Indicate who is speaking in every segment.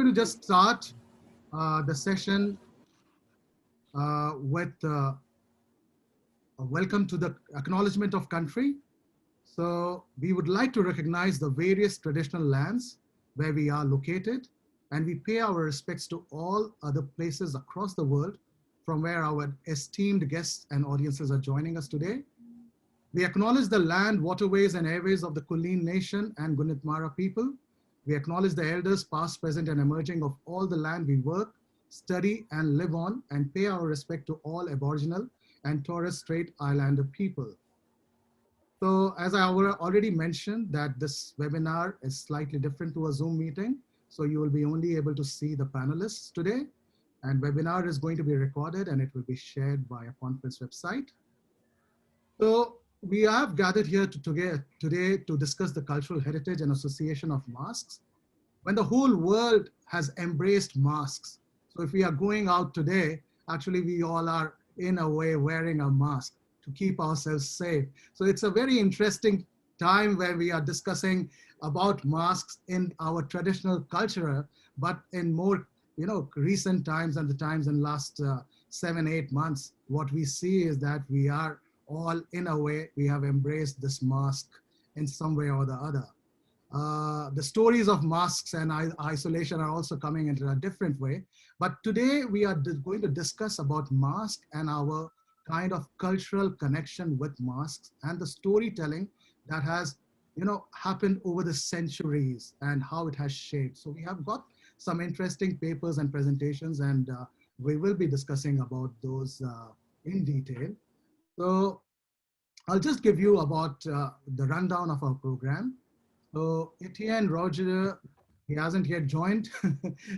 Speaker 1: going to just start the session with a welcome to the acknowledgement of country. So we would like to recognize the various traditional lands where we are located, and we pay our respects to all other places across the world from where our esteemed guests and audiences are joining us today. We acknowledge the land, waterways, and airways of the Kulin Nation and Gunit Mara people. We acknowledge the elders past, present, and emerging of all the land we work, study, and live on, and pay our respect to all Aboriginal and Torres Strait Islander people. So as I already mentioned, that this webinar is slightly different to a Zoom meeting. So you will be only able to see the panelists today, and webinar is going to be recorded and it will be shared by a conference website. So we have gathered here today to discuss the cultural heritage and association of masks. When the whole world has embraced masks, so if we are going out today, actually we all are in a way wearing a mask to keep ourselves safe. So it's a very interesting time where we are discussing about masks in our traditional culture, but in more recent times and the times in last 7-8 months, what we see is that we are all in a way, we have embraced this mask in some way or the other. The stories of masks and isolation are also coming into a different way. But today we are going to discuss about mask and our kind of cultural connection with masks and the storytelling that has happened over the centuries and how it has shaped. So we have got some interesting papers and presentations, and we will be discussing about those in detail. So I'll just give you about the rundown of our program. So Etienne, Rougier, he hasn't yet joined.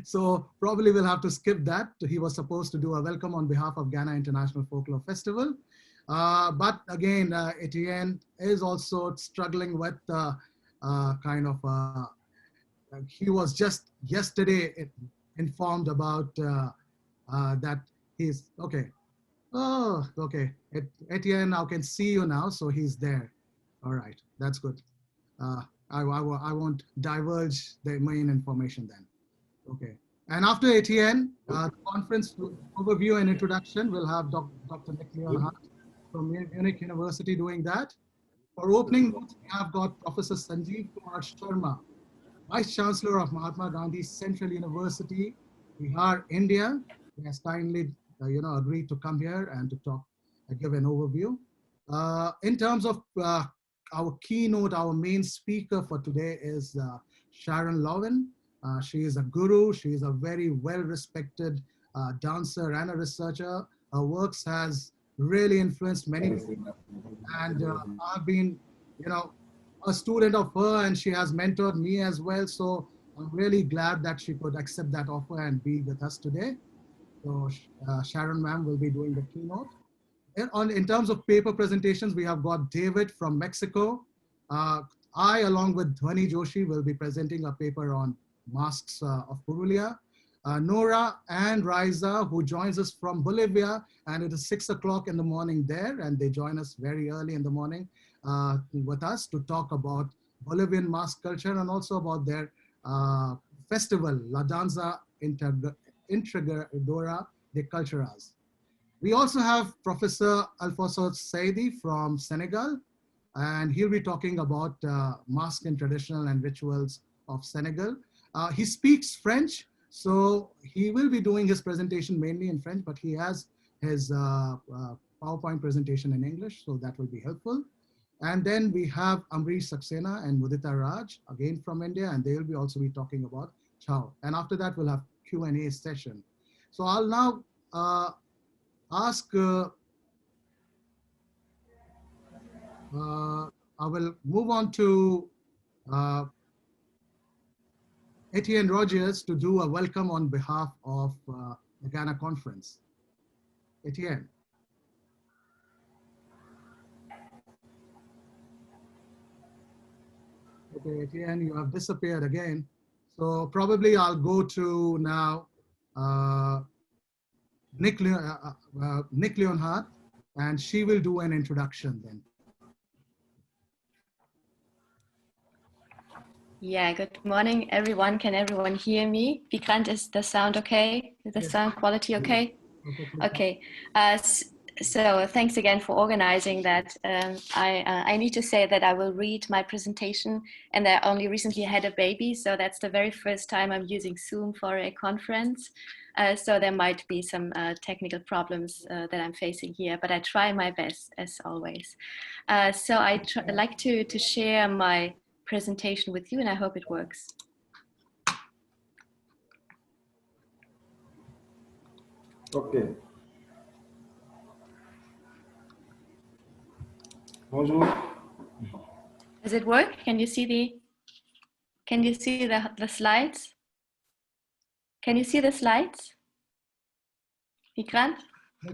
Speaker 1: So probably we'll have to skip that. He was supposed to do a welcome on behalf of Gannat International Folklore Festival. But again, Etienne is also struggling with he was just yesterday informed about that he's, okay. Oh, okay. Etienne, I can see you now, so he's there. All right, that's good. I won't divulge the main information then. Okay. And after Etienne, the conference overview and introduction, we'll have Dr. Nick Leonhardt from Munich University doing that. For opening notes, we have got Professor Sanjeev Kumar Sharma, Vice Chancellor of Mahatma Gandhi Central University, Bihar, India. He has kindly agreed to come here and to talk, give an overview. In terms of our keynote, our main speaker for today is Sharon Lowen. She is a guru. She is a very well-respected dancer and a researcher. Her works has really influenced many people. And I've been, a student of her, and she has mentored me as well. So I'm really glad that she could accept that offer and be with us today. So Sharon ma'am will be doing the keynote. In terms of paper presentations, we have got David from Mexico. I, along with Dhwani Joshi, will be presenting a paper on masks of Purulia. Nora and Raiza, who joins us from Bolivia, and it is 6 o'clock in the morning there, and they join us very early in the morning with us to talk about Bolivian mask culture and also about their festival, La Danza Integradora de Culturas. We also have Professor Alfonso Saidi from Senegal, and he'll be talking about masks and traditional and rituals of Senegal. He speaks French, so he will be doing his presentation mainly in French, but he has his PowerPoint presentation in English, so that will be helpful. And then we have Amrish Saxena and Mudita Raj, again from India, and they will be also be talking about Chow. And after that, we'll have Q&A session. So I'll now ask, I will move on to Etienne Rogers to do a welcome on behalf of the Gannat Conference. Etienne. Okay, Etienne, you have disappeared again. So probably I'll go to now Nick Leonhardt, and she will do an introduction then.
Speaker 2: Yeah, good morning, everyone. Can everyone hear me? Vikrant, is the sound okay? Is the sound quality okay? Okay. So thanks again for organizing that. I need to say that I will read my presentation, and I only recently had a baby, so that's the very first time I'm using Zoom for a conference. So there might be some technical problems that I'm facing here, but I try my best as always. So I'd like to share my presentation with you, and I hope it works.
Speaker 3: Okay. Bonjour.
Speaker 2: Does it work? Can you see the slides? Can you see the slides? Vikrant?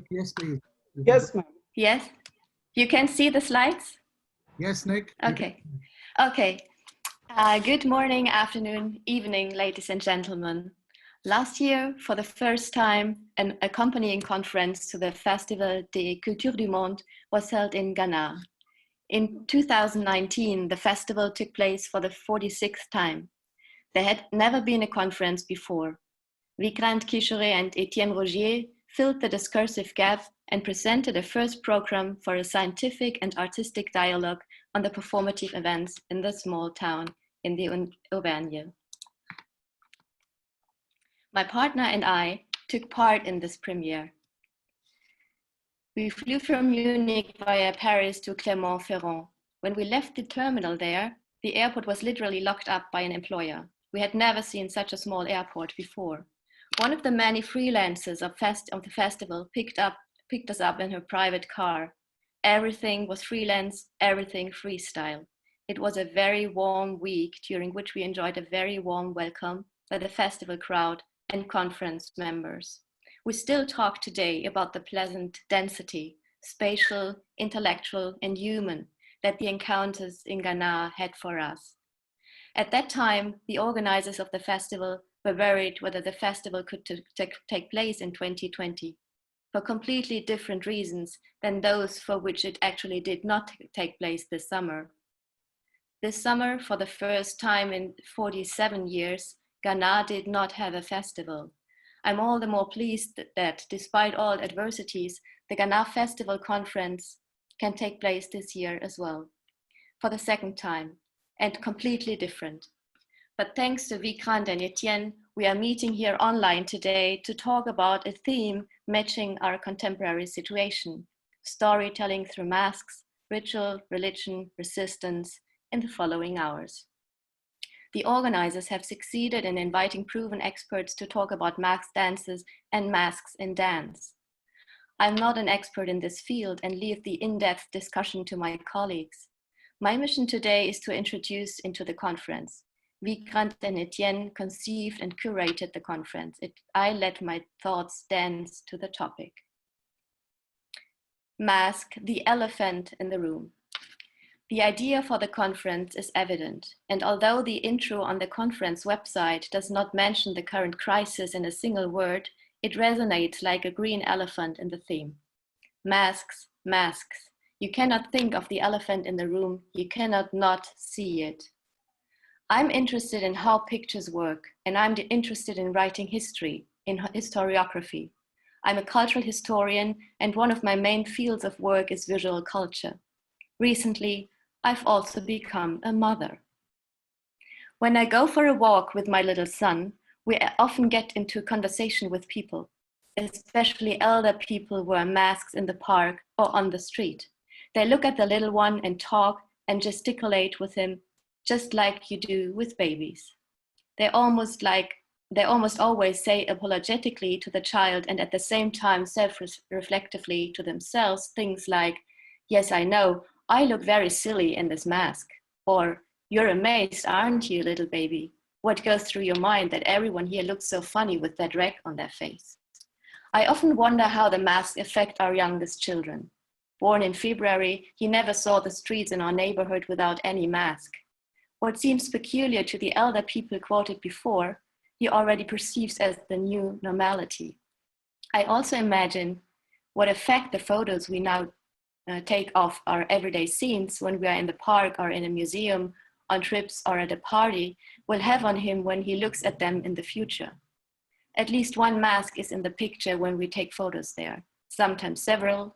Speaker 1: Yes, please.
Speaker 3: Yes, ma'am.
Speaker 2: Yes? You can see the slides?
Speaker 1: Yes, Nick.
Speaker 2: Okay. Okay. Good morning, afternoon, evening, ladies and gentlemen. Last year, for the first time, an accompanying conference to the Festival des Cultures du Monde was held in Gannat. In 2019, the festival took place for the 46th time. There had never been a conference before. Vikrant, Kishore, and Etienne Rougier filled the discursive gap and presented a first program for a scientific and artistic dialogue on the performative events in the small town in the Auvergne. My partner and I took part in this premiere. We flew from Munich via Paris to Clermont-Ferrand. When we left the terminal there, the airport was literally locked up by an employer. We had never seen such a small airport before. One of the many freelancers of the festival picked us up in her private car. Everything was freelance, everything freestyle. It was a very warm week during which we enjoyed a very warm welcome by the festival crowd and conference members. We still talk today about the pleasant density, spatial, intellectual, and human that the encounters in Gannat had for us. At that time, the organizers of the festival were worried whether the festival could take place in 2020 for completely different reasons than those for which it actually did not take place this summer. This summer, for the first time in 47 years, Gannat did not have a festival. I'm all the more pleased that despite all adversities, the Gannat Festival Conference can take place this year as well, for the second time, and completely different. But thanks to Vikrant and Etienne, we are meeting here online today to talk about a theme matching our contemporary situation: storytelling through masks, ritual, religion, resistance, in the following hours. The organizers have succeeded in inviting proven experts to talk about masked dances and masks in dance. I'm not an expert in this field and leave the in-depth discussion to my colleagues. My mission today is to introduce into the conference. Vikrant and Etienne conceived and curated the conference. I let my thoughts dance to the topic. Mask, the elephant in the room. The idea for the conference is evident, and although the intro on the conference website does not mention the current crisis in a single word, it resonates like a green elephant in the theme. Masks, masks. You cannot think of the elephant in the room, you cannot not see it. I'm interested in how pictures work, and I'm interested in writing history, in historiography. I'm a cultural historian, and one of my main fields of work is visual culture. Recently, I've also become a mother. When I go for a walk with my little son, we often get into conversation with people, especially elder people who wear masks in the park or on the street. They look at the little one and talk and gesticulate with him, just like you do with babies. They almost always say apologetically to the child and at the same time self-reflectively to themselves things like, "Yes, I know, I look very silly in this mask," or "You're amazed, aren't you, little baby? What goes through your mind that everyone here looks so funny with that wreck on their face?" I often wonder how the masks affect our youngest children. Born in February, he never saw the streets in our neighborhood without any mask. What seems peculiar to the elder people quoted before, he already perceives as the new normality. I also imagine what effect the photos we now take of our everyday scenes when we are in the park or in a museum on trips, or at a party will have on him when he looks at them in the future. At least one mask is in the picture when we take photos there, sometimes several.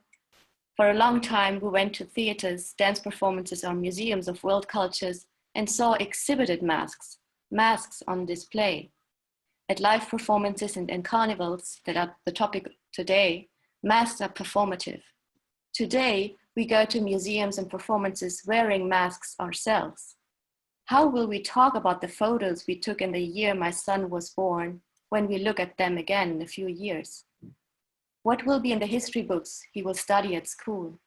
Speaker 2: For a long time, we went to theaters, dance performances, or museums of world cultures and saw exhibited masks, masks on display. At live performances and carnivals that are the topic today, masks are performative. Today, we go to museums and performances wearing masks ourselves. How will we talk about the photos we took in the year my son was born when we look at them again in a few years? What will be in the history books he will study at school?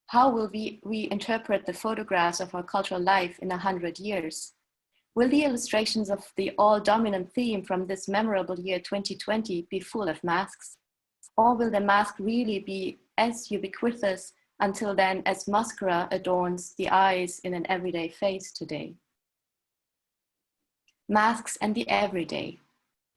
Speaker 2: How will we interpret the photographs of our cultural life in 100 years? Will the illustrations of the all-dominant theme from this memorable year 2020 be full of masks? Or will the mask really be as ubiquitous until then as mascara adorns the eyes in an everyday face today? Masks and the everyday.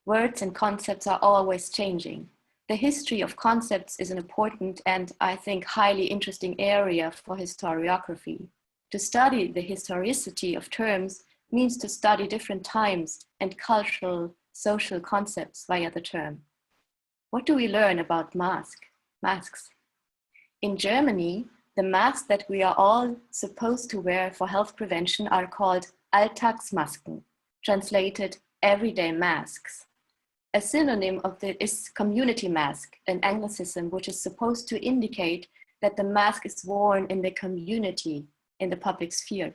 Speaker 2: Words and concepts are always changing. The history of concepts is an important and, I think, highly interesting area for historiography. To study the historicity of terms means to study different times and cultural, social concepts via the term. What do we learn about masks? In Germany, the masks that we are all supposed to wear for health prevention are called Alltagsmasken, translated everyday masks. A synonym of it is community mask, an Anglicism which is supposed to indicate that the mask is worn in the community, in the public sphere.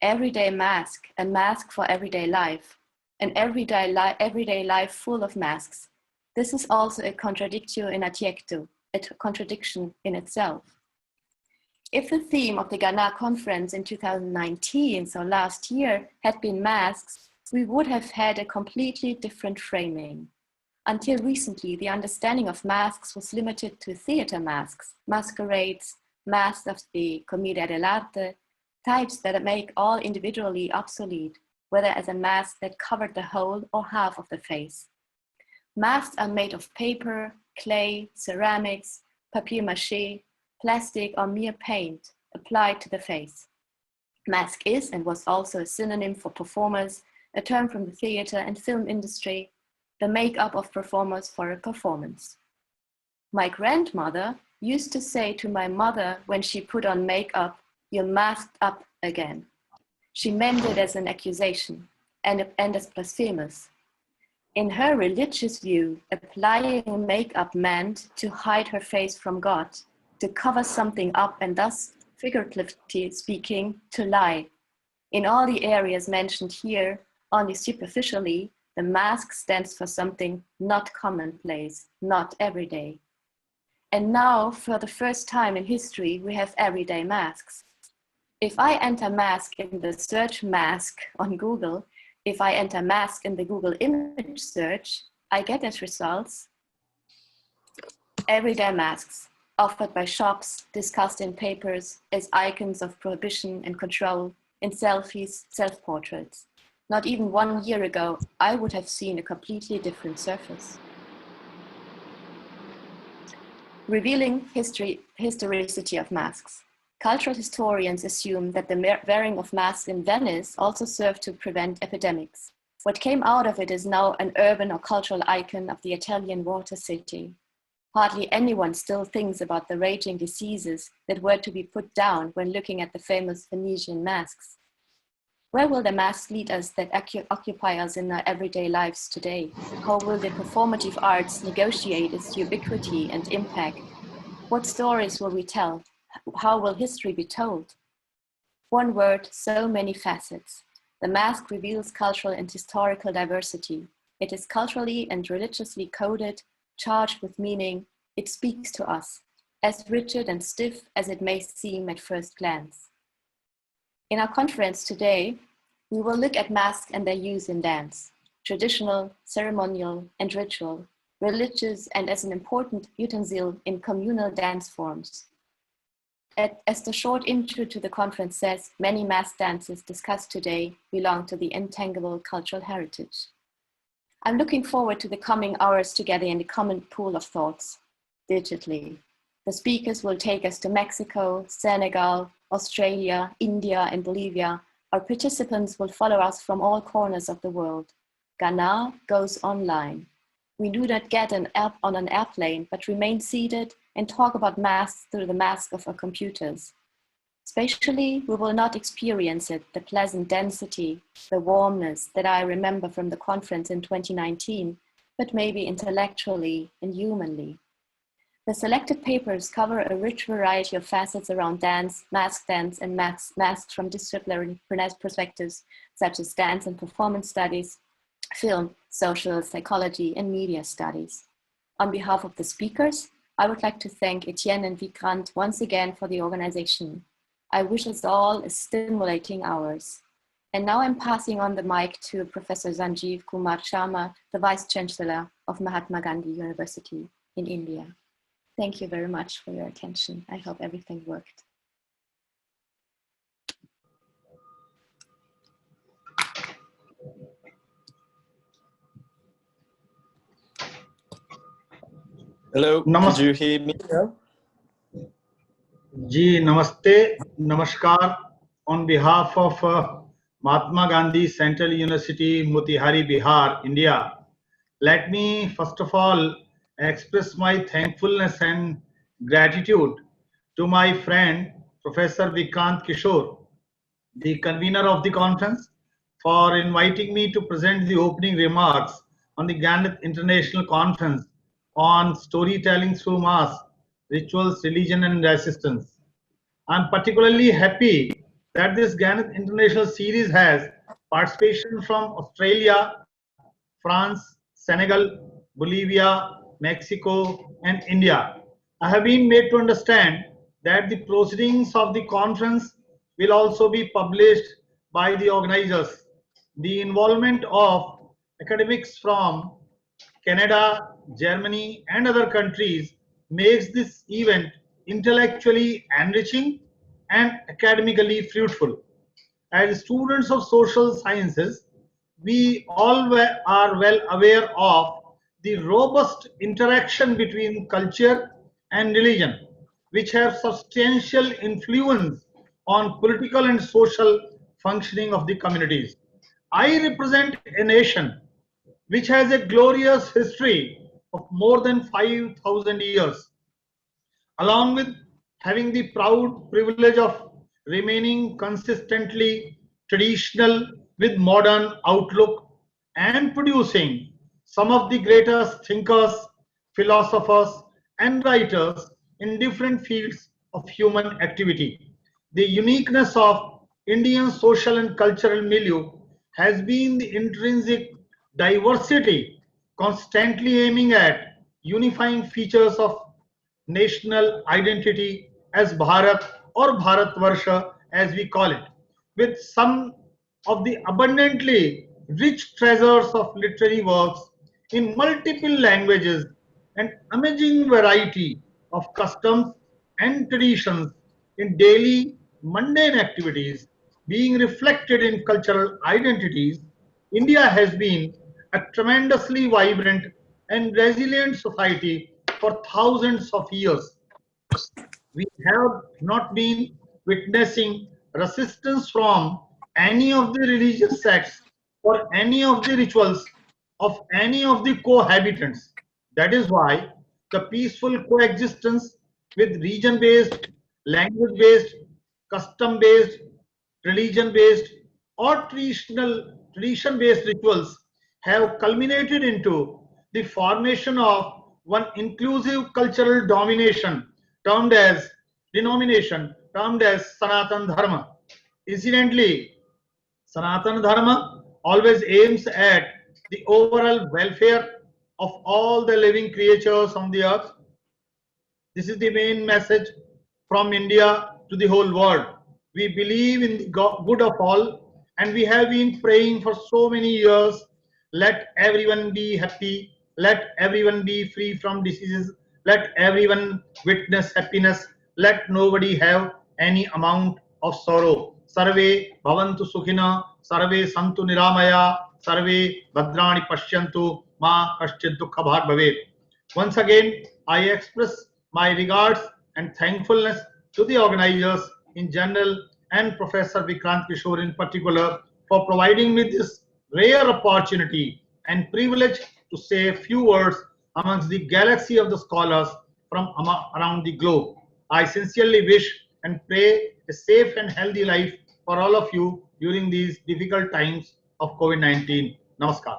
Speaker 2: Everyday mask, a mask for everyday life, an everyday life full of masks. This is also a contradictio in adjecto, a contradiction in itself. If the theme of the Gannat Conference in 2019, so last year, had been masks, we would have had a completely different framing. Until recently, the understanding of masks was limited to theater masks, masquerades, masks of the commedia dell'arte, types that make all individually obsolete, whether as a mask that covered the whole or half of the face. Masks are made of paper, clay, ceramics, papier-mâché, plastic, or mere paint applied to the face. Mask is and was also a synonym for performers, a term from the theater and film industry, the makeup of performers for a performance. My grandmother used to say to my mother when she put on makeup, "You're masked up again." She meant it as an accusation and as blasphemous. In her religious view, applying makeup meant to hide her face from God, to cover something up, and thus, figuratively speaking, to lie. In all the areas mentioned here, only superficially, the mask stands for something not commonplace, not everyday. And now, for the first time in history, we have everyday masks. If I enter mask in the search mask on Google, if I enter mask in the Google image search, I get as results everyday masks offered by shops, discussed in papers as icons of prohibition and control, in selfies, self-portraits. Not even 1 year ago, I would have seen a completely different surface. Revealing historicity of masks. Cultural historians assume that the wearing of masks in Venice also served to prevent epidemics. What came out of it is now an urban or cultural icon of the Italian water city. Hardly anyone still thinks about the raging diseases that were to be put down when looking at the famous Venetian masks. Where will the masks lead us that occupy us in our everyday lives today? How will the performative arts negotiate its ubiquity and impact? What stories will we tell? How will history be told? One word, so many facets. The mask reveals cultural and historical diversity. It is culturally and religiously coded, charged with meaning. It speaks to us, as rigid and stiff as it may seem at first glance. In our conference today, we will look at masks and their use in dance, traditional, ceremonial, and ritual, religious, and as an important utensil in communal dance forms. As the short intro to the conference says, many mask dances discussed today belong to the intangible cultural heritage. I'm looking forward to the coming hours together in the common pool of thoughts, digitally. The speakers will take us to Mexico, Senegal, Australia, India, and Bolivia, our participants will follow us from all corners of the world. Gannat goes online. We do not get on an airplane, but remain seated and talk about masks through the mask of our computers. Spatially, we will not experience it, the pleasant density, the warmness that I remember from the conference in 2019, but maybe intellectually and humanly. The selected papers cover a rich variety of facets around dance, and masks from disciplinary perspectives, such as dance and performance studies, film, social, psychology, and media studies. On behalf of the speakers, I would like to thank Etienne and Vikrant once again for the organization. I wish us all a stimulating hours. And now I'm passing on the mic to Professor Sanjeev Kumar Sharma, the Vice Chancellor of Mahatma Gandhi University in India. Thank you very much for your attention. I hope everything worked.
Speaker 4: Hello,
Speaker 3: Namaste.
Speaker 4: could you hear me now?
Speaker 3: Ji, namaste, namaskar. On behalf of Mahatma Gandhi Central University, Motihari, Bihar, India, let me first of all express my thankfulness and gratitude to my friend, Professor Vikrant Kishore, the convener of the conference, for inviting me to present the opening remarks on the Gannat International Conference on storytelling through mass, rituals, religion, and resistance. I'm particularly happy that this Gannat International series has participation from Australia, France, Senegal, Bolivia, Mexico, and India. I have been made to understand that the proceedings of the conference will also be published by the organizers. The involvement of academics from Canada, Germany, and other countries makes this event intellectually enriching and academically fruitful. As students of social sciences, we all are well aware of the robust interaction between culture and religion, which have substantial influence on political and social functioning of the communities. I represent a nation which has a glorious history of more than 5,000 years, along with having the proud privilege of remaining consistently traditional with modern outlook and producing some of the greatest thinkers, philosophers, and writers in different fields of human activity. The uniqueness of Indian social and cultural milieu has been the intrinsic diversity, constantly aiming at unifying features of national identity as Bharat or Bharatvarsha as we call it, with some of the abundantly rich treasures of literary works in multiple languages and amazing variety of customs and traditions in daily mundane activities being reflected in cultural identities. India has been a tremendously vibrant and resilient society for thousands of years. We have not been witnessing resistance from any of the religious sects or any of the rituals of any of the cohabitants. That is why the peaceful coexistence with region-based, language-based, custom-based, religion-based, or tradition-based rituals have culminated into the formation of one inclusive cultural denomination termed as Sanatan Dharma. Incidentally, Sanatana Dharma always aims at the overall welfare of all the living creatures on the earth. This is the main message from India to the whole world. We believe in the good of all, and we have been praying for so many years. Let everyone be happy. Let everyone be free from diseases. Let everyone witness happiness. Let nobody have any amount of sorrow. Sarve bhavantu sukhina, sarve santu niramaya, sarve bhadrani pashyantu, ma kaschid dukkha bhag bhavet. Once again, I express my regards and thankfulness to the organizers in general and Professor Vikrant Kishore in particular for providing me this rare opportunity and privilege to say a few words amongst the galaxy of the scholars from around the globe. I sincerely wish and pray a safe and healthy life for all of you during these difficult times of COVID-19. Namaskar.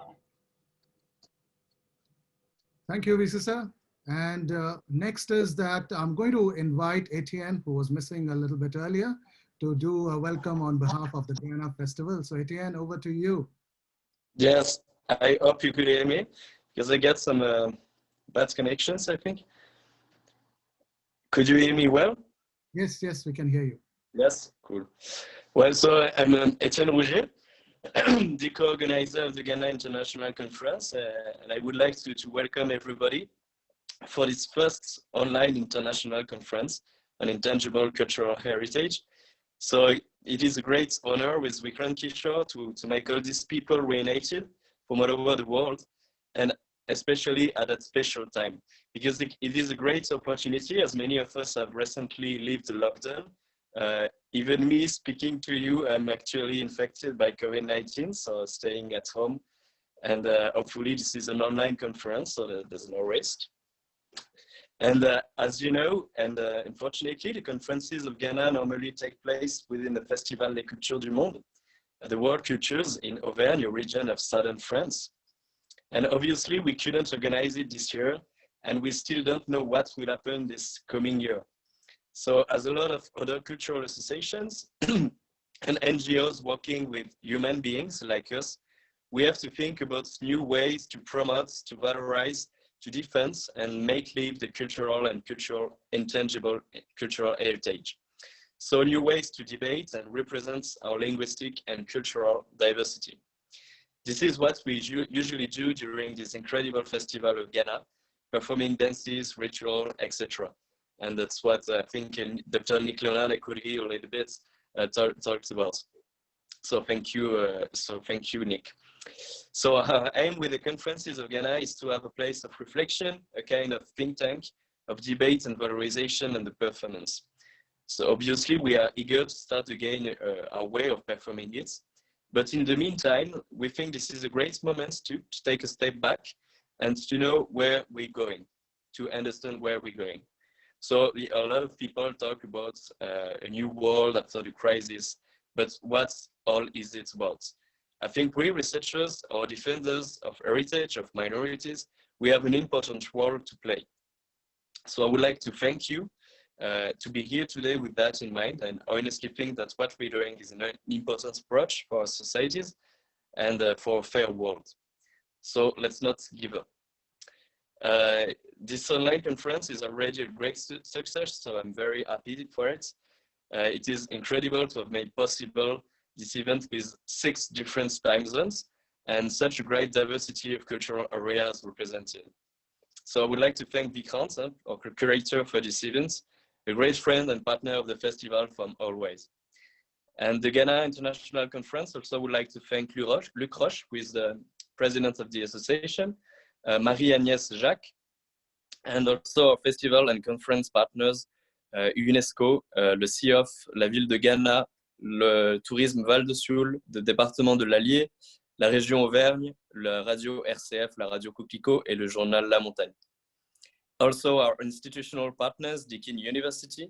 Speaker 1: Thank you, VC sir. And next is that I'm going to invite Etienne, who was missing a little bit earlier, to do a welcome on behalf of the Gannat Festival. So Etienne, over to you.
Speaker 4: Yes, I hope you could hear me because I get some bad connections, I think. Could you hear me well?
Speaker 1: Yes, yes, we can hear you.
Speaker 4: Yes, cool. Well, so I'm Etienne Rougier, the co-organizer of the Gannat International Conference, and I would like to welcome everybody for this first online international conference on intangible cultural heritage. So it is a great honor with Vikrant Kishore to make all these people reunited from all over the world, and especially at that special time, because it is a great opportunity, as many of us have recently lived the lockdown. Even me speaking to you, I'm actually infected by COVID-19, so staying at home. And hopefully this is an online conference, so there's no risk. And as you know, and unfortunately, the conferences of Ghana normally take place within the Festival des Cultures du Monde, the World Cultures in Auvergne, region of southern France. And obviously, we couldn't organize it this year, and we still don't know what will happen this coming year. So as a lot of other cultural associations and NGOs working with human beings like us, we have to think about new ways to promote, to valorize, to defend and make live the cultural and intangible cultural heritage. So new ways to debate and represent our linguistic and cultural diversity. This is what we usually do during this incredible festival of Ghana, performing dances, ritual, etc. And that's what I think Dr. Nick Leonard could hear a little bit talked about. So thank you, Nick. So our aim with the conferences of Ghana is to have a place of reflection, a kind of think tank of debate and valorization and the performance. So obviously we are eager to start again our way of performing it. But in the meantime, we think this is a great moment to take a step back and to know where we're going, to understand where we're going. So a lot of people talk about a new world after the crisis, but what all is it about? I think we researchers or defenders of heritage, of minorities, we have an important role to play. So I would like to thank you to be here today with that in mind, and honestly think that what we're doing is an important approach for our societies and for a fair world. So let's not give up. This online conference is already a great success, so I'm very happy for it. It is incredible to have made possible this event with 6 different time zones and such a great diversity of cultural areas represented. So I would like to thank Vikrant, our curator for this event, a great friend and partner of the festival from always. And the Gannat International Conference also would like to thank Luc Roche, who is the president of the association, Marie-Agnès Jacques, and also our festival and conference partners, UNESCO, le CIOFF, la ville de Ghana, le tourisme Val de Sioule, le département de l'Allier, la région Auvergne, la radio RCF, la radio Coquelicot et le journal La Montagne. Also our institutional partners, Deakin University,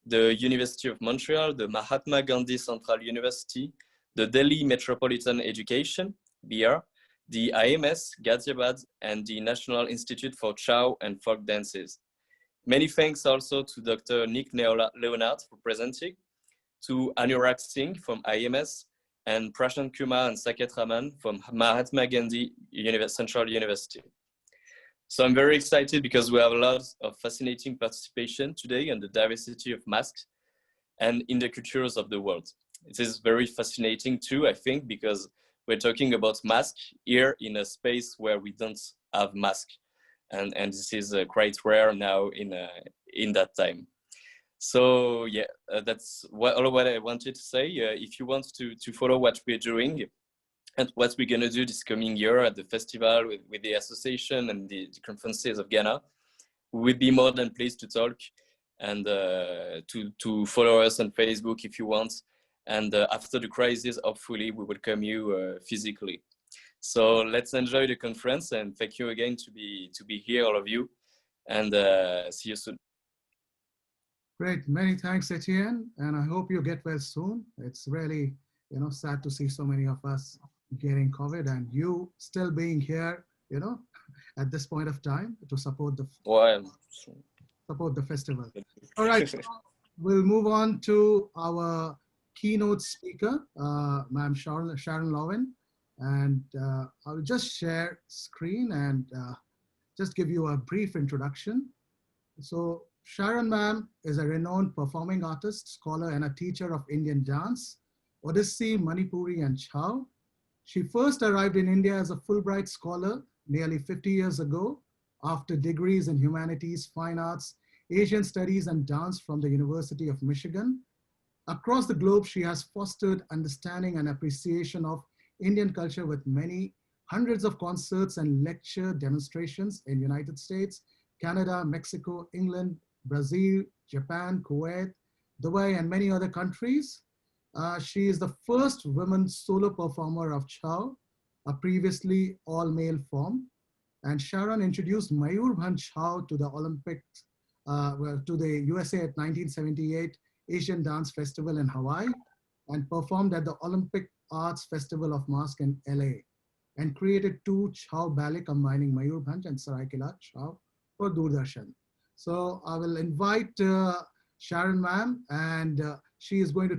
Speaker 4: the University of Montreal, the Mahatma Gandhi Central University, the Delhi Metropolitan Education, BR, the IMS, Ghaziabad, and the National Institute for Chow and Folk Dances. Many thanks also to Dr. Nick Leonard for presenting, to Anurag Singh from IMS, and Prashant Kumar and Saket Raman from Mahatma Gandhi Central University. So I'm very excited because we have a lot of fascinating participation today on the diversity of masks and in the cultures of the world. It is very fascinating too, I think, because we're talking about masks here in a space where we don't have masks. And this is quite rare now in that time. So yeah, that's all what I wanted to say. If you want to follow what we're doing and what we're gonna do this coming year at the festival with the association and the conferences of Ghana, we would be more than pleased to talk and to follow us on Facebook if you want, And after the crisis, hopefully we welcome you physically. So let's enjoy the conference, and thank you again to be here, all of you, and see you soon.
Speaker 1: Great, many thanks, Etienne, and I hope you get well soon. It's really, sad to see so many of us getting COVID and you still being here, at this point of time to support the festival. All right, so we'll move on to our keynote speaker, Ma'am Sharon Lowen, and I'll just share screen and just give you a brief introduction. So Sharon ma'am is a renowned performing artist, scholar, and a teacher of Indian dance, Odissi, Manipuri, and Chau. She first arrived in India as a Fulbright scholar nearly 50 years ago, after degrees in humanities, fine arts, Asian studies, and dance from the University of Michigan. Across the globe, she has fostered understanding and appreciation of Indian culture with many hundreds of concerts and lecture demonstrations in United States, Canada, Mexico, England, Brazil, Japan, Kuwait, Dubai, and many other countries. She is the first woman solo performer of Chau, a previously all-male form. And Sharon introduced Mayurbhanj Chau to the Olympics, to the USA at 1978 Asian Dance Festival in Hawaii, and performed at the Olympic Arts Festival of Mask in LA, and created 2 Chau ballet combining Mayurbhanj and Saraikela Chau for Doordarshan. So I will invite Sharon ma'am, and she is going to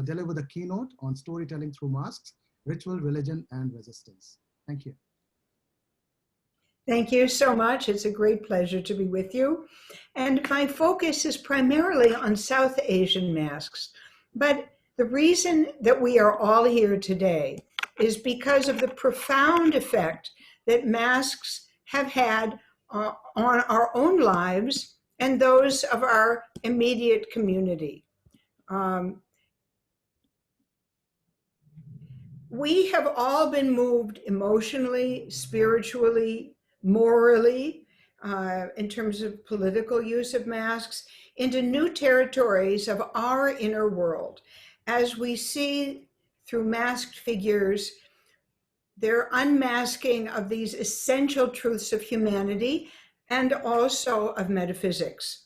Speaker 1: deliver the keynote on storytelling through masks, ritual, religion, and resistance. Thank you.
Speaker 5: Thank you so much. It's a great pleasure to be with you. And my focus is primarily on South Asian masks. But the reason that we are all here today is because of the profound effect that masks have had on our own lives and those of our immediate community. We have all been moved emotionally, spiritually, morally, in terms of political use of masks, into new territories of our inner world. As we see through masked figures, their unmasking of these essential truths of humanity and also of metaphysics.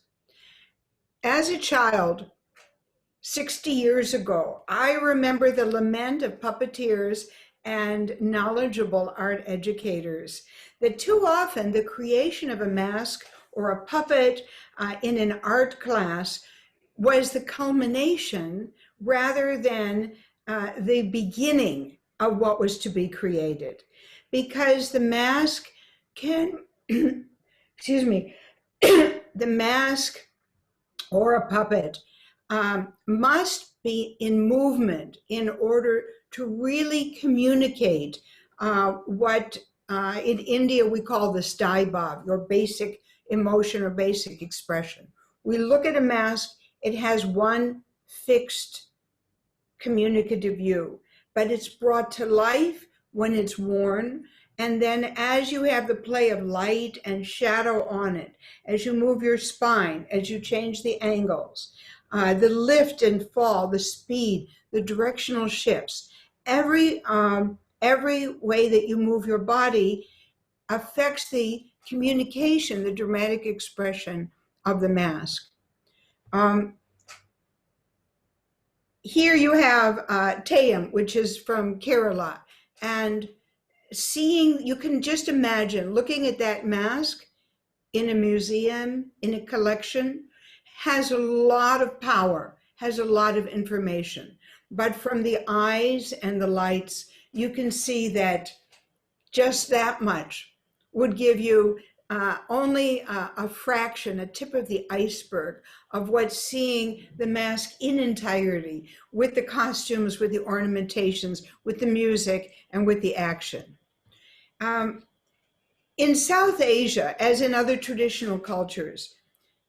Speaker 5: As a child, 60 years ago, I remember the lament of puppeteers and knowledgeable art educators that too often the creation of a mask or a puppet in an art class was the culmination rather than the beginning of what was to be created. Because the mask can, excuse me, the mask or a puppet must be in movement in order to really communicate what in India we call the staibhav, your basic emotion or basic expression. We look at a mask, it has one fixed communicative view, but it's brought to life when it's worn. And then as you have the play of light and shadow on it, as you move your spine, as you change the angles, the lift and fall, the speed, the directional shifts, every way that you move your body affects the communication, the dramatic expression of the mask. Here you have Teyam, which is from Kerala, and you can just imagine looking at that mask in a museum, in a collection, has a lot of power, has a lot of information. But from the eyes and the lights, you can see that just that much would give you only a fraction, a tip of the iceberg of what seeing the mask in entirety, with the costumes, with the ornamentations, with the music, and with the action. In South Asia, as in other traditional cultures,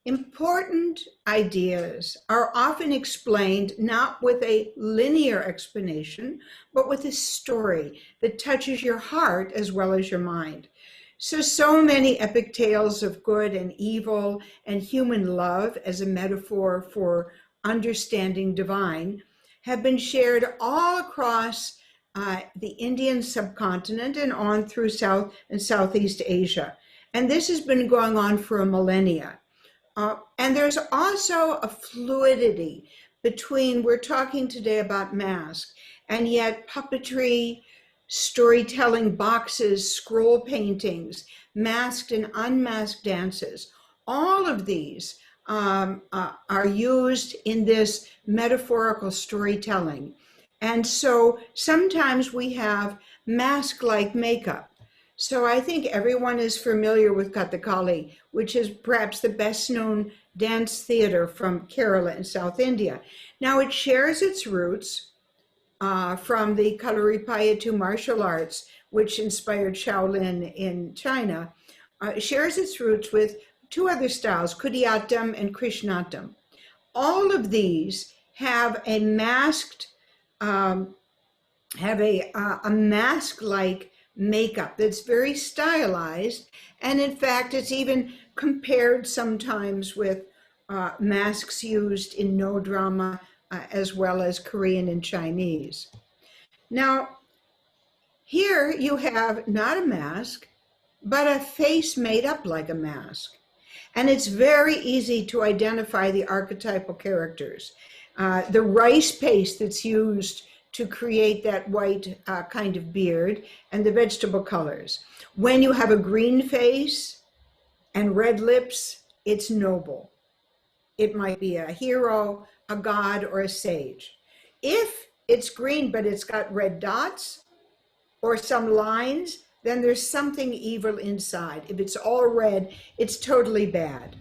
Speaker 5: important ideas are often explained not with a linear explanation, but with a story that touches your heart as well as your mind. So many epic tales of good and evil and human love as a metaphor for understanding divine, have been shared all across the Indian subcontinent and on through South and Southeast Asia. And this has been going on for a millennia. And there's also a fluidity between, we're talking today about mask, and yet puppetry, storytelling boxes, scroll paintings, masked and unmasked dances. All of these are used in this metaphorical storytelling. And so sometimes we have mask-like makeup. So I think everyone is familiar with Kathakali, which is perhaps the best known dance theater from Kerala in South India. Now it shares its roots from the Kalaripayattu martial arts, which inspired Shaolin in China. It shares its roots with two other styles, Kudiyattam and Krishnatam. All of these have a masked, mask-like makeup that's very stylized, and in fact it's even compared sometimes with masks used in no drama as well as Korean and Chinese. Now here you have not a mask but a face made up like a mask, and it's very easy to identify the archetypal characters. The rice paste that's used to create that white kind of beard, and the vegetable colors. When you have a green face and red lips, it's noble. It might be a hero, a god, or a sage. If it's green, but it's got red dots or some lines, then there's something evil inside. If it's all red, it's totally bad.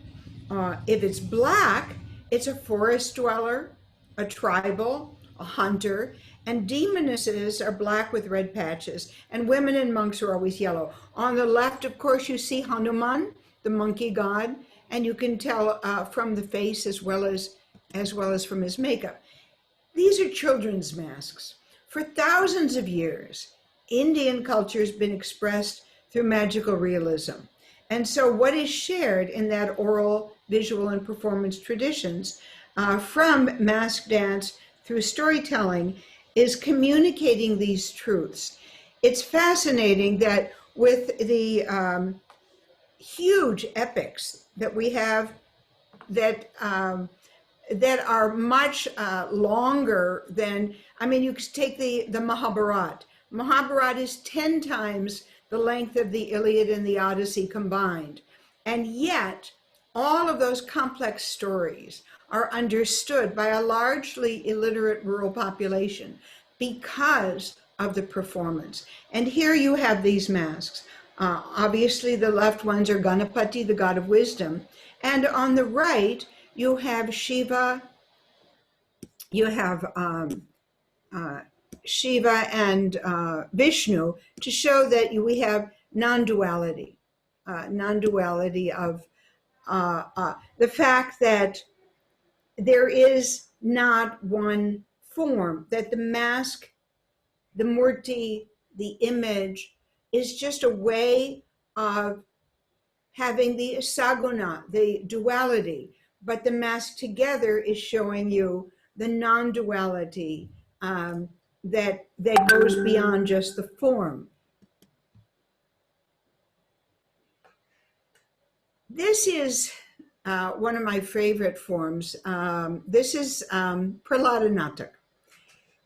Speaker 5: If it's black, it's a forest dweller, a tribal, a hunter, and demonesses are black with red patches, and women and monks are always yellow. On the left, of course, you see Hanuman, the monkey god, and you can tell from the face as well as from his makeup. These are children's masks. For thousands of years, Indian culture has been expressed through magical realism. And so what is shared in that oral, visual, and performance traditions from mask dance through storytelling is communicating these truths. It's fascinating that with the huge epics that we have that are much longer than, I mean, you could take the Mahabharata. Mahabharata is 10 times the length of the Iliad and the Odyssey combined. And yet, all of those complex stories are understood by a largely illiterate rural population because of the performance. And here you have these masks. Obviously, the left ones are Ganapati, the god of wisdom. And on the right, you have Shiva, you have Shiva and Vishnu to show that we have non-duality, non-duality of the fact that there is not one form, that the mask, the murti, the image is just a way of having the saguna, the duality, but the mask together is showing you the non-duality that goes beyond just the form. This is one of my favorite forms. This is Prahlada Natak.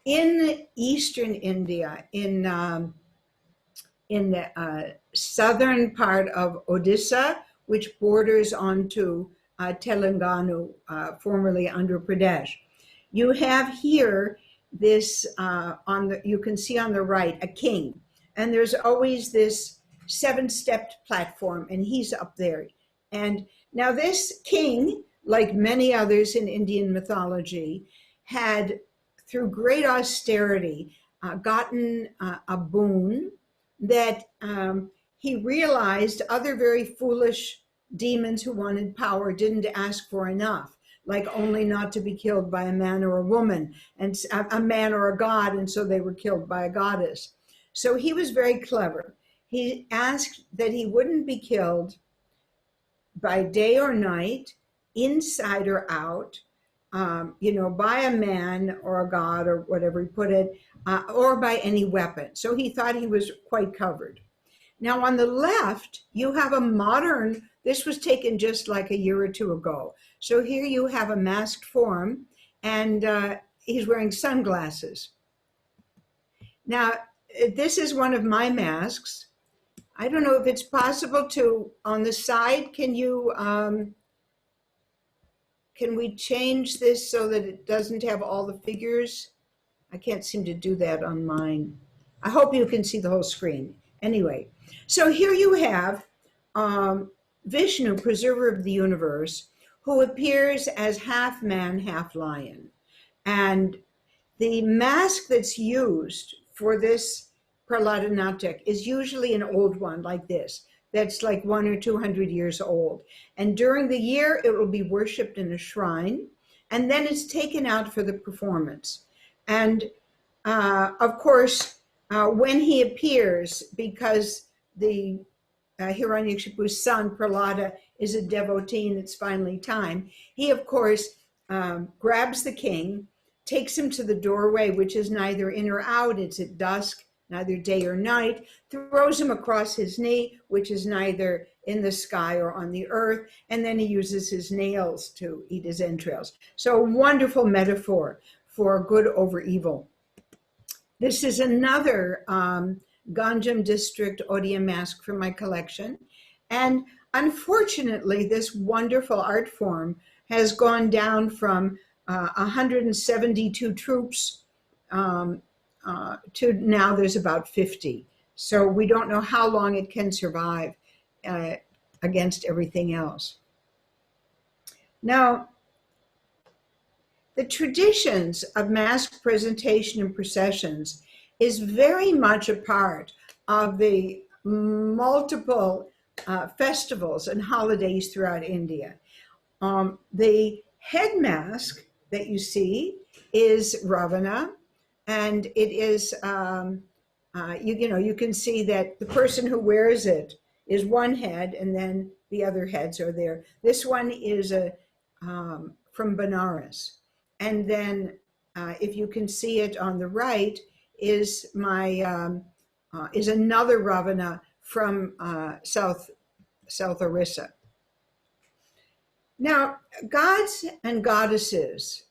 Speaker 5: In Eastern India, in the southern part of Odisha, which borders onto Telangana, formerly Andhra Pradesh, you have here this, you can see on the right, a king. And there's always this 7-stepped platform, and he's up there. And now this king, like many others in Indian mythology, had, through great austerity, gotten a boon that he realized other very foolish demons who wanted power didn't ask for enough, like only not to be killed by a man or a woman, and a man or a god, and so they were killed by a goddess. So he was very clever. He asked that he wouldn't be killed by day or night, inside or out, you know, by a man or a god or whatever he put it, or by any weapon. So he thought he was quite covered. Now on the left, you have a modern, this was taken just like a year or two ago. So here you have a masked form, and he's wearing sunglasses. Now, this is one of my masks. I don't know if it's possible to, on the side, can you, can we change this so that it doesn't have all the figures? I can't seem to do that on mine. I hope you can see the whole screen. Anyway, so here you have Vishnu, preserver of the universe, who appears as half man, half lion. And the mask that's used for this Prahlada Natak is usually an old one like this, that's like 100 or 200 years old. And during the year, it will be worshipped in a shrine, and then it's taken out for the performance. And of course, when he appears, because the Hiranyakashipu's son, Prahlada, is a devotee and it's finally time, he, of course, grabs the king, takes him to the doorway, which is neither in or out, it's at dusk, neither day or night, throws him across his knee, which is neither in the sky or on the earth, and then he uses his nails to eat his entrails. So a wonderful metaphor for good over evil. This is another Ganjam district Odia mask from my collection. And unfortunately, this wonderful art form has gone down from 172 troops to now there's about 50. So we don't know how long it can survive against everything else. Now, the traditions of mask presentation and processions is very much a part of the multiple festivals and holidays throughout India. The head mask that you see is Ravana, and it is, you know, you can see that the person who wears it is one head, and then the other heads are there. This one is from Benares. And then if you can see it on the right is is another Ravana from South Orissa. Now, gods and goddesses,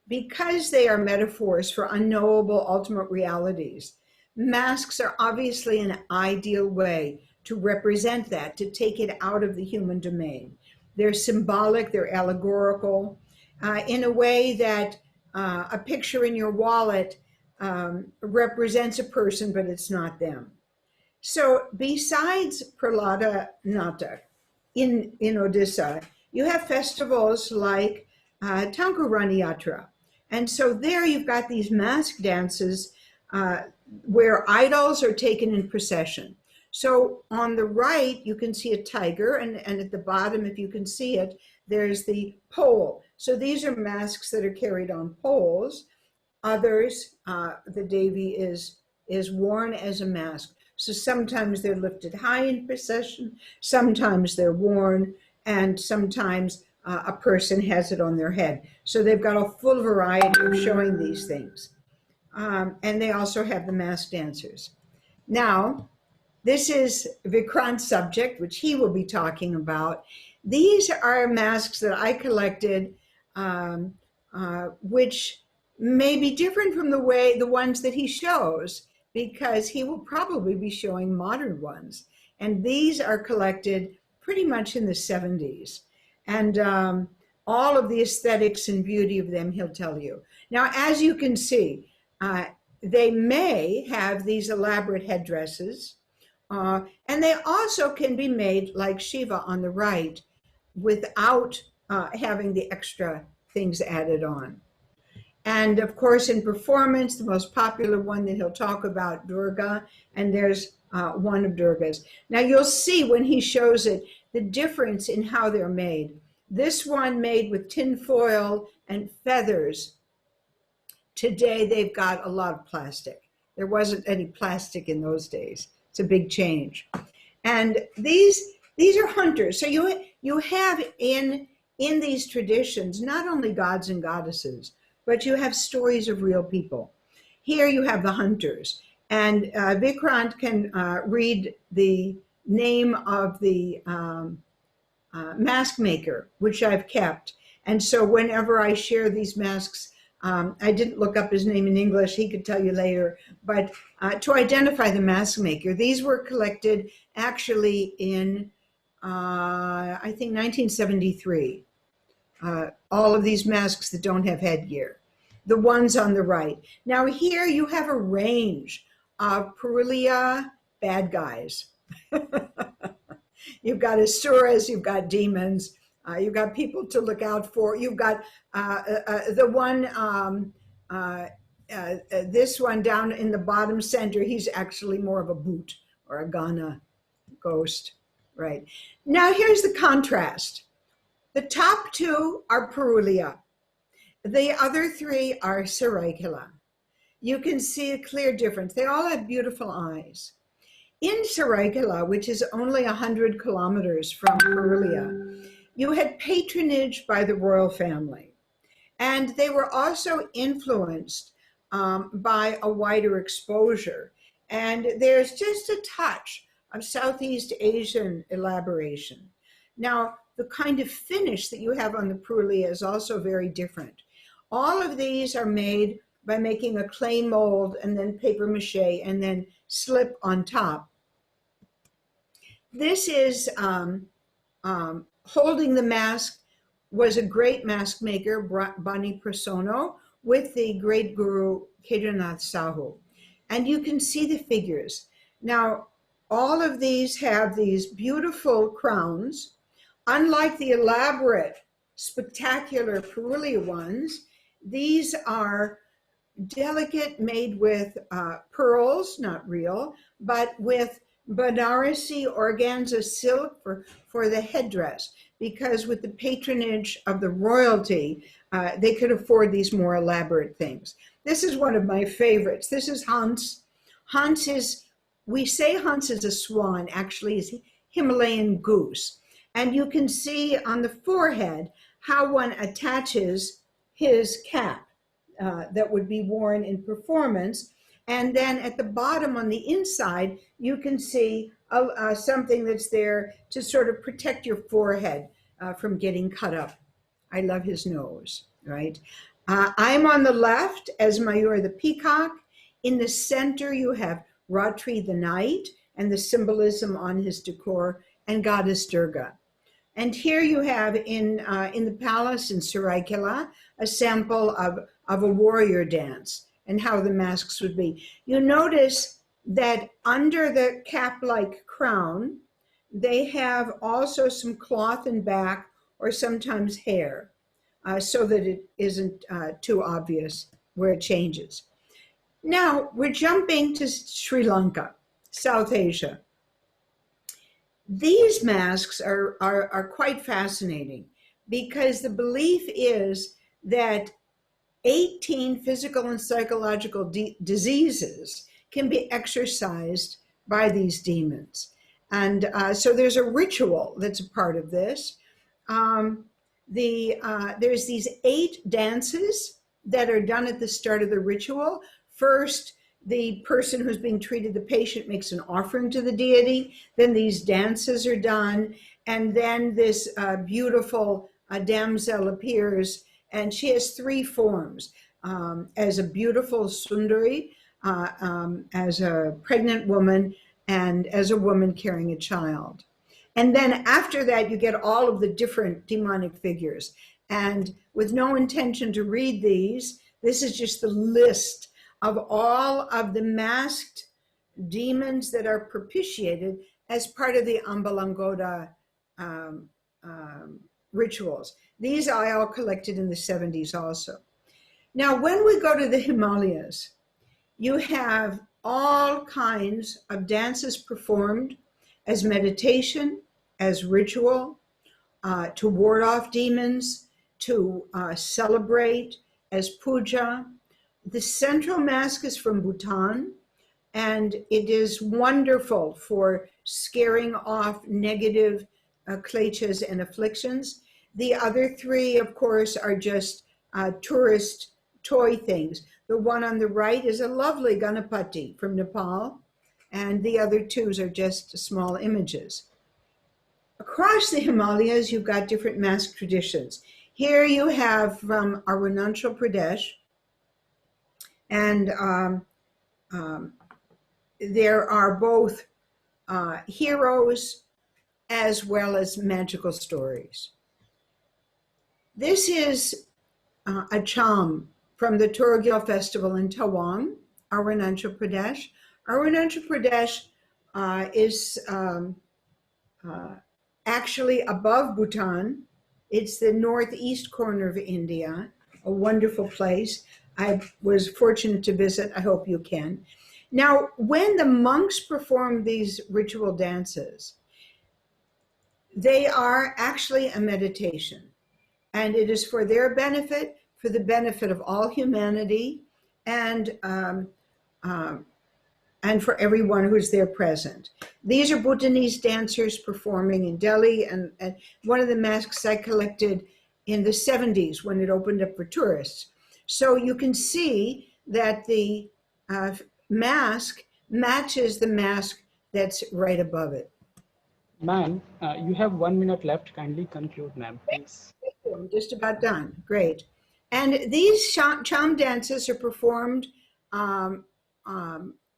Speaker 5: because they are metaphors for unknowable ultimate realities, masks are obviously an ideal way to represent that, to take it out of the human domain. They're symbolic, they're allegorical, in a way that a picture in your wallet represents a person, but it's not them. So besides Prahlada Natak in Odisha, you have festivals like Tankurani Yatra. And so there you've got these mask dances where idols are taken in procession. So on the right, you can see a tiger, and at the bottom, if you can see it, there's the pole. So these are masks that are carried on poles. Others, the Devi is worn as a mask. So sometimes they're lifted high in procession, sometimes they're worn, and sometimes a person has it on their head. So they've got a full variety of showing these things. And they also have the mask dancers. Now, this is Vikrant's subject, which he will be talking about. These are masks that I collected, which may be different from the ones that he shows, because he will probably be showing modern ones. And these are collected pretty much in the 70s. And all of the aesthetics and beauty of them, he'll tell you. Now, as you can see, they may have these elaborate headdresses, and they also can be made like Shiva on the right without having the extra things added on. And of course, in performance, the most popular one that he'll talk about, Durga, and there's one of Durga's. Now you'll see when he shows it, the difference in how they're made. This one made with tin foil and feathers. Today, they've got a lot of plastic. There wasn't any plastic in those days. It's a big change. And these are hunters. So you have in in these traditions, not only gods and goddesses, but you have stories of real people. Here you have the hunters, and Vikrant can read the name of the mask maker, which I've kept. And so whenever I share these masks, I didn't look up his name in English, he could tell you later, but to identify the mask maker, these were collected actually in, I think 1973. All of these masks that don't have headgear, the ones on the right. Now here you have a range of Purulia bad guys. You've got asuras, you've got demons, you've got people to look out for. You've got the one, this one down in the bottom center, he's actually more of a boot or a Ghana ghost, right? Now here's the contrast. The top two are Purulia. The other three are Saraikela. You can see a clear difference. They all have beautiful eyes. In Saraikela, which is only 100 kilometers from Purulia, you had patronage by the royal family. And they were also influenced by a wider exposure. And there's just a touch of Southeast Asian elaboration. Now, the kind of finish that you have on the Purulia is also very different. All of these are made by making a clay mold and then paper mache and then slip on top. This is holding the mask was a great mask maker, Bani Prasono, with the great guru Kedarnath Sahu. And you can see the figures. Now, all of these have these beautiful crowns. Unlike the elaborate, spectacular Purulia ones, these are delicate, made with pearls, not real, but with Banarasi organza silk for the headdress, because with the patronage of the royalty, they could afford these more elaborate things. This is one of my favorites. This is Hans. Hans is, we say Hans is a swan, actually is Himalayan goose. And you can see on the forehead how one attaches his cap that would be worn in performance. And then at the bottom on the inside, you can see something that's there to sort of protect your forehead from getting cut up. I love his nose, right? I'm on the left as Mayur the peacock. In the center, you have Ratri the night and the symbolism on his decor, and Goddess Durga. And here you have in the palace in Saraikela, a sample of a warrior dance and how the masks would be. You notice that under the cap-like crown, they have also some cloth in back or sometimes hair, so that it isn't too obvious where it changes. Now we're jumping to Sri Lanka, South Asia. These masks are quite fascinating because the belief is that 18 physical and psychological diseases can be exorcised by these demons. And so there's a ritual that's a part of this. There's these 8 dances that are done at the start of the ritual. First, the person who's being treated, the patient, makes an offering to the deity. Then these dances are done. And then this beautiful damsel appears, and she has 3 forms, as a beautiful sundari, as a pregnant woman, and as a woman carrying a child. And then after that, you get all of the different demonic figures. And with no intention to read these, this is just the list of all of the masked demons that are propitiated as part of the Ambalangoda rituals. These I all collected in the 70s also. Now, when we go to the Himalayas, you have all kinds of dances performed as meditation, as ritual, to ward off demons, to celebrate, as puja. The central mask is from Bhutan, and it is wonderful for scaring off negative kleshas and afflictions. The other three, of course, are just tourist toy things. The one on the right is a lovely Ganapati from Nepal, and the other twos are just small images. Across the Himalayas, you've got different mask traditions. Here you have from Arunachal Pradesh, and there are both heroes as well as magical stories. This is a cham from the Torgil festival in Tawang, Arunachal Pradesh. Arunachal Pradesh is actually above Bhutan. It's the northeast corner of India, a wonderful place. I was fortunate to visit. I hope you can. Now, when the monks perform these ritual dances, they are actually a meditation, and it is for their benefit, for the benefit of all humanity, and for everyone who's there present. These are Bhutanese dancers performing in Delhi, and one of the masks I collected in the 70s when it opened up for tourists. So you can see that the mask matches the mask that's right above it.
Speaker 6: Ma'am, you have 1 minute left. Kindly conclude, ma'am, please.
Speaker 5: I'm just about done. Great. And these cham dances are performed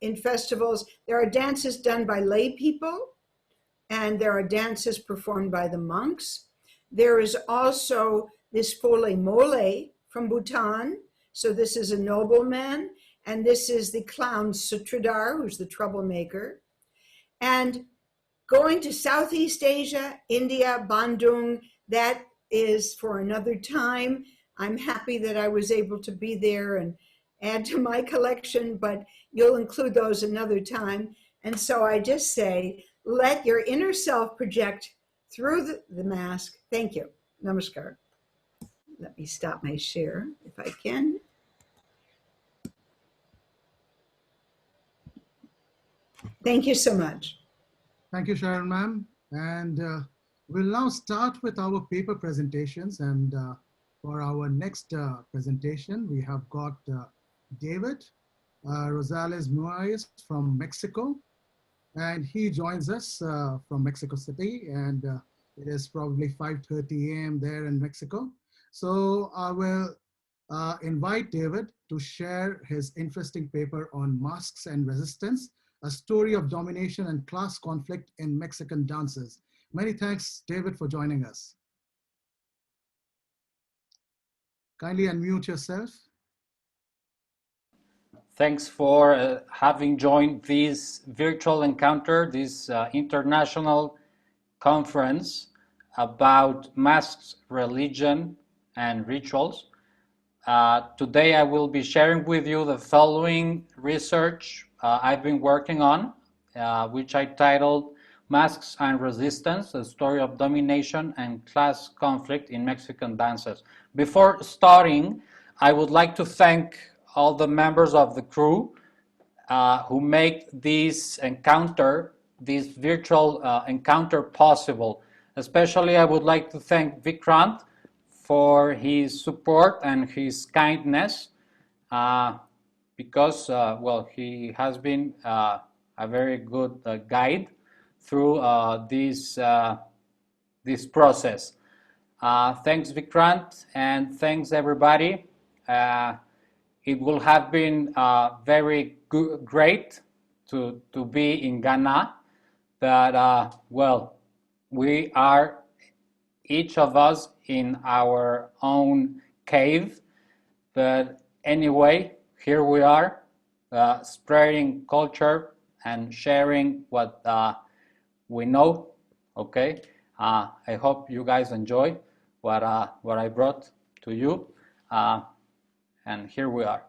Speaker 5: in festivals. There are dances done by lay people, and there are dances performed by the monks. There is also this Fole Mole from Bhutan. So this is a nobleman, and this is the clown Sutradhar, who's the troublemaker. And going to Southeast Asia, India, Bandung, that is for another time. I'm happy that I was able to be there and add to my collection, but you'll include those another time. And so I just say, let your inner self project through the mask. Thank you. Namaskar. Let me stop my share if I can. Thank you so much.
Speaker 1: Thank you, Sharon, ma'am. And we'll now start with our paper presentations. And for our next presentation, we have got David Rosales Muayes from Mexico. And he joins us from Mexico City. And it is probably 5:30 a.m. there in Mexico. So I will invite David to share his interesting paper on masks and resistance, a story of domination and class conflict in Mexican dances. Many thanks, David, for joining us. Kindly unmute yourself.
Speaker 7: Thanks for having joined this virtual encounter, this international conference about masks, religion, and rituals. Today I will be sharing with you the following research I've been working on, which I titled Masks and Resistance, a story of domination and class conflict in Mexican dances. Before starting, I would like to thank all the members of the crew who make this encounter, this virtual encounter possible. Especially I would like to thank Vikrant for his support and his kindness, because well, he has been a very good guide through this process. Thanks, Vikrant, and thanks everybody. It will have been very great to be in Ghana, but well, we are each of us in our own cave, but anyway, here we are, spreading culture and sharing what we know. Okay, I hope you guys enjoy what I brought to you, and here we are.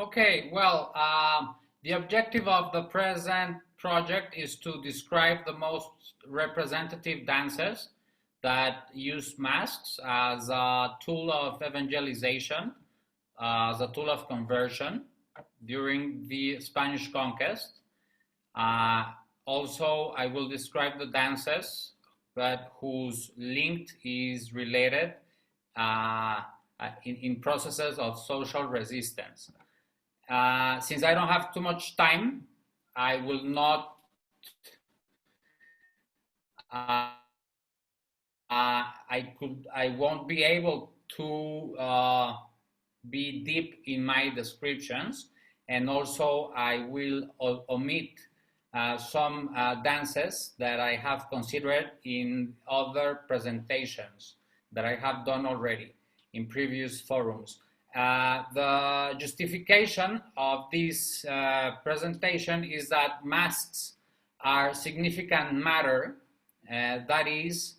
Speaker 7: Okay, well, the objective of the present project is to describe the most representative dances that use masks as a tool of evangelization, as a tool of conversion, during the Spanish conquest. Also, I will describe the dances, but whose link is related in processes of social resistance. Since I don't have too much time, I will not I won't be able to be deep in my descriptions, and also I will omit some dances that I have considered in other presentations that I have done already in previous forums. The justification of this presentation is that masks are significant matter, that is,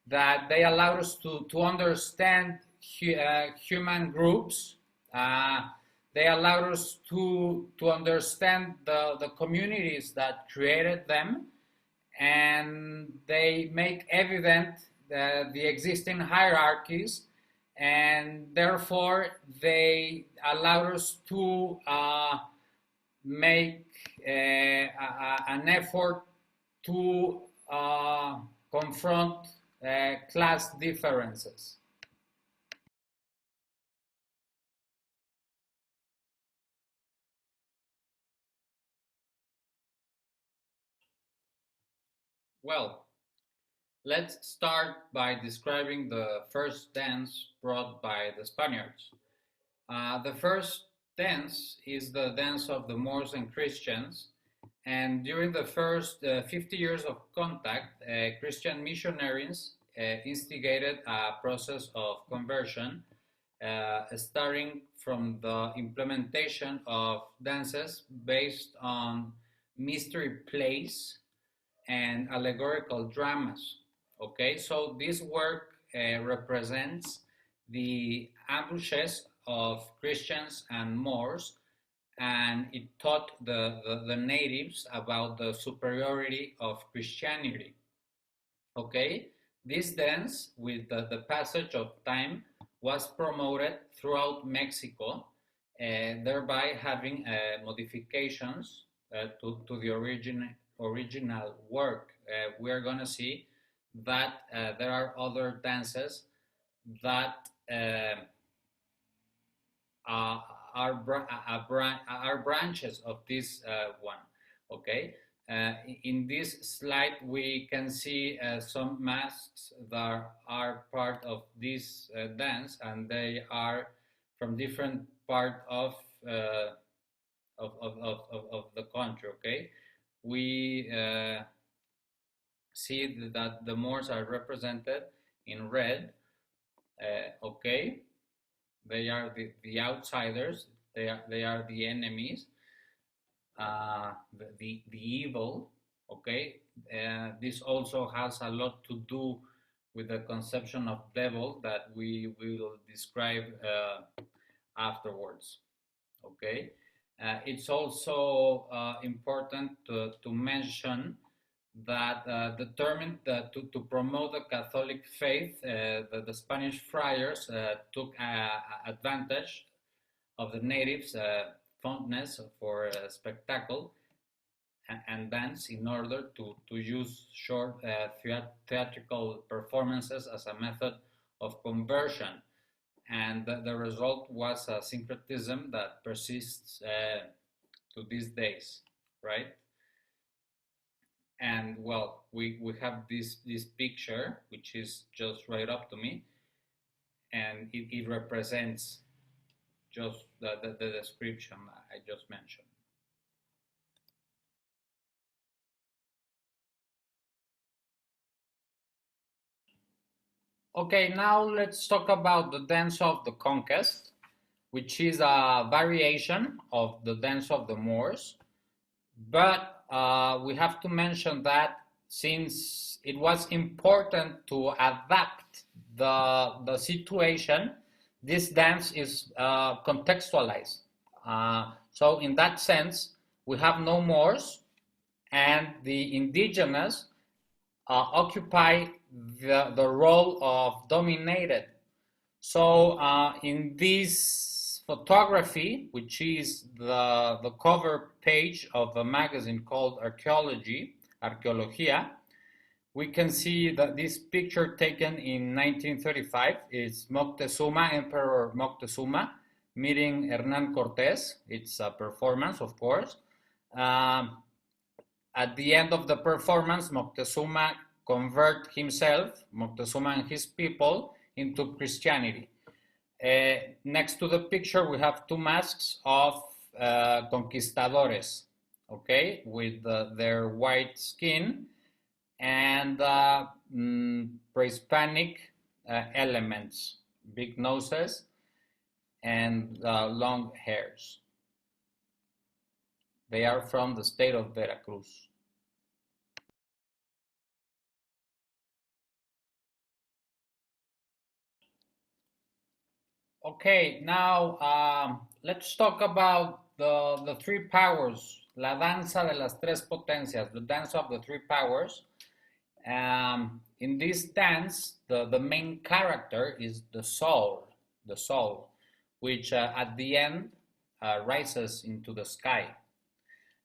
Speaker 7: that they allow us to understand human groups. They allow us to understand the communities that created them, and they make evident the existing hierarchies, and therefore they allow us to make an effort to confront class differences. Well, let's start by describing the first dance brought by the Spaniards. The first dance is the dance of the Moors and Christians, and during the first 50 years of contact, Christian missionaries instigated a process of conversion, starting from the implementation of dances based on mystery plays and allegorical dramas. Okay, so this work represents the ambushes of Christians and Moors, and it taught the natives about the superiority of Christianity. Okay, this dance, with the passage of time, was promoted throughout Mexico, thereby having modifications to the original work. We are going to see that there are other dances that are branches of this one. Okay, in this slide we can see some masks that are part of this dance, and they are from different part of the country. Okay, we see that the Moors are represented in red. Okay, they are the outsiders, they are the enemies, the evil. Okay, this also has a lot to do with the conception of devil that we will describe afterwards. Okay, it's also important to mention that determined to promote the Catholic faith, the Spanish friars took advantage of the natives' fondness for spectacle and dance in order to use short theatrical performances as a method of conversion. And the result was a syncretism that persists to these days, right? And well, we have this picture, which is just right up to me, and it represents just the description I just mentioned. Okay, now let's talk about the dance of the conquest, which is a variation of the dance of the Moors. But we have to mention that since it was important to adapt the situation, this dance is contextualized. So in that sense, we have no Moors, and the indigenous occupy the role of dominated. So in this photography, which is the cover page of a magazine called Arqueología, we can see that this picture taken in 1935 is Moctezuma, Emperor Moctezuma, meeting Hernán Cortés. It's a performance, of course. At the end of the performance, Moctezuma convert himself, Moctezuma and his people, into Christianity. Next to the picture, we have two masks of conquistadores, okay, with their white skin and pre-Hispanic elements, big noses and long hairs. They are from the state of Veracruz. Okay, now let's talk about the three powers, la danza de las tres potencias, the dance of the three powers. In this dance, the main character is the soul, which at the end rises into the sky.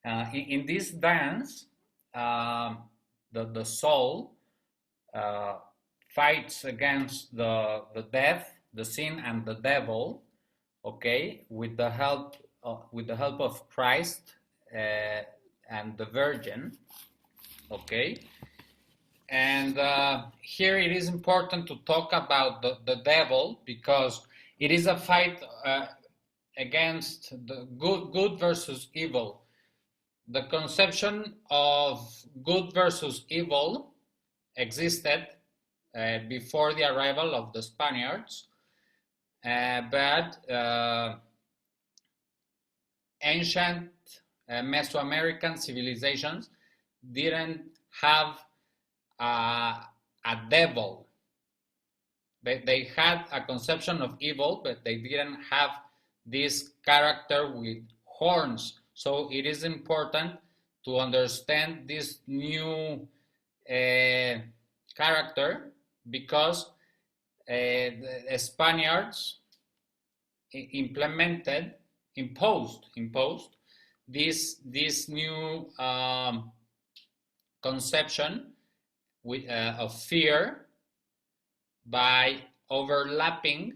Speaker 7: In this dance, the soul fights against the death, the sin, and the devil, okay, with the help of Christ and the Virgin, okay. And here it is important to talk about the devil, because it is a fight against the good versus evil. The conception of good versus evil existed before the arrival of the Spaniards, but ancient Mesoamerican civilizations didn't have a devil. They had a conception of evil, but they didn't have this character with horns. So it is important to understand this new character, because the Spaniards imposed this new conception of fear by overlapping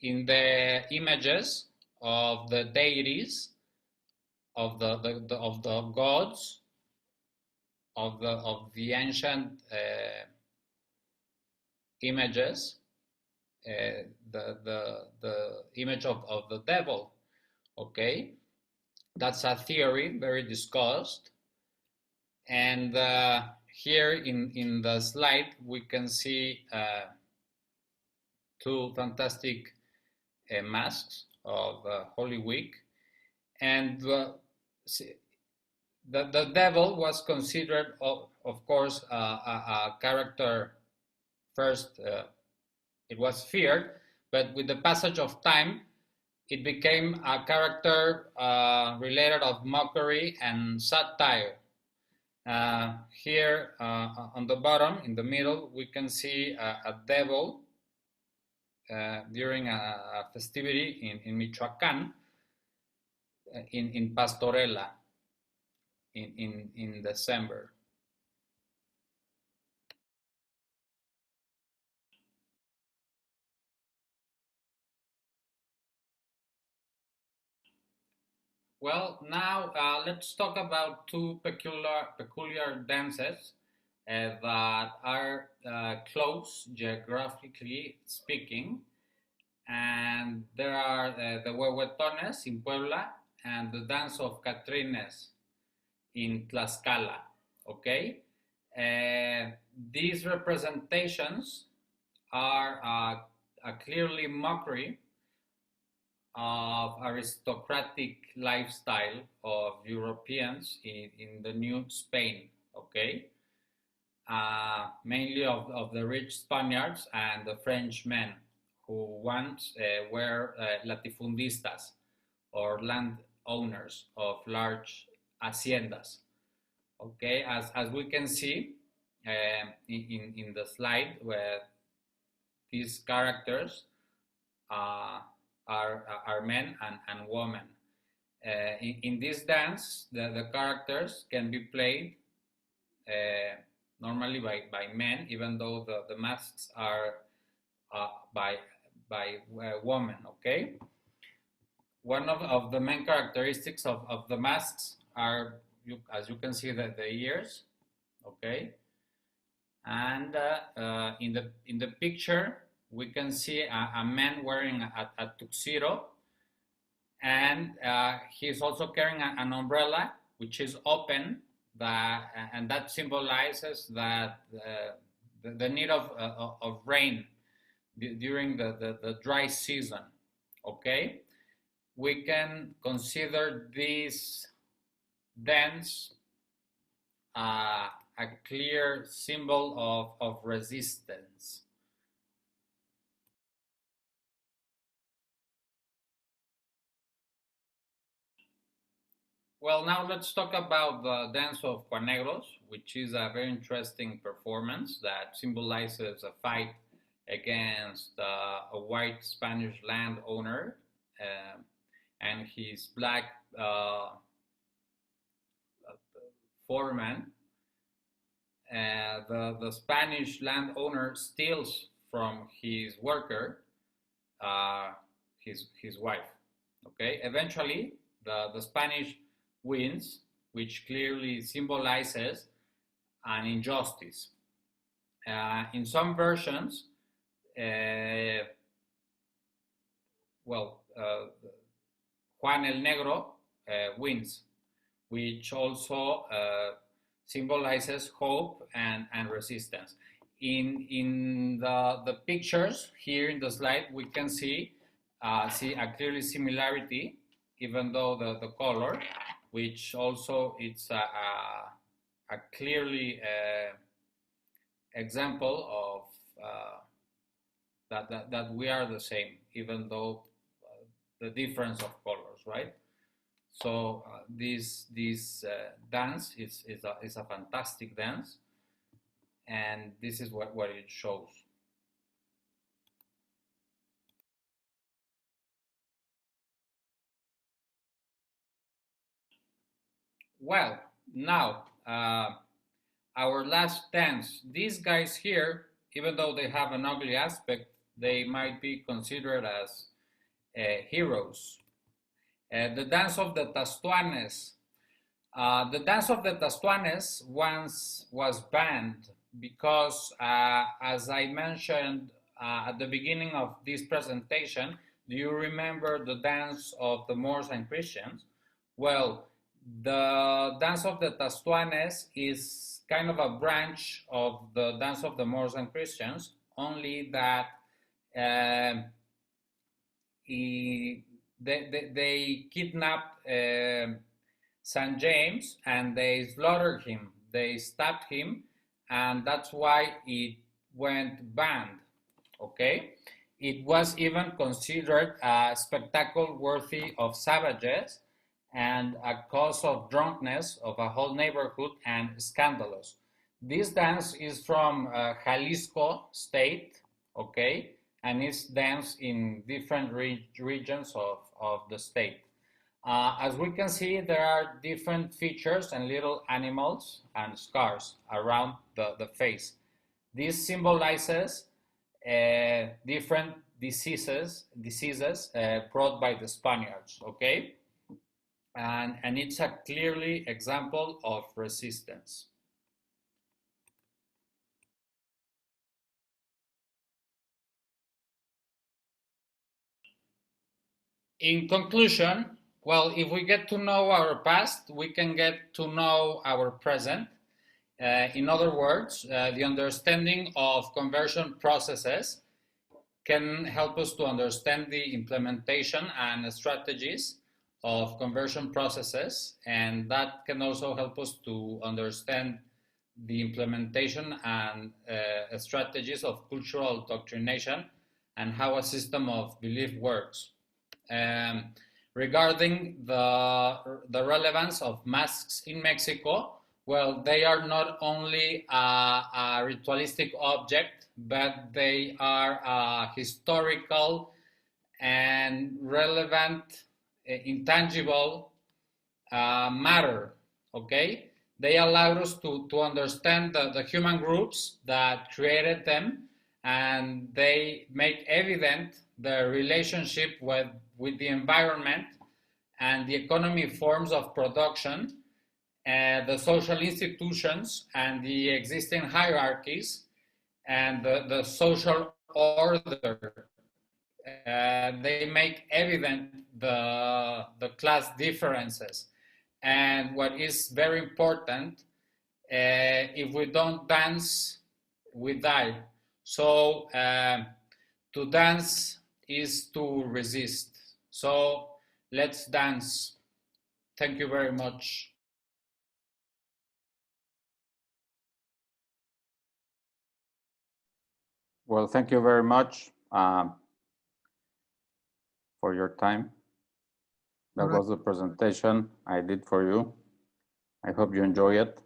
Speaker 7: in the images of the deities, of the gods, of the ancient images, the image of the devil. Okay, that's a theory very discussed, and here in the slide we can see two fantastic masks of Holy Week, and the devil was considered, of course, a character. First, it was feared, but with the passage of time, it became a character related of mockery and satire. Here on the bottom, in the middle, we can see a devil during a festivity in Michoacán, in Pastorela, in December. Well, now let's talk about two peculiar dances that are close geographically speaking, and there are the huehuetones in Puebla and the dance of Catrines in Tlaxcala. Okay, these representations are a clearly mockery of aristocratic lifestyle of Europeans in the New Spain, okay? Mainly of the rich Spaniards and the Frenchmen, who once were latifundistas, or land owners of large haciendas. Okay, as we can see in the slide, where these characters are men and women. In this dance, the characters can be played normally by men, even though the masks are by women. Okay. One of the main characteristics of the masks are, as you can see, the ears. Okay. And in the picture, we can see a man wearing a tuxedo, and he's also carrying an umbrella, which is open, and that symbolizes that the need of rain during the dry season. Okay, we can consider this dance a clear symbol of resistance. Well, now let's talk about the dance of Cuanegros, which is a very interesting performance that symbolizes a fight against a white Spanish landowner and his black foreman. The Spanish landowner steals from his worker his wife. Okay, eventually the Spanish wins, which clearly symbolizes an injustice. In some versions, Juan el Negro wins, which also symbolizes hope and resistance. In the pictures here in the slide, we can see a clearly similarity, even though the color, which also it's a clearly example of that we are the same, even though the difference of colors, right? So this dance is a fantastic dance, and this is what it shows. Well, now our last dance. These guys here, even though they have an ugly aspect, they might be considered as heroes. The dance of the Tastuanes. The dance of the Tastuanes once was banned because, as I mentioned at the beginning of this presentation, do you remember the dance of the Moors and Christians? Well, the dance of the Tastuanes is kind of a branch of the dance of the Moors and Christians, only that they kidnapped St. James and they slaughtered him. They stabbed him, and that's why it went banned. Okay, it was even considered a spectacle worthy of savages and a cause of drunkenness of a whole neighborhood and scandalous. This dance is from Jalisco state, okay, and it's danced in different regions of the state. As we can see, there are different features and little animals and scars around the face. This symbolizes different diseases brought by the Spaniards, okay? And it's a clearly example of resistance. In conclusion, well, if we get to know our past, we can get to know our present. In other words, the understanding of conversion processes can help us to understand the implementation and strategies of conversion processes, and that can also help us to understand the implementation and strategies of cultural doctrination and how a system of belief works. Regarding the relevance of masks in Mexico, well, they are not only a ritualistic object, but they are a historical and relevant, intangible matter, okay? They allow us to understand the human groups that created them, and they make evident the relationship with the environment and the economic forms of production, the social institutions and the existing hierarchies, and the social order. They make evident the class differences. And what is very important, if we don't dance, we die. So to dance is to resist. So let's dance. Thank you very much.
Speaker 8: Well, thank you very much for your time. That was the presentation I did for you. I hope you enjoy it.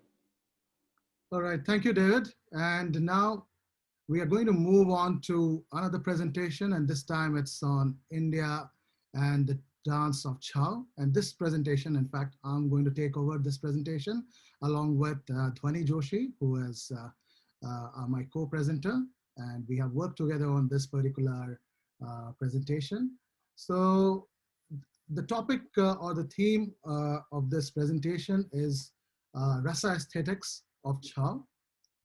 Speaker 1: All right, thank you, David. And now we are going to move on to another presentation, and this time it's on India and the dance of Chow. And this presentation, in fact, I'm going to take over this presentation along with Dhwani Joshi, who is my co-presenter, and we have worked together on this particular presentation. So the topic or the theme of this presentation is Rasa aesthetics of Chow.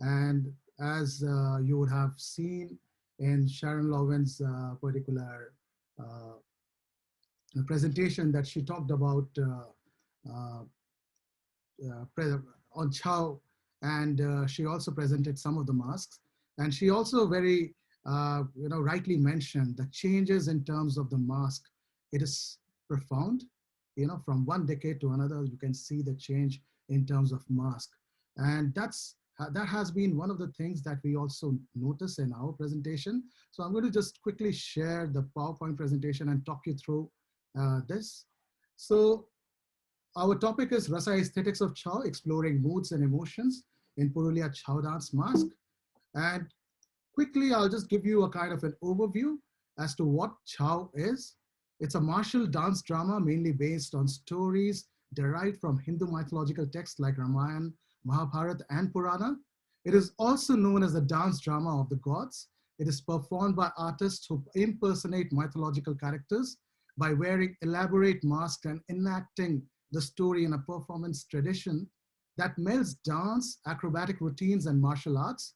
Speaker 1: And as you would have seen in Sharon Lowen's particular presentation, that she talked about on Chow, and she also presented some of the masks. And she also very rightly mentioned the changes in terms of the mask. It is profound, from one decade to another, you can see the change in terms of mask. And that has been one of the things that we also notice in our presentation. So I'm going to just quickly share the PowerPoint presentation and talk you through this. So our topic is Rasa Aesthetics of Chow, exploring moods and emotions in Purulia Chow dance mask. And quickly, I'll just give you a kind of an overview as to what Chow is. It's a martial dance drama mainly based on stories derived from Hindu mythological texts like Ramayana, Mahabharata, and Purana. It is also known as the dance drama of the gods. It is performed by artists who impersonate mythological characters by wearing elaborate masks and enacting the story in a performance tradition that melds dance, acrobatic routines, and martial arts.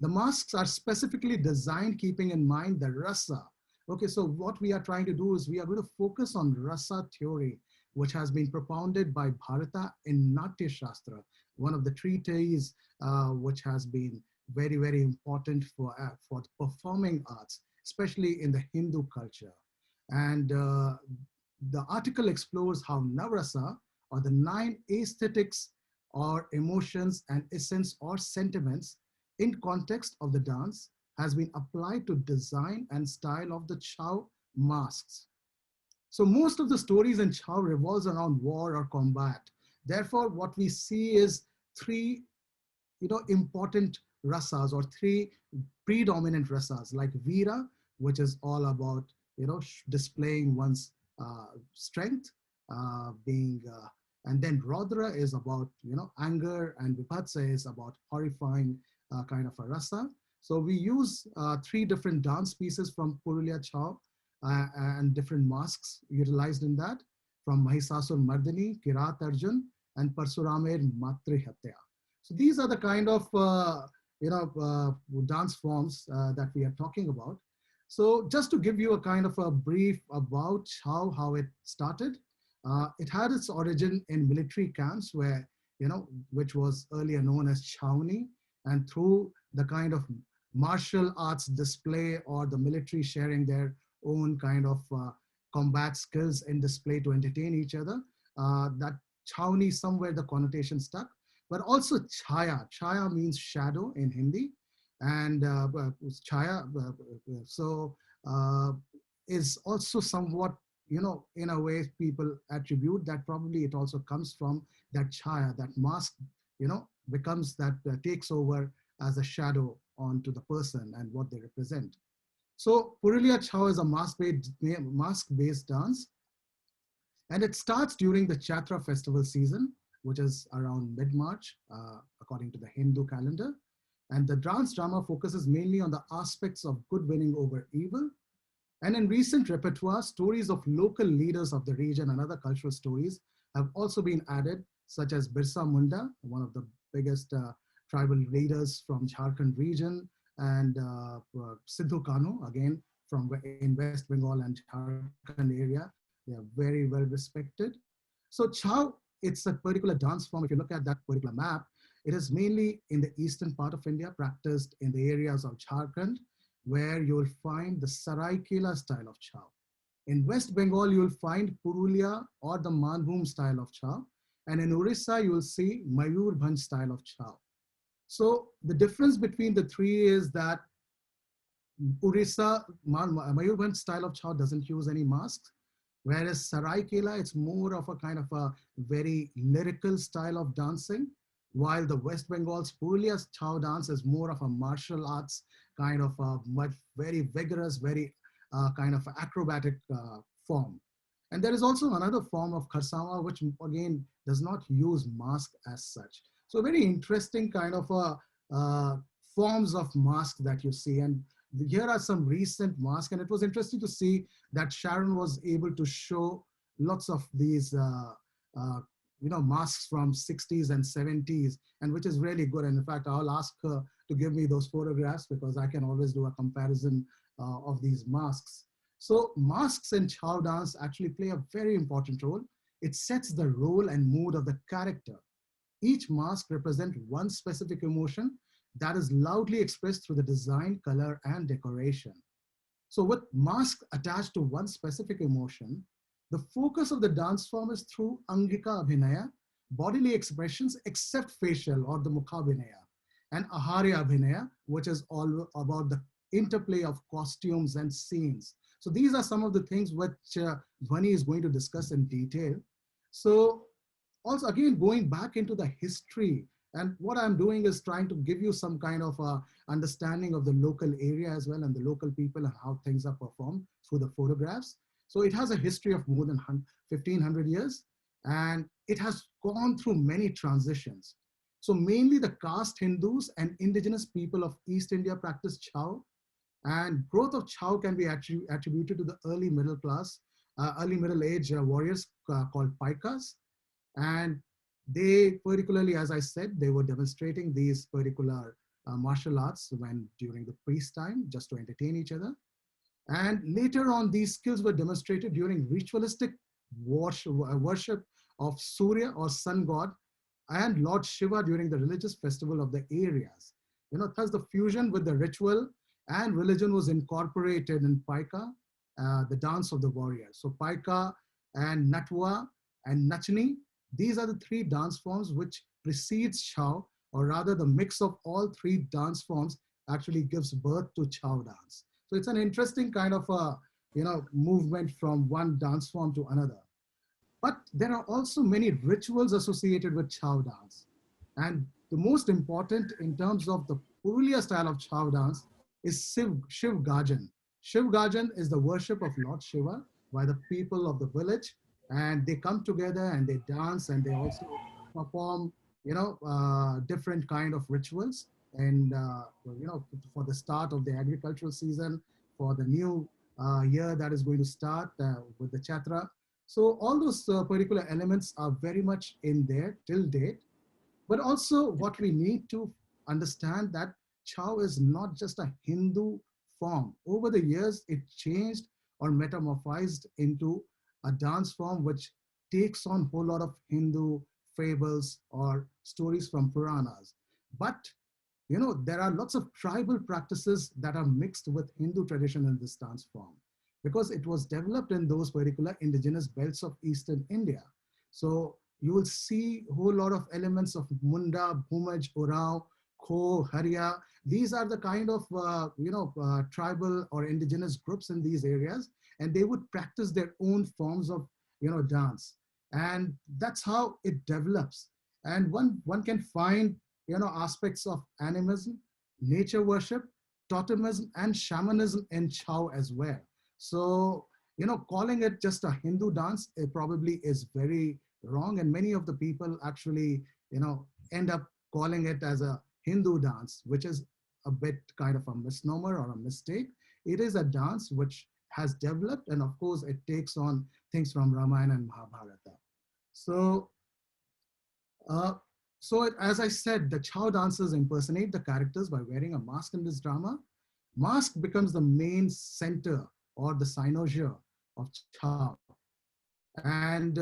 Speaker 1: The masks are specifically designed keeping in mind the rasa. Okay, so what we are trying to do is we are going to focus on rasa theory, which has been propounded by Bharata in Natya Shastra, one of the treatises which has been very, very important for the performing arts, especially in the Hindu culture. And the article explores how Navrasa, or the 9 aesthetics or emotions and essence or sentiments in context of the dance, has been applied to design and style of the Chow masks. So most of the stories in Chow revolves around war or combat. Therefore, what we see is 3 important rasas, or 3 predominant rasas, like Veera, which is all about displaying one's strength, and then Raudra is about anger, and Vibhatsa is about horrifying kind of a rasa. So we use 3 different dance pieces from Purulia Chow and different masks utilized in that, from Mahisasur Mardini, Kirat Arjun, and Parsuramir Matrihatya. So these are the kind of dance forms that we are talking about. So just to give you a kind of a brief about how it started, it had its origin in military camps where, which was earlier known as Chowni, and through the kind of martial arts display or the military sharing their own kind of combat skills in display to entertain each other, that Chowni, somewhere the connotation stuck. But also Chaya. Chaya means shadow in Hindi. And Chaya, is also somewhat, in a way people attribute that probably it also comes from that Chaya, that mask, becomes that takes over as a shadow onto the person and what they represent. So Purulia Chow is a mask-based dance, and it starts during the Chatra festival season, which is around mid-March, according to the Hindu calendar. And the dance drama focuses mainly on the aspects of good winning over evil. And in recent repertoire, stories of local leaders of the region and other cultural stories have also been added, such as Birsa Munda, one of the biggest tribal leaders from Jharkhand region, and Sidhu Kanu, again, in West Bengal and Jharkhand area. They are very well respected. So Chow, it's a particular dance form. If you look at that particular map, it is mainly in the eastern part of India, practiced in the areas of Jharkhand, where you will find the Saraikela style of Chow. In West Bengal, you will find Purulia or the Manbhum style of Chow. And in Orissa, you will see Mayurbhanj style of Chow. So the difference between the three is that Orissa, Mayurbhanj style of Chow doesn't use any masks, whereas Saraikela, it's more of a kind of a very lyrical style of dancing, while the West Bengal's Purulia's Chow dance is more of a martial arts kind of a very vigorous, very kind of acrobatic form. And there is also another form of Kharsawa, which again does not use mask as such. So very interesting kind of forms of mask that you see. And here are some recent masks, and it was interesting to see that Sharon was able to show lots of these masks from 60s and 70s, and which is really good. And in fact, I'll ask her to give me those photographs because I can always do a comparison of these masks. So masks in Chow dance actually play a very important role. It sets the role and mood of the character. Each mask represents one specific emotion that is loudly expressed through the design, color, and decoration. So with mask attached to one specific emotion, the focus of the dance form is through Angika Abhinaya, bodily expressions except facial or the Mukha Abhinaya, and Aharya Abhinaya, which is all about the interplay of costumes and scenes. So these are some of the things which Dhwani is going to discuss in detail. So also again, going back into the history, and what I'm doing is trying to give you some kind of understanding of the local area as well and the local people and how things are performed through the photographs. So it has a history of more than 1500 years, and it has gone through many transitions. So mainly the caste Hindus and indigenous people of East India practice Chow, and growth of Chow can be attributed to the early middle age warriors called Paikas. And they particularly, as I said, they were demonstrating these particular martial arts during the priest time, just to entertain each other. And later on, these skills were demonstrated during ritualistic worship of Surya or sun god and Lord Shiva during the religious festival of the areas. Thus the fusion with the ritual and religion was incorporated in Paika, the dance of the warriors. So Paika and Natwa and Nachni, these are the three dance forms which precedes Chow, or rather the mix of all three dance forms actually gives birth to Chow dance. So it's an interesting kind of movement from one dance form to another. But there are also many rituals associated with Chow dance. And the most important in terms of the Purulia style of Chow dance is Shiv Gajan. Shiv Gajan is the worship of Lord Shiva by the people of the village, and they come together and they dance, and they also perform, different kind of rituals. And for the start of the agricultural season, for the new year that is going to start with the Chatra. So all those particular elements are very much in there till date. But also what we need to understand that Chow is not just a Hindu form. Over the years, it changed or metamorphosed into a dance form which takes on a whole lot of Hindu fables or stories from Puranas. But there are lots of tribal practices that are mixed with Hindu tradition in this dance form, because it was developed in those particular indigenous belts of Eastern India. So you will see a whole lot of elements of Munda, Bhumaj, Orao, Kho, Harya. These are the kind of tribal or indigenous groups in these areas, and they would practice their own forms of dance, and that's how it develops. And one can find aspects of animism, nature worship, totemism and shamanism in Chao as well. So, calling it just a Hindu dance, it probably is very wrong. And many of the people actually, end up calling it as a Hindu dance, which is a bit kind of a misnomer or a mistake. It is a dance which has developed, and of course it takes on things from Ramayana and Mahabharata. So, as I said, the Chao dancers impersonate the characters by wearing a mask in this drama. Mask becomes the main center or the cynosure of Chao. And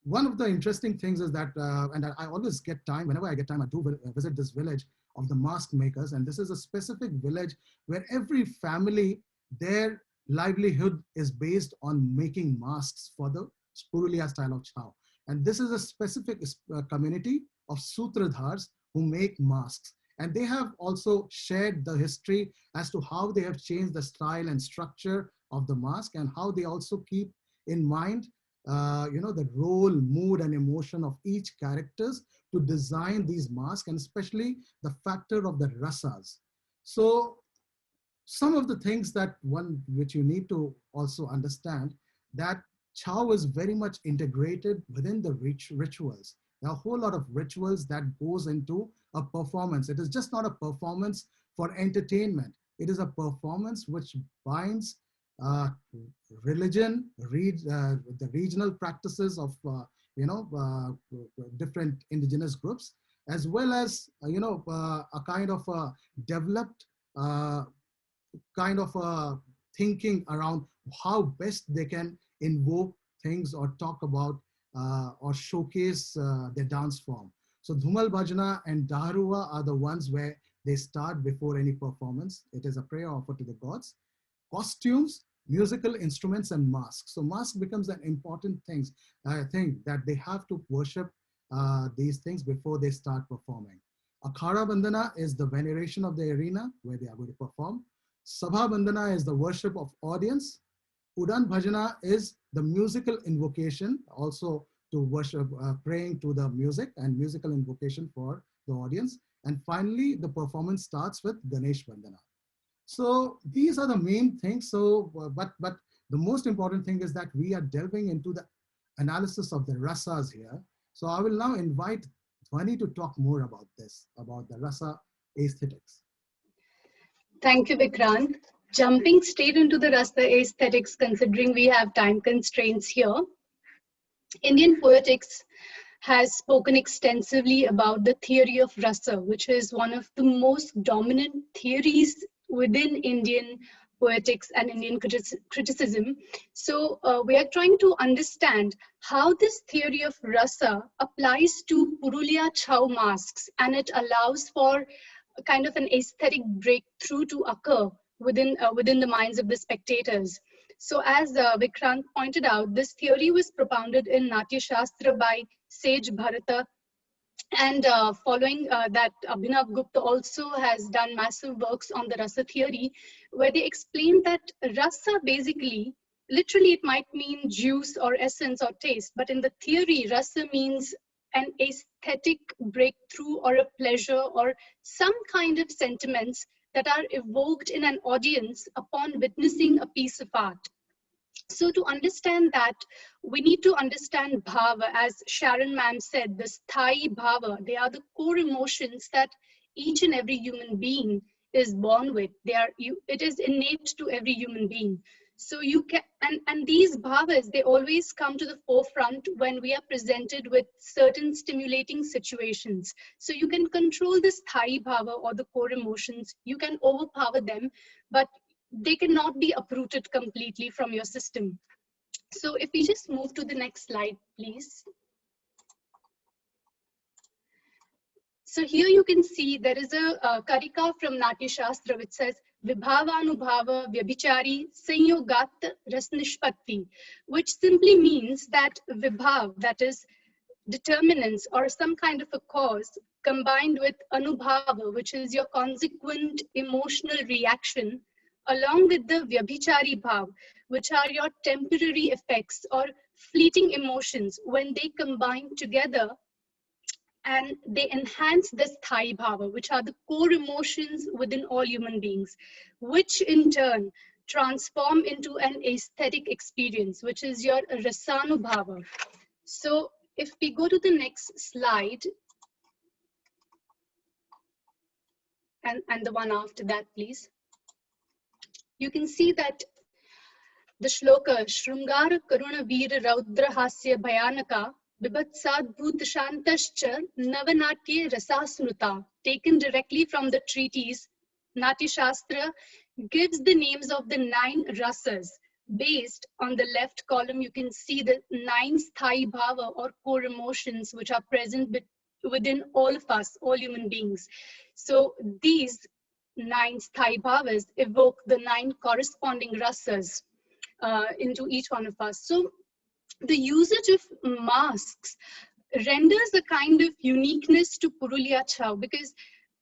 Speaker 1: one of the interesting things is that, and I always get time, whenever I get time, I do visit this village of the mask makers. And this is a specific village where every family, their livelihood is based on making masks for the Purulia style of Chao. And this is a specific community of Sutradhars who make masks. And they have also shared the history as to how they have changed the style and structure of the mask, and how they also keep in mind the role, mood, and emotion of each characters to design these masks, and especially the factor of the rasas. So some of the things that which you need to also understand, that Chao is very much integrated within the rituals. There are a whole lot of rituals that goes into a performance. It is just not a performance for entertainment. It is a performance which binds religion, the regional practices of different indigenous groups, as well as a kind of a developed kind of a thinking around how best they can invoke things or talk about or showcase their dance form. So Dhumal Bhajana and Daharua are the ones where they start before any performance. It is a prayer offered to the gods. Costumes, musical instruments, and masks. So mask becomes an important thing that they have to worship these things before they start performing. Akhara Bandhana is the veneration of the arena where they are going to perform. Sabha Bandhana is the worship of audience. Udan Bhajana is the musical invocation, also to worship, praying to the music and musical invocation for the audience. And finally, the performance starts with Ganesh Bandhana. So these are the main things. So, but the most important thing is that we are delving into the analysis of the rasas here. So I will now invite Dhwani to talk more about this, about the rasa aesthetics.
Speaker 9: Thank you, Vikrant. Jumping straight into the rasa aesthetics, considering we have time constraints here. Indian poetics has spoken extensively about the theory of rasa, which is one of the most dominant theories within Indian poetics and Indian criticism. So we are trying to understand how this theory of rasa applies to Purulia Chao masks, and it allows for a kind of an aesthetic breakthrough to occur within the minds of the spectators. So as Vikrant pointed out, this theory was propounded in Natya Shastra by sage Bharata. And following that, Abhinav Gupta also has done massive works on the rasa theory, where they explain that rasa basically, literally it might mean juice or essence or taste, but in the theory, rasa means an aesthetic breakthrough or a pleasure or some kind of sentiments that are evoked in an audience upon witnessing a piece of art. So to understand that, we need to understand bhava. As Sharon ma'am said, the sthai bhava, they are the core emotions that each and every human being is born with. It is innate to every human being. So you can, and these bhavas, they always come to the forefront when we are presented with certain stimulating situations. So you can control this sthai bhava or the core emotions, you can overpower them, but they cannot be uprooted completely from your system. So if we just move to the next slide, please. So here you can see there is a karika from Natya Shastra which says Vibhavanubhava Vyabhichari Sanyogat Rasnishpatti, which simply means that Vibhav, that is determinants or some kind of a cause, combined with Anubhava, which is your consequent emotional reaction, along with the Vyabhichari Bhav, which are your temporary effects or fleeting emotions, when they combine together and they enhance this Sthai Bhava, which are the core emotions within all human beings, which in turn transform into an aesthetic experience, which is your Rasanubhava. So if we go to the next slide, and the one after that, please, you can see that the shloka, Shrungara Karuna Veera Raudra Hasya Bhayanaka, Bibatsad Bhut Shantascha Navanatye Rasasnuta, taken directly from the treatise, Nati Shastra, gives the names of the 9 rasas. Based on the left column, you can see the 9 Sthai Bhava or core emotions which are present within all of us, all human beings. So these 9 Sthai Bhavas evoke the 9 corresponding rasas into each one of us. So the usage of masks renders a kind of uniqueness to Purulia Chau, because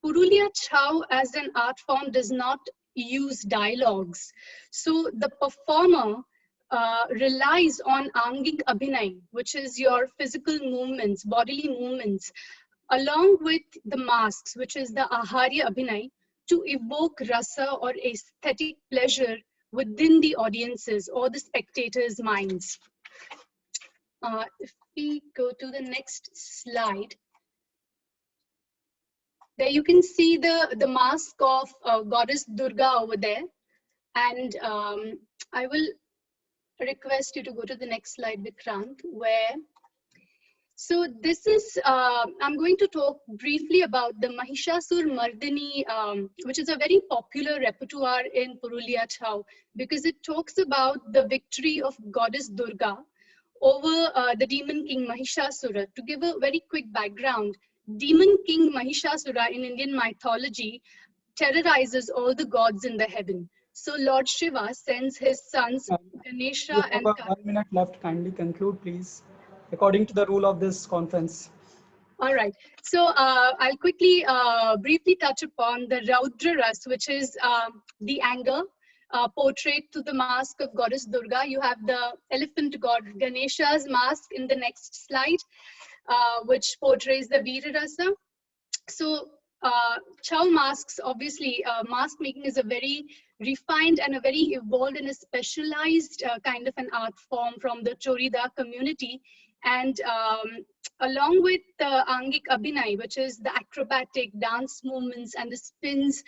Speaker 9: Purulia Chau as an art form does not use dialogues. So the performer relies on Angik Abhinay, which is your physical movements, bodily movements, along with the masks, which is the Aharya Abhinay, to evoke rasa or aesthetic pleasure within the audiences or the spectators' minds. If we go to the next slide, there you can see the mask of goddess Durga over there. And I will request you to go to the next slide, Vikrant, where, so this is, I'm going to talk briefly about the Mahishasur Mardini, which is a very popular repertoire in Purulia Chau, because it talks about the victory of goddess Durga over the demon king Mahishasura. To give a very quick background, demon king Mahishasura in Indian mythology terrorizes all the gods in the heaven. So Lord Shiva sends his sons Ganesha and
Speaker 6: 1 minute left. Kindly conclude, please, according to the rule of this conference.
Speaker 9: All right. So I'll quickly, briefly touch upon the Raudra Ras, which is the anger portrayed to the mask of goddess Durga. You have the elephant god Ganesha's mask in the next slide, which portrays the Veera Rasa. So Chau masks, obviously, mask making is a very refined and a very evolved and a specialized kind of an art form from the Chorida community. And along with the Angik Abhinay, which is the acrobatic dance movements and the spins,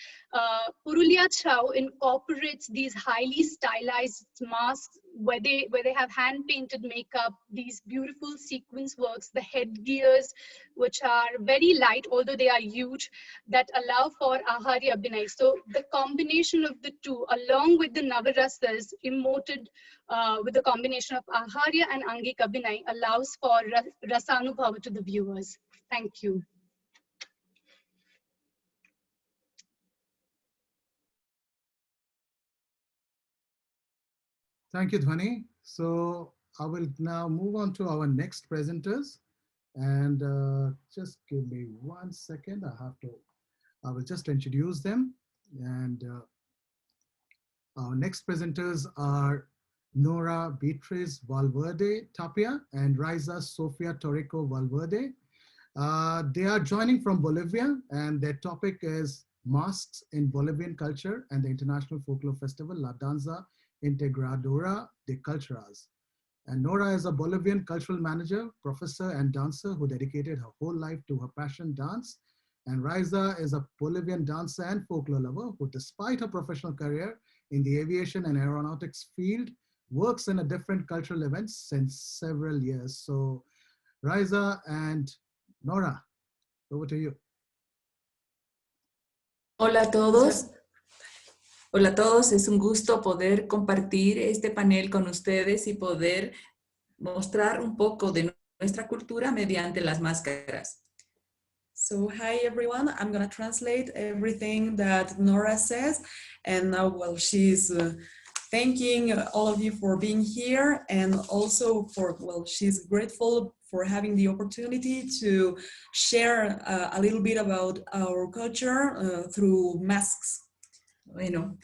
Speaker 9: Purulia Chau incorporates these highly stylized masks where they have hand-painted makeup, these beautiful sequence works, the headgears, which are very light, although they are huge, that allow for Aharya Abhinay. So the combination of the two, along with the Navarasas, emoted with the combination of Aharya and Angik Abhinay, allows for Rasanubhava to the viewers. Thank you.
Speaker 1: Thank you, Dhwani. So I will now move on to our next presenters. And just give me 1 second. I will just introduce them. And our next presenters are Nora Beatriz Valverde Tapia and Raiza Sofia Torrico Valverde. They are joining from Bolivia, and their topic is masks in Bolivian culture and the International Folklore Festival, La Danza Integradora de Culturas. And Nora is a Bolivian cultural manager, professor, and dancer who dedicated her whole life to her passion, dance. And Raiza is a Bolivian dancer and folklore lover who, despite her professional career in the aviation and aeronautics field, works in a different cultural events since several years. So Raiza and Nora, over to you.
Speaker 10: Hola a todos. Hola a todos, es un gusto poder compartir este panel con ustedes y poder mostrar un poco de nuestra cultura mediante las máscaras.
Speaker 11: So hi everyone, I'm going to translate everything that Nora says, and now, well, she's thanking all of you for being here, and also for, well, she's grateful for having the opportunity to share a little bit about our culture through masks.
Speaker 10: Bueno,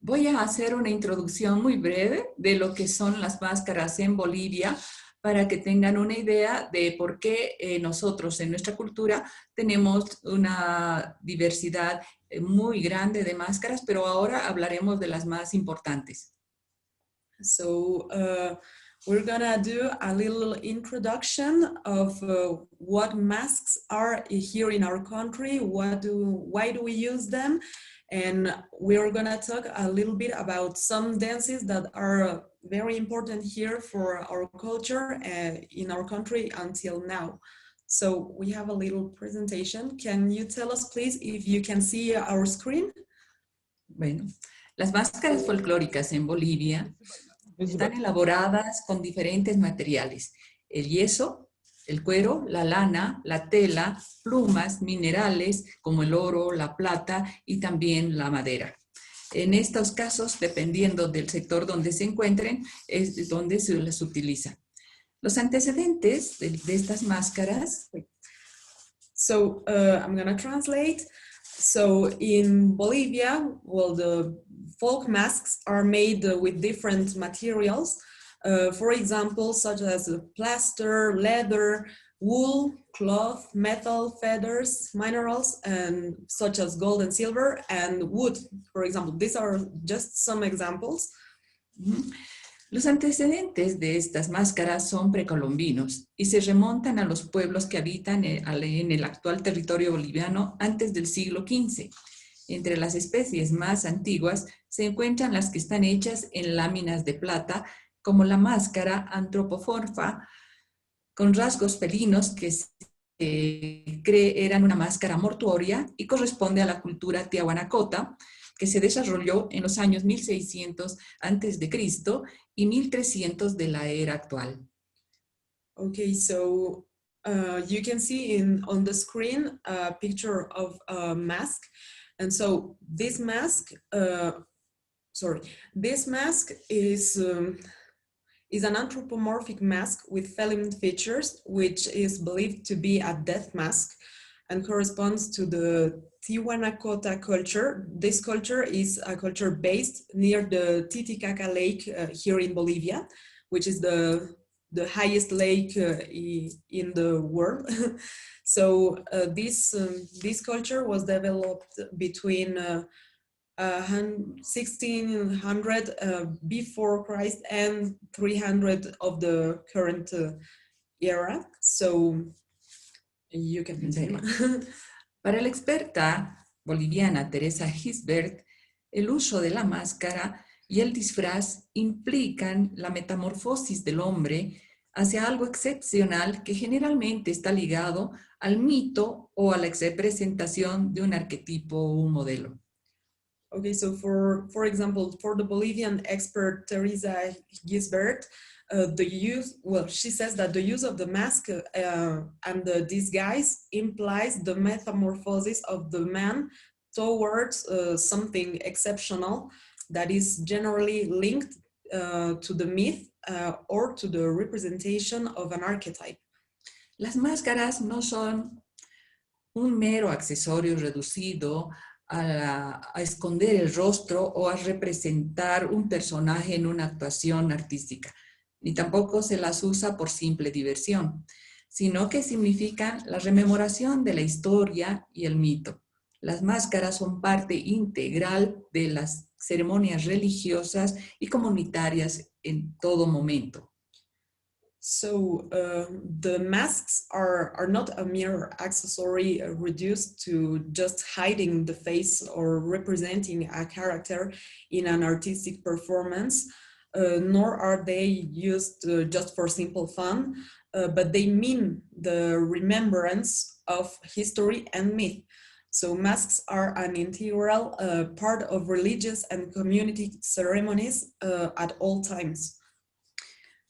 Speaker 10: voy a hacer una introducción muy breve de lo que son las máscaras en Bolivia para que tengan una idea de por qué nosotros en nuestra cultura tenemos una diversidad muy grande de máscaras, pero ahora hablaremos de las más importantes.
Speaker 11: So we're gonna do a little introduction of what masks are here in our country, why do we use them, and we're gonna talk a little bit about some dances that are very important here for our culture in our country until now. So we have a little presentation. Can you tell us please if you can see our screen?
Speaker 10: Bueno, las máscaras folclóricas en Bolivia están elaboradas con diferentes materiales: el yeso, el cuero, la lana, la tela, plumas, minerales como el oro, la plata y también la madera. En estos casos, dependiendo del sector donde se encuentren, es donde se las utiliza. Los antecedentes de estas máscaras.
Speaker 11: So I'm gonna translate. So in Bolivia, well, the folk masks are made with different materials. For example, such as plaster, leather, wool, cloth, metal, feathers, minerals, and such as gold and silver, and wood, for example. These are just some examples.
Speaker 10: Los antecedentes de estas máscaras son precolombinos y se remontan a los pueblos que habitan en el actual territorio boliviano antes del siglo XV. Entre las especies más antiguas se encuentran las que están hechas en láminas de plata, como la máscara antropomorfa, con rasgos felinos que se cree eran una máscara mortuoria y corresponde a la cultura tiahuanacota, que se desarrolló en los años 1600 a.C. y 1300 de la era actual.
Speaker 11: Okay, so you can see on the screen a picture of a mask. And so this mask, this mask is an anthropomorphic mask with feline features, which is believed to be a death mask and corresponds to the Tiwanacocha culture. This culture is a culture based near the Titicaca Lake here in Bolivia, which is the highest lake in the world. So this culture was developed between 1600 before Christ and 300 of the current era. So you can continue.
Speaker 10: Para la experta boliviana Teresa Gisbert, el uso de la máscara y el disfraz implican la metamorfosis del hombre hacia algo excepcional que generalmente está ligado al mito o a la representación de un arquetipo o un modelo.
Speaker 11: Okay, so for example, for the Bolivian expert Teresa Gisbert, she says that the use of the mask and the disguise implies the metamorphosis of the man towards something exceptional that is generally linked to the myth or to the representation of an archetype.
Speaker 10: Las máscaras no son un mero accesorio reducido a esconder el rostro o a representar un personaje en una actuación artística, ni tampoco se las usa por simple diversión, sino que significan la rememoración de la historia y el mito. Las máscaras son parte integral de las ceremonias religiosas y comunitarias en todo momento.
Speaker 11: So the masks are not a mere accessory reduced to just hiding the face or representing a character in an artistic performance, nor are they used just for simple fun, but they mean the remembrance of history and myth. So masks are an integral part of religious and community ceremonies at all times.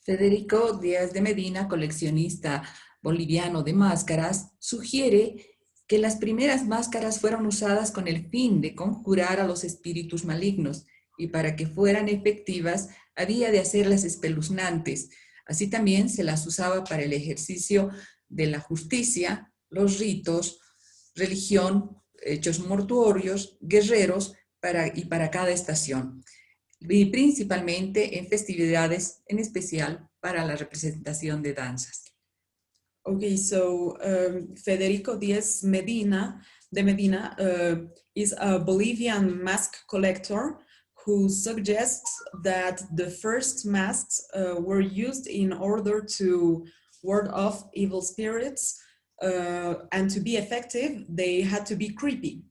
Speaker 10: Federico Díaz de Medina, coleccionista boliviano de máscaras, sugiere que las primeras máscaras fueron usadas con el fin de conjurar a los espíritus malignos y para que fueran efectivas había de hacerlas espeluznantes. Así también se las usaba para el ejercicio de la justicia, los ritos, religión, hechos mortuorios, guerreros y para cada estación. Y principalmente en festividades, en especial para la representación de danzas.
Speaker 11: Okay, so Federico Diez Medina is a Bolivian mask collector who suggests that the first masks were used in order to ward off evil spirits, and to be effective, they had to be creepy.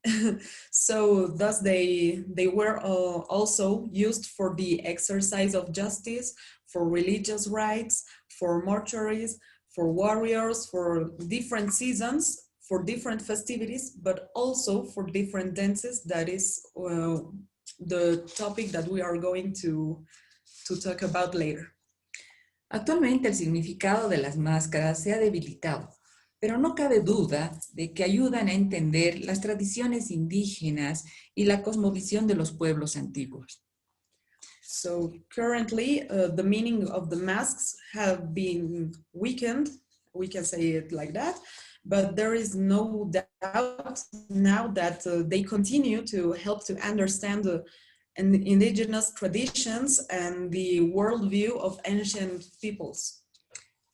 Speaker 11: So thus they were also used for the exercise of justice, for religious rites, for mortuaries, for warriors, for different seasons, for different festivities, but also for different dances. That is the topic that we are going to talk about later.
Speaker 10: Actualmente el significado de las máscaras se ha debilitado, pero no cabe duda de que ayudan a entender las tradiciones indígenas y la cosmovisión de los pueblos antiguos.
Speaker 11: So currently, the meaning of the masks have been weakened, we can say it like that, but there is no doubt now that they continue to help to understand indigenous traditions and the worldview of ancient peoples.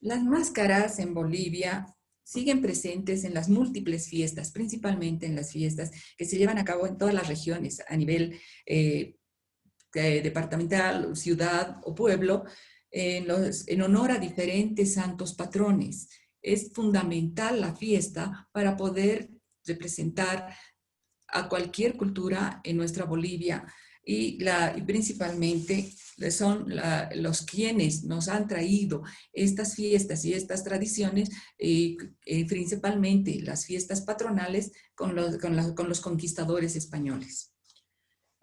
Speaker 10: Las máscaras en Bolivia siguen presentes en las múltiples fiestas, principalmente en las fiestas que se llevan a cabo en todas las regiones a nivel departamental, ciudad o pueblo, en honor a diferentes santos patrones. Es fundamental la fiesta para poder representar a cualquier cultura en nuestra Bolivia y principalmente son los quienes nos han traído estas fiestas y estas tradiciones, principalmente las fiestas patronales con los conquistadores españoles.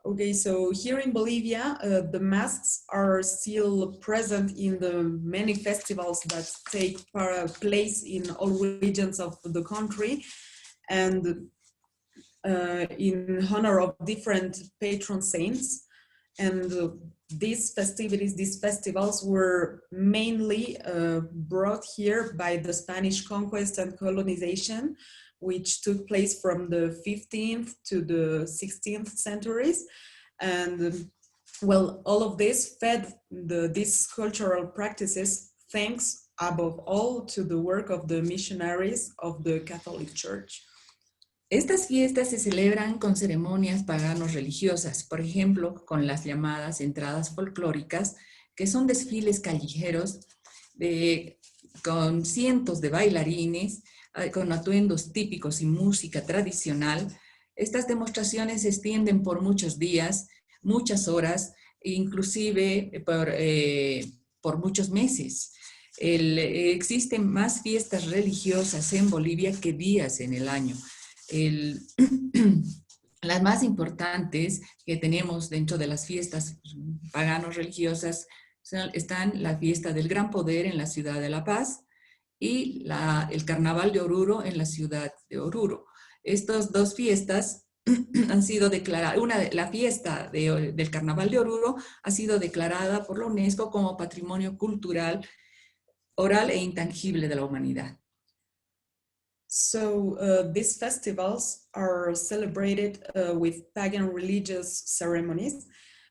Speaker 11: Okay, so here in Bolivia, the masks are still present in the many festivals that take place in all regions of the country, and in honor of different patron saints. And these festivities, these festivals were mainly brought here by the Spanish conquest and colonization, which took place from the 15th to the 16th centuries. And well, all of this fed these cultural practices, thanks above all to the work of the missionaries of the Catholic Church.
Speaker 10: Estas fiestas se celebran con ceremonias paganos religiosas, por ejemplo, con las llamadas entradas folclóricas, que son desfiles callejeros con cientos de bailarines, con atuendos típicos y música tradicional. Estas demostraciones se extienden por muchos días, muchas horas, inclusive por muchos meses. Existen más fiestas religiosas en Bolivia que días en el año. Las más importantes que tenemos dentro de las fiestas paganos religiosas están la fiesta del Gran Poder en la ciudad de La Paz y el Carnaval de Oruro en la ciudad de Oruro. Estas dos fiestas han sido declaradas, la fiesta del Carnaval de Oruro ha sido declarada por la UNESCO como Patrimonio Cultural, Oral e Intangible de la Humanidad.
Speaker 11: So these festivals are celebrated with pagan religious ceremonies.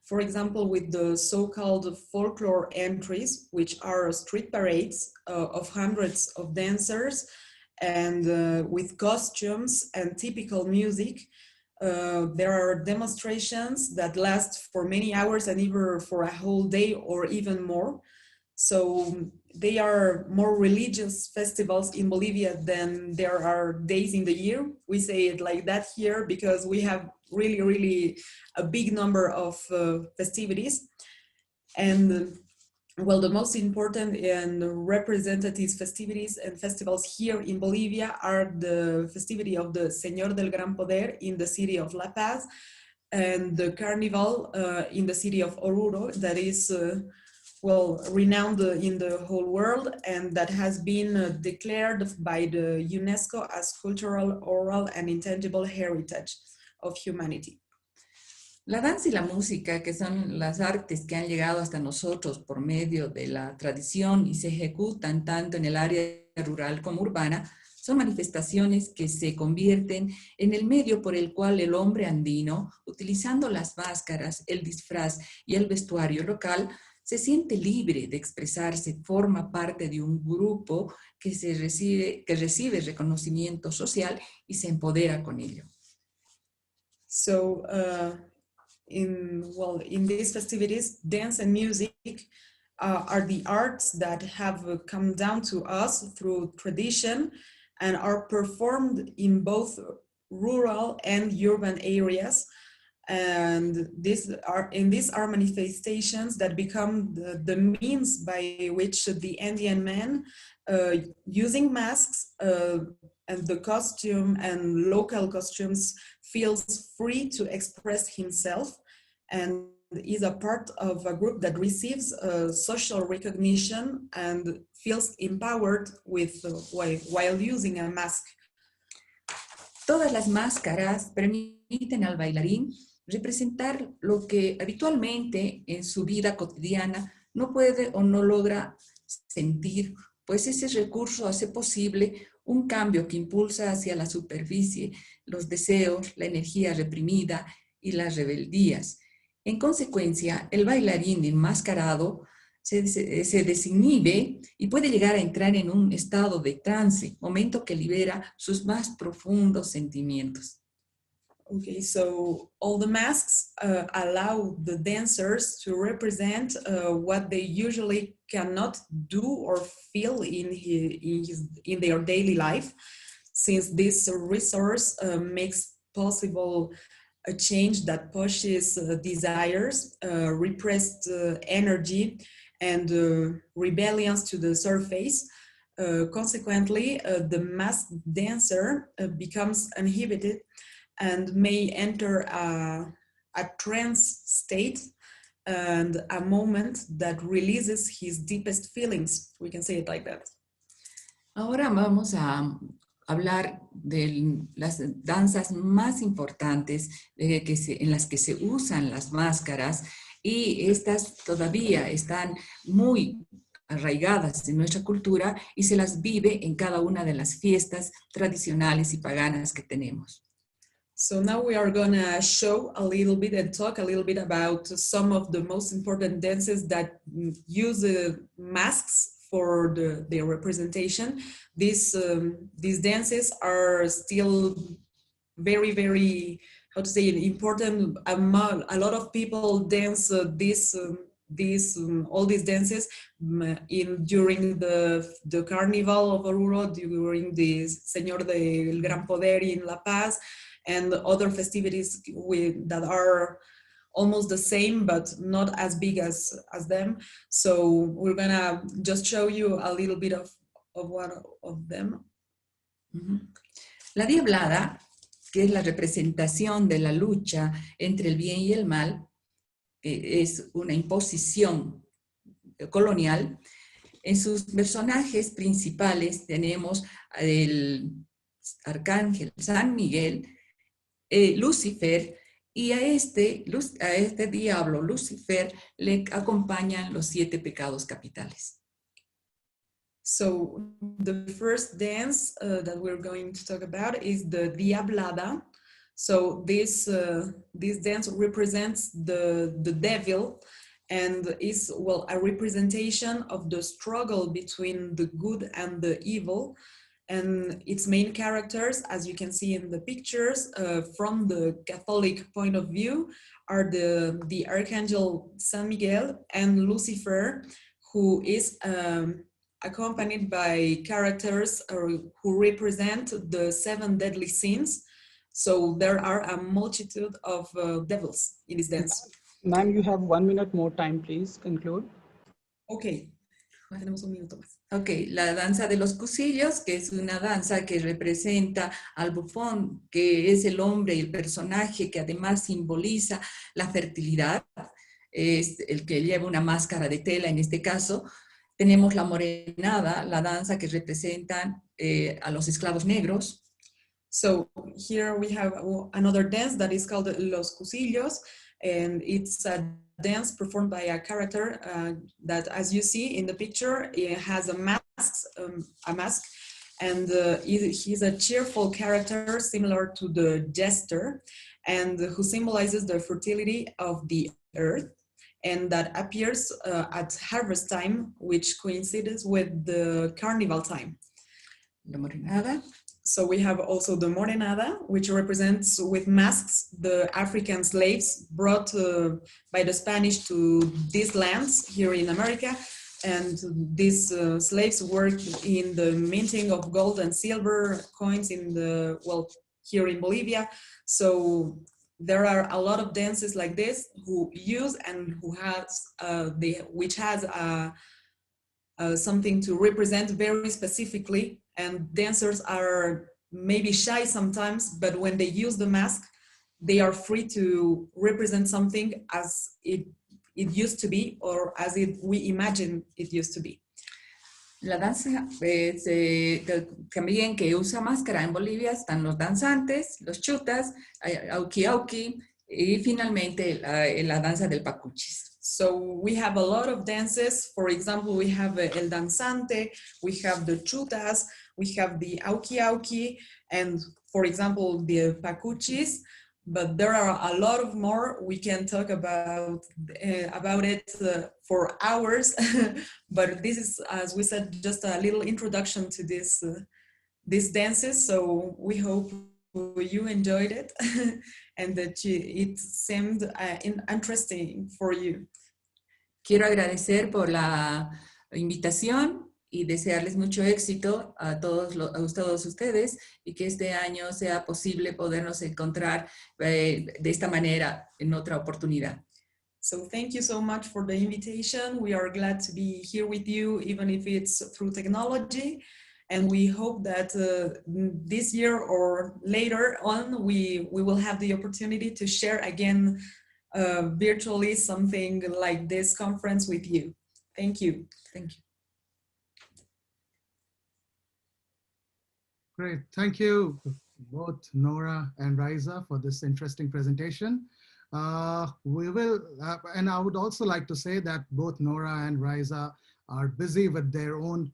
Speaker 11: For example, with the so-called folklore entries, which are street parades of hundreds of dancers and with costumes and typical music. There are demonstrations that last for many hours and even for a whole day or even more. So they are more religious festivals in Bolivia than there are days in the year. We say it like that here because we have really, really a big number of festivities. And well, the most important and representative festivities and festivals here in Bolivia are the festivity of the Señor del Gran Poder in the city of La Paz and the Carnival in the city of Oruro that is well, renowned in the whole world and that has been declared by the UNESCO as cultural, oral and intangible heritage of humanity.
Speaker 10: La danza y la música, que son las artes que han llegado hasta nosotros por medio de la tradición y se ejecutan tanto en el área rural como urbana, son manifestaciones que se convierten en el medio por el cual el hombre andino, utilizando las máscaras, el disfraz y el vestuario local, se siente libre de expresarse, forma parte de un grupo que recibe reconocimiento social y se empodera con ello.
Speaker 11: So in these festivities, dance and music are the arts that have come down to us through tradition and are performed in both rural and urban areas. And these are manifestations that become the means by which the Andean man, using masks and the costume and local costumes, feels free to express himself and is a part of a group that receives social recognition and feels empowered while using a mask.
Speaker 10: Todas las máscaras permiten al bailarín representar lo que habitualmente en su vida cotidiana no puede o no logra sentir, pues ese recurso hace posible un cambio que impulsa hacia la superficie los deseos, la energía reprimida y las rebeldías. En consecuencia, el bailarín enmascarado se desinhibe y puede llegar a entrar en un estado de trance, momento que libera sus más profundos sentimientos.
Speaker 11: Okay, so all the masks allow the dancers to represent what they usually cannot do or feel in their daily life, since this resource makes possible a change that pushes desires, repressed energy, and rebellions to the surface. Consequently, the masked dancer becomes inhibited and may enter a trance state and a moment that releases his deepest feelings. We can say it like that.
Speaker 10: Ahora vamos a hablar de las danzas más importantes en las que se usan las máscaras, y estas todavía están muy arraigadas en nuestra cultura y se las vive en cada una de las fiestas tradicionales y paganas que tenemos.
Speaker 11: So now we are gonna show a little bit and talk a little bit about some of the most important dances that use masks for their representation. These dances are still very, very, how to say, important. A lot of people dance all these dances during the Carnival of Oruro, during the Señor del Gran Poder in La Paz, and other festivities that are almost the same, but not as big as them. So we're gonna just show you a little bit of one of them.
Speaker 10: La diablada, que es la representación de la lucha entre el bien y el mal, que es una imposición colonial. En sus personajes principales tenemos el arcángel San Miguel, Lucifer, y a este diablo Lucifer le acompañan los 7 pecados capitales.
Speaker 11: So the first dance that we're going to talk about is the Diablada. So this dance represents the devil and is, well, a representation of the struggle between the good and the evil. And its main characters, as you can see in the pictures, from the Catholic point of view, are the Archangel San Miguel and Lucifer, who is accompanied by characters who represent the 7 deadly sins. So there are a multitude of devils in this dance.
Speaker 6: Ma'am, you have 1 minute more time, please conclude.
Speaker 11: Okay. Tenemos un minuto más.
Speaker 10: Ok, la danza de los cusillos, que es una danza que representa al bufón, que es el hombre y el personaje que además simboliza la fertilidad, es el que lleva una máscara de tela en este caso. Tenemos la morenada, la danza que representan a los esclavos negros.
Speaker 11: So here we have another dance that is called Los Cusillos, and it's a dance performed by a character that, as you see in the picture, it has a mask, and he's a cheerful character similar to the jester, and who symbolizes the fertility of the earth. and that appears at harvest time, which coincides with the carnival time.
Speaker 10: La morenada.
Speaker 11: So we have also the morenada, which represents with masks the African slaves brought by the Spanish to these lands here in America. And these slaves worked in the minting of gold and silver coins in the, well, here in Bolivia. So there are a lot of dances like this who use and who has which has something to represent very specifically, and dancers are maybe shy sometimes, but when they use the mask, they are free to represent something as it used to be, or as we imagine it used to be.
Speaker 10: La danza también que usa máscara en Bolivia están los danzantes, los chutas, auki auki, y finalmente la danza del pacuchis.
Speaker 11: So we have a lot of dances. For example, we have el danzante, we have the chutas, we have the auki auki, and for example, the pacuchis. But there are a lot of more. We can talk about it for hours. But this is, as we said, just a little introduction to these dances. So we hope you enjoyed it and that it seemed interesting for you.
Speaker 10: Quiero agradecer por la invitación y desearles mucho éxito a todos ustedes, y que este año sea posible podernos encontrar de esta manera en otra oportunidad.
Speaker 11: So thank you so much for the invitation. We are glad to be here with you, even if it's through technology. And we hope that this year or later on, we will have the opportunity to share again virtually something like this conference with you. Thank you.
Speaker 10: Thank you.
Speaker 1: Great, thank you both Nora and Raisa for this interesting presentation. We will, and I would also like to say that both Nora and Raisa are busy with their own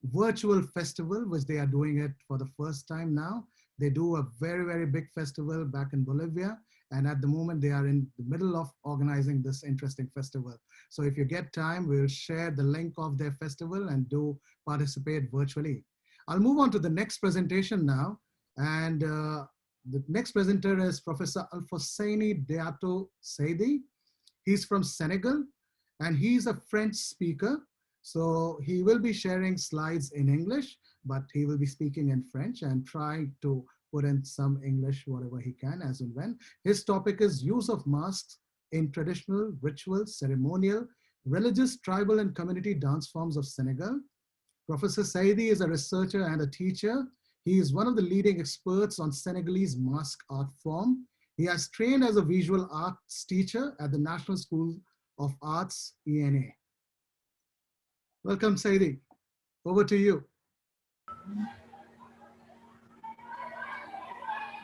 Speaker 1: virtual festival, which they are doing it for the first time now. They do a very, very big festival back in Bolivia. And at the moment, they are in the middle of organizing this interesting festival. So if you get time, we'll share the link of their festival and do participate virtually. I'll move on to the next presentation now. And the next presenter is Professor Alfosseini Deato Seidi. He's from Senegal, and he's a French speaker. So he will be sharing slides in English, but he will be speaking in French and trying to put in some English, whatever he can, as and when. His topic is use of masks in traditional, ritual, ceremonial, religious, tribal, and community dance forms of Senegal. Professor Seidi is a researcher and a teacher. He is one of the leading experts on Senegalese mask art form. He has trained as a visual arts teacher at the National School of Arts, ENA. Welcome, Seidi. Over to you.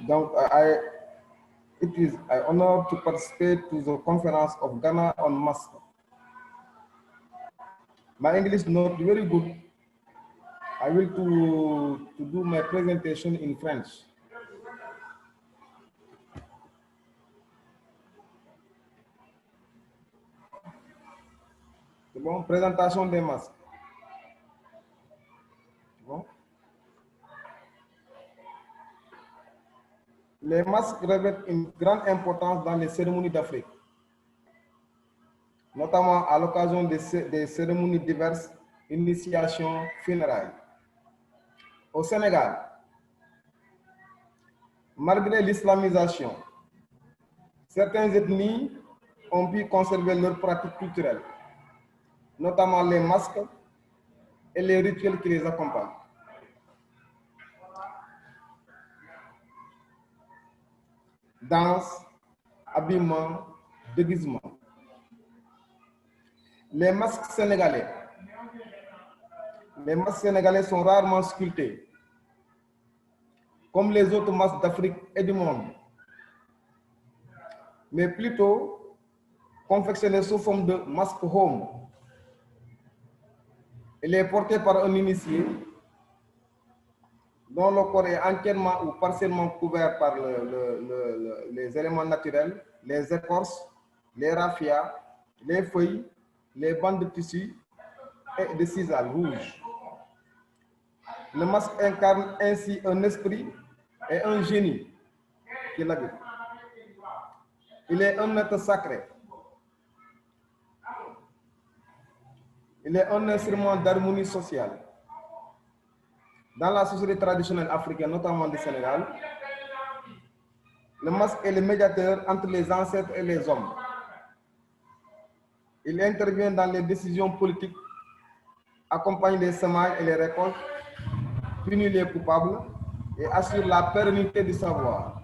Speaker 12: Donc, it is an honor to participate to the conference of Ghana on mask. My English is not very good. I will to do my presentation in French. C'est bon, présentation des masques. Bon. Les masques revêtent une grande importance dans les cérémonies d'Afrique, notamment à l'occasion des cérémonies diverses, initiations, funérailles. Au Sénégal, malgré l'islamisation, certaines ethnies ont pu conserver leurs pratiques culturelles, notamment les masques et les rituels qui les accompagnent. Danse, habillement, déguisement. Les masques sénégalais sont rarement sculptés, comme les autres masques d'Afrique et du monde, mais plutôt confectionnés sous forme de masque home. Il est porté par un initié dont le corps est entièrement ou partiellement couvert par les éléments naturels, les écorces, les raffias, les feuilles, les bandes de tissu et de sisal rouge. Le masque incarne ainsi un esprit et un génie qui l'habite. Il est un être sacré. Il est un instrument d'harmonie sociale. Dans la société traditionnelle africaine, notamment du Sénégal, le masque est le médiateur entre les ancêtres et les hommes. Il intervient dans les décisions politiques, accompagne les semailles et les récoltes, punit les coupables et assure la pérennité du savoir.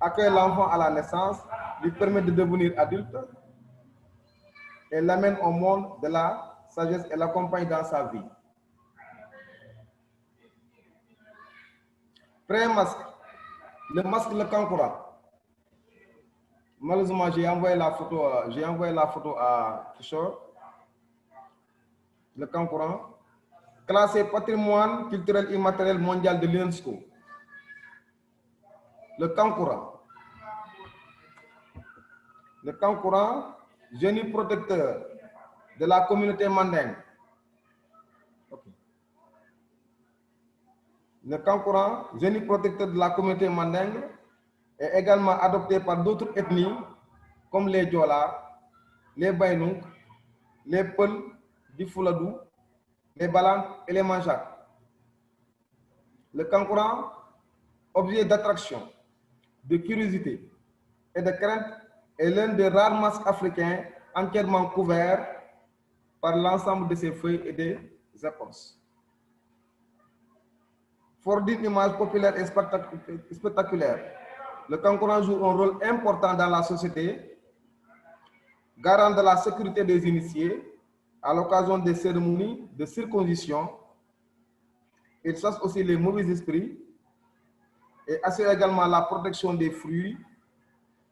Speaker 12: Accueille l'enfant à la naissance, lui permet de devenir adulte et l'amène au monde de la sagesse et l'accompagne dans sa vie. Pré-masque, le masque le kankoura. Malheureusement, j'ai envoyé la photo à Kishore. Le kankoura, classé patrimoine culturel immatériel mondial de l'UNESCO. Le kankoura. Le kankoura, génie protecteur de la communauté mandingue. Okay. Le kankoura, génie protecteur de la communauté mandingue, est également adopté par d'autres ethnies comme les Diola, les Baïnouk, les Peuls du Fouladou, les Balanques et les Manjak. Le kankoura, objet d'attraction, de curiosité et de crainte, est l'un des rares masques africains entièrement couverts par l'ensemble de ses feuilles et des écorces. Fort d'une image populaire et spectaculaire, le kankoura joue un rôle important dans la société, garant de la sécurité des initiés à l'occasion des cérémonies de circoncision. Il chasse aussi les mauvais esprits et assure également la protection des fruits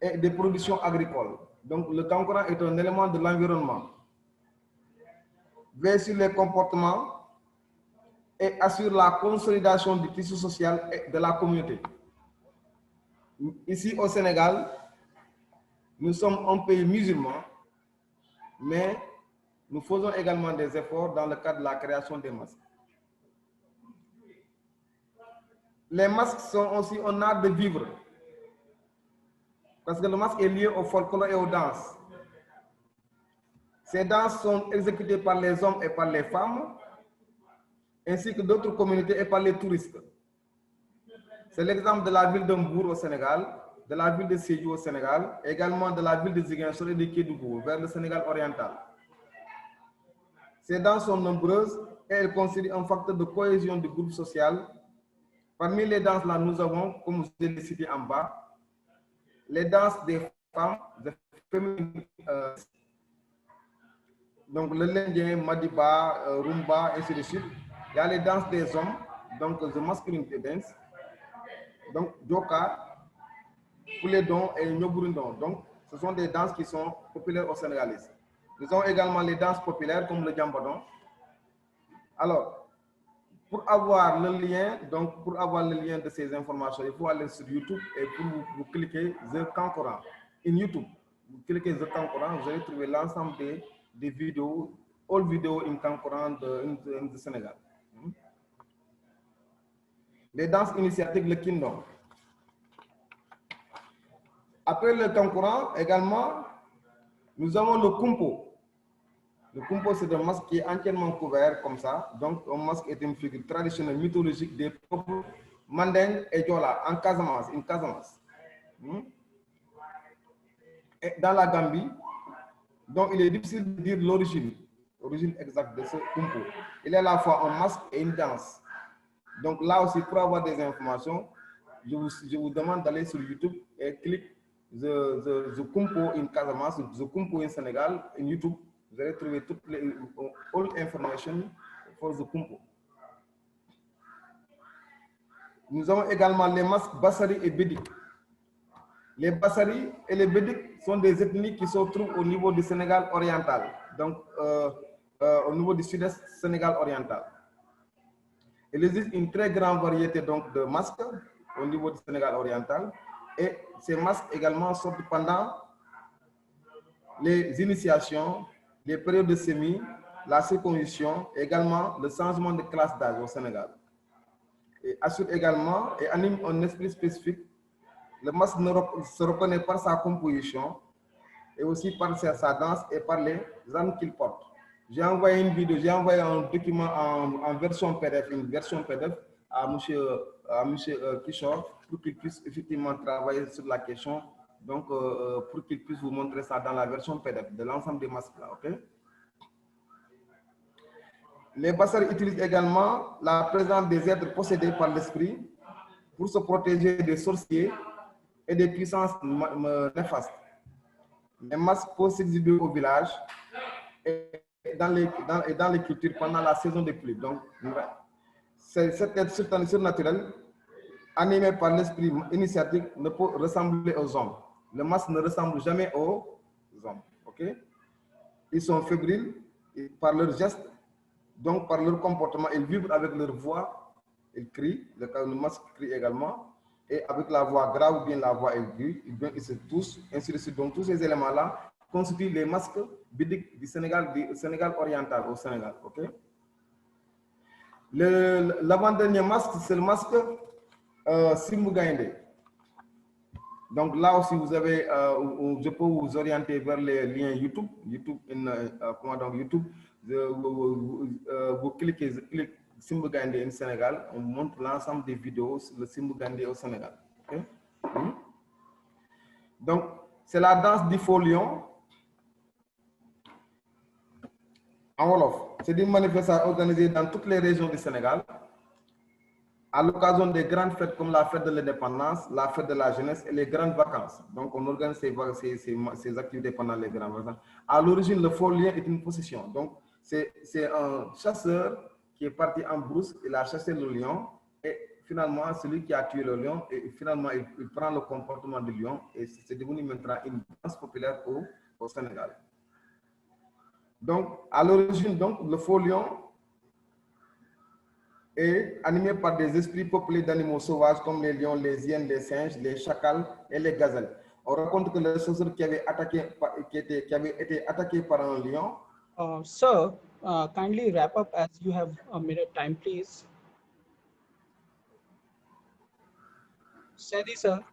Speaker 12: et des productions agricoles. Donc le kankoura est un élément de l'environnement, veille sur les comportements et assure la consolidation du tissu social et de la communauté. Ici au Sénégal, nous sommes un pays musulman, mais nous faisons également des efforts dans le cadre de la création des masques. Les masques sont aussi un art de vivre, parce que le masque est lié au folklore et aux danses. Ces danses sont exécutées par les hommes et par les femmes, ainsi que d'autres communautés et par les touristes. C'est l'exemple de la ville de Mbour au Sénégal, de la ville de Sédhiou au Sénégal, et également de la ville de Ziguinchor et de Kédougou, vers le Sénégal oriental. Ces danses sont nombreuses et elles constituent un facteur de cohésion du groupe social. Parmi les danses là, nous avons, comme je l'ai cité en bas, les danses des femmes, des féminines, donc le lendien, Madiba, Rumba, ainsi de suite. Il y a les danses des hommes, donc the masculine dance, donc Joka, Pouledon et Nyoburundon. Donc ce sont des danses qui sont populaires au Sénégal. Nous avons également les danses populaires comme le Djambadon. Alors, pour avoir le lien, de ces informations, il faut aller sur YouTube et pour vous cliquez The Kankoura. In YouTube, vous cliquez The Kankoura, vous allez trouver l'ensemble des vidéos, all vidéos in Kankoura de Sénégal. Les danses initiatiques, le Kindon. Après le Kankoura, également, nous avons le Kumpo. Le Kumpo, c'est un masque qui est entièrement couvert comme ça. Donc, un masque est une figure traditionnelle mythologique des peuples mandingues et Diola en Casamance, une Casamance. Et dans la Gambie, donc il est difficile de dire l'origine exacte de ce Kumpo. Il est à la fois un masque et une danse. Donc là aussi, pour avoir des informations, je vous demande d'aller sur YouTube et cliquer the Kumpo in Casamance, the Kumpo in Sénégal, in YouTube. Vous allez trouver toutes les all information for the Kumpo. Nous avons également les masques Bassari et Bédik. Les Bassari et les Bédik sont des ethnies qui se trouvent au niveau du Sénégal oriental, donc au niveau du sud-est Sénégal oriental. Il existe une très grande variété donc, de masques au niveau du Sénégal oriental et ces masques également sortent pendant les initiations, les périodes de semis, la circoncision, également le changement de classe d'âge au Sénégal. Et assure également et anime un esprit spécifique. Le masque se reconnaît par sa composition et aussi par sa danse et par les armes qu'il porte. J'ai envoyé une vidéo, j'ai envoyé un document en version PDF, une version PDF à monsieur Kishore pour qu'il puisse effectivement travailler sur la question. Donc, pour qu'il puisse vous montrer ça dans la version PDF de l'ensemble des masques là, ok? Les Bassars utilisent également la présence des êtres possédés par l'esprit pour se protéger des sorciers et des puissances néfastes. Les masques peuvent s'exhiber au village et dans les cultures pendant la saison des pluies. Donc, cet être surnaturel, animé par l'esprit initiatique, ne peut ressembler aux hommes. Le masque ne ressemble jamais aux hommes. Okay? Ils sont fébriles par leurs gestes, donc par leur comportement. Ils vivent avec leur voix, ils crient, le masque crie également, et avec la voix grave ou bien la voix aiguë, ils se touchent, ainsi de suite. Donc tous ces éléments-là constituent les masques bidiques du Sénégal oriental au Sénégal. Okay? L'avant-dernier masque, c'est le masque Simbu Gaïndé. Donc là aussi, vous avez, je peux vous orienter vers les liens YouTube. YouTube, vous cliquez Simbu Gaïndé au Sénégal, on montre l'ensemble des vidéos sur le Simbu Gaïndé au Sénégal. Okay? Donc, c'est la danse du faux lion en Wolof. C'est une manifestation organisée dans toutes les régions du Sénégal à l'occasion des grandes fêtes comme la fête de l'indépendance, la fête de la jeunesse et les grandes vacances. Donc, on organise ces activités pendant les grandes vacances. À l'origine, le faux lion est une possession. Donc, c'est un chasseur qui est parti en brousse, il a chassé le lion et finalement, celui qui a tué le lion, et finalement, il prend le comportement du lion et c'est devenu maintenant une danse populaire au Sénégal. Donc, à l'origine, le faux lion est animé par des esprits peuplés d'animaux sauvages comme les lions, les hyènes, les singes, les chacals et les gazelles. On raconte que le chasseur qui avait été attaqué par un lion.
Speaker 6: Sir, kindly wrap up as you have a minute time, please. Sadi, sir.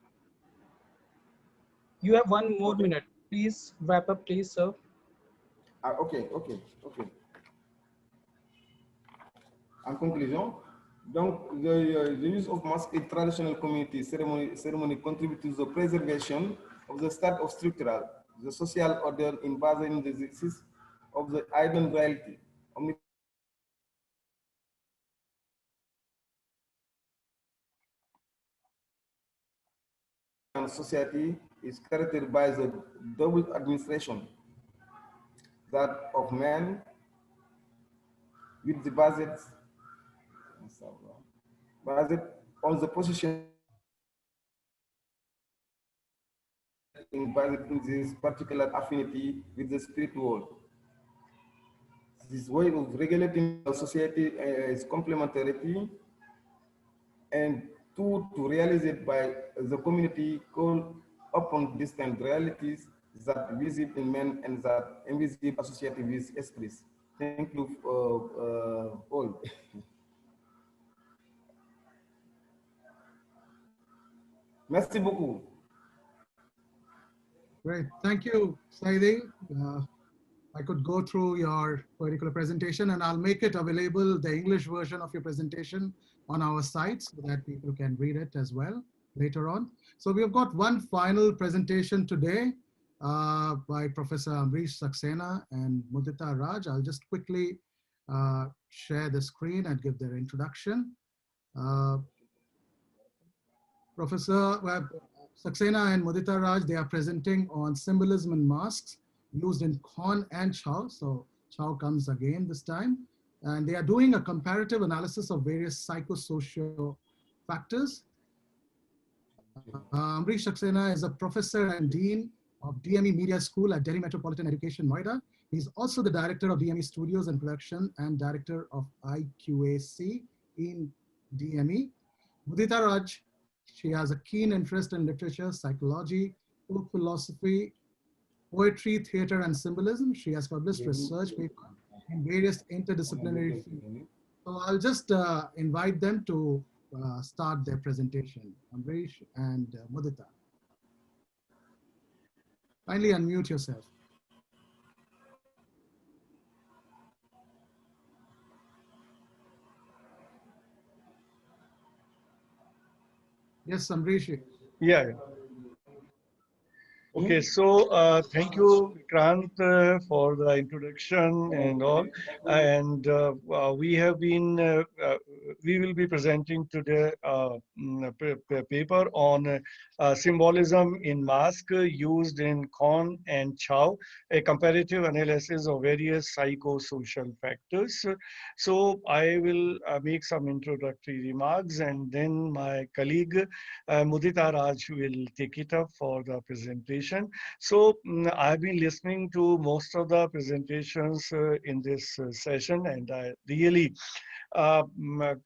Speaker 6: You have 1 more minute. Please wrap up, please, sir.
Speaker 12: Okay. En conclusion, donc the use of mask in traditional community ceremony contributes to the preservation of the state of structural, the social order in basing the existence of the hidden reality. And society is characterized by the double administration, that of man with the based on the position in this particular affinity with the spirit world. This way of regulating the society is complementarity, and to realize it by the community call upon distant realities that visible in men and that invisible associated with esprits. Thank you all. Merci beaucoup.
Speaker 1: Great, thank you, Saidi. I could go through your particular presentation and I'll make it available, the English version of your presentation on our site so that people can read it as well later on. So we've got one final presentation today by Professor Amrish Saxena and Mudita Raj. I'll just quickly share the screen and give their introduction. Professor Saxena and Mudita Raj, they are presenting on symbolism and masks used in Khon and Chao. So Chao comes again this time. And they are doing a comparative analysis of various psychosocial factors. Amrish Saxena is a professor and dean of DME Media School at Delhi Metropolitan Education, Noida. He's also the director of DME Studios and Production and director of IQAC in DME. Mudita Raj, she has a keen interest in literature, psychology, folk philosophy, poetry, theater, and symbolism. She has published research papers in various interdisciplinary fields. So I'll just invite them to start their presentation. Amrish and Mudita. Kindly unmute yourself. Yes, Amrish.
Speaker 13: Yeah. Okay, so thank you, Vikrant, for the introduction and all. And we have been, we will be presenting today a paper on symbolism in mask used in Khon and Chow, a comparative analysis of various psychosocial factors. So I will make some introductory remarks, and then my colleague Mudita Raj will take it up for the presentation. So I've been listening to most of the presentations in this session, and I really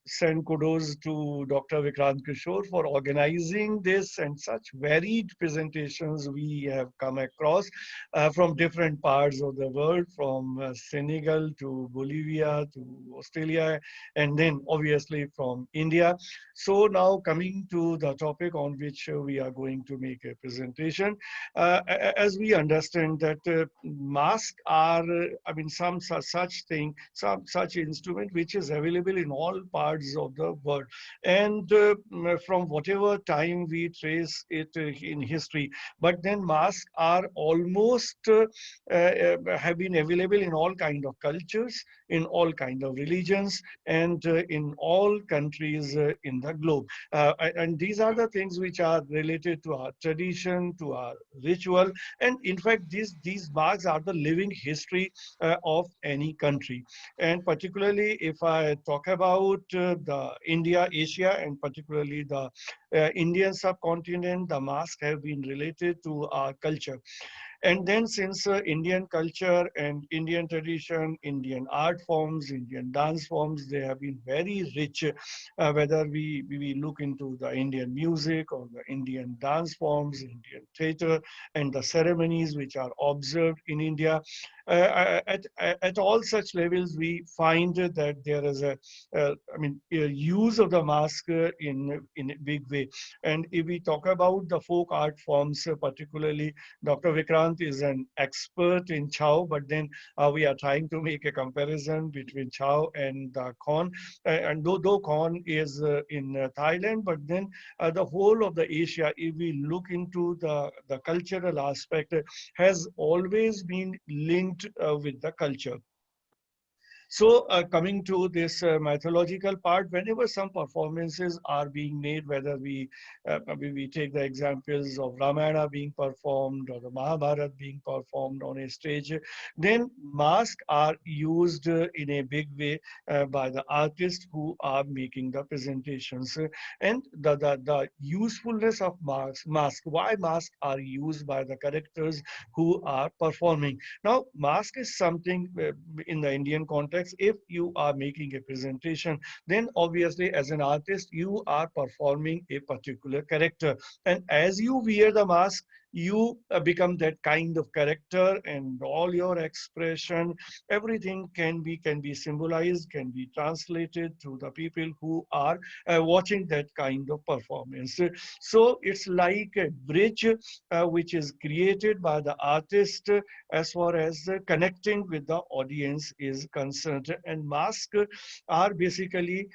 Speaker 13: send kudos to Dr. Vikrant Kishore for organizing this and such varied presentations we have come across from different parts of the world, from Senegal to Bolivia to Australia, and then obviously from India. So now coming to the topic on which we are going to make a presentation. As we understand that masks are, I mean, some such thing, some such instrument which is available in all parts of the world. And from whatever time we trace it in history, but then masks are almost have been available in all kind of cultures, in all kind of religions, and in all countries in the globe. And these are the things which are related to our tradition, to our ritual, and in fact these marks are the living history of any country. And particularly if I talk about the India, Asia, and particularly the Indian subcontinent, the masks have been related to our culture. And then since Indian culture and Indian tradition, Indian art forms, Indian dance forms, they have been very rich, whether we look into the Indian music or the Indian dance forms, Indian theater, and the ceremonies which are observed in India. At all such levels, we find that there is a use of the mask in a big way. And if we talk about the folk art forms, particularly Dr. Vikrant is an expert in Chow, but then we are trying to make a comparison between Chow and Khon. And though Khon is in Thailand, but then the whole of the Asia, if we look into the cultural aspect, has always been linked with the culture. So coming to this mythological part, whenever some performances are being made, whether we take the examples of Ramayana being performed or the Mahabharata being performed on a stage, then masks are used in a big way by the artists who are making the presentations. And the usefulness of mask, why masks are used by the characters who are performing. Now, mask is something in the Indian context. If you are making a presentation, then obviously as an artist, you are performing a particular character. And as you wear the mask, you become that kind of character, and all your expression, everything can be symbolized, can be translated to the people who are watching that kind of performance. So it's like a bridge which is created by the artist as far as connecting with the audience is concerned. And masks are basically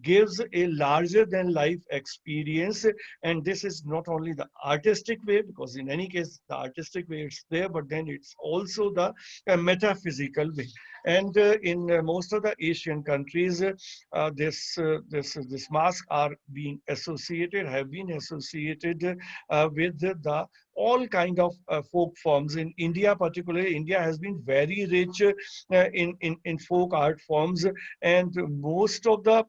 Speaker 13: gives a larger than life experience. And this is not only the artistic way, because in any case, the artistic way it's there, but then it's also the metaphysical way. And in most of the Asian countries, this masks are being associated, have been associated with the all kind of folk forms. In India, particularly, India has been very rich in folk art forms, and most of the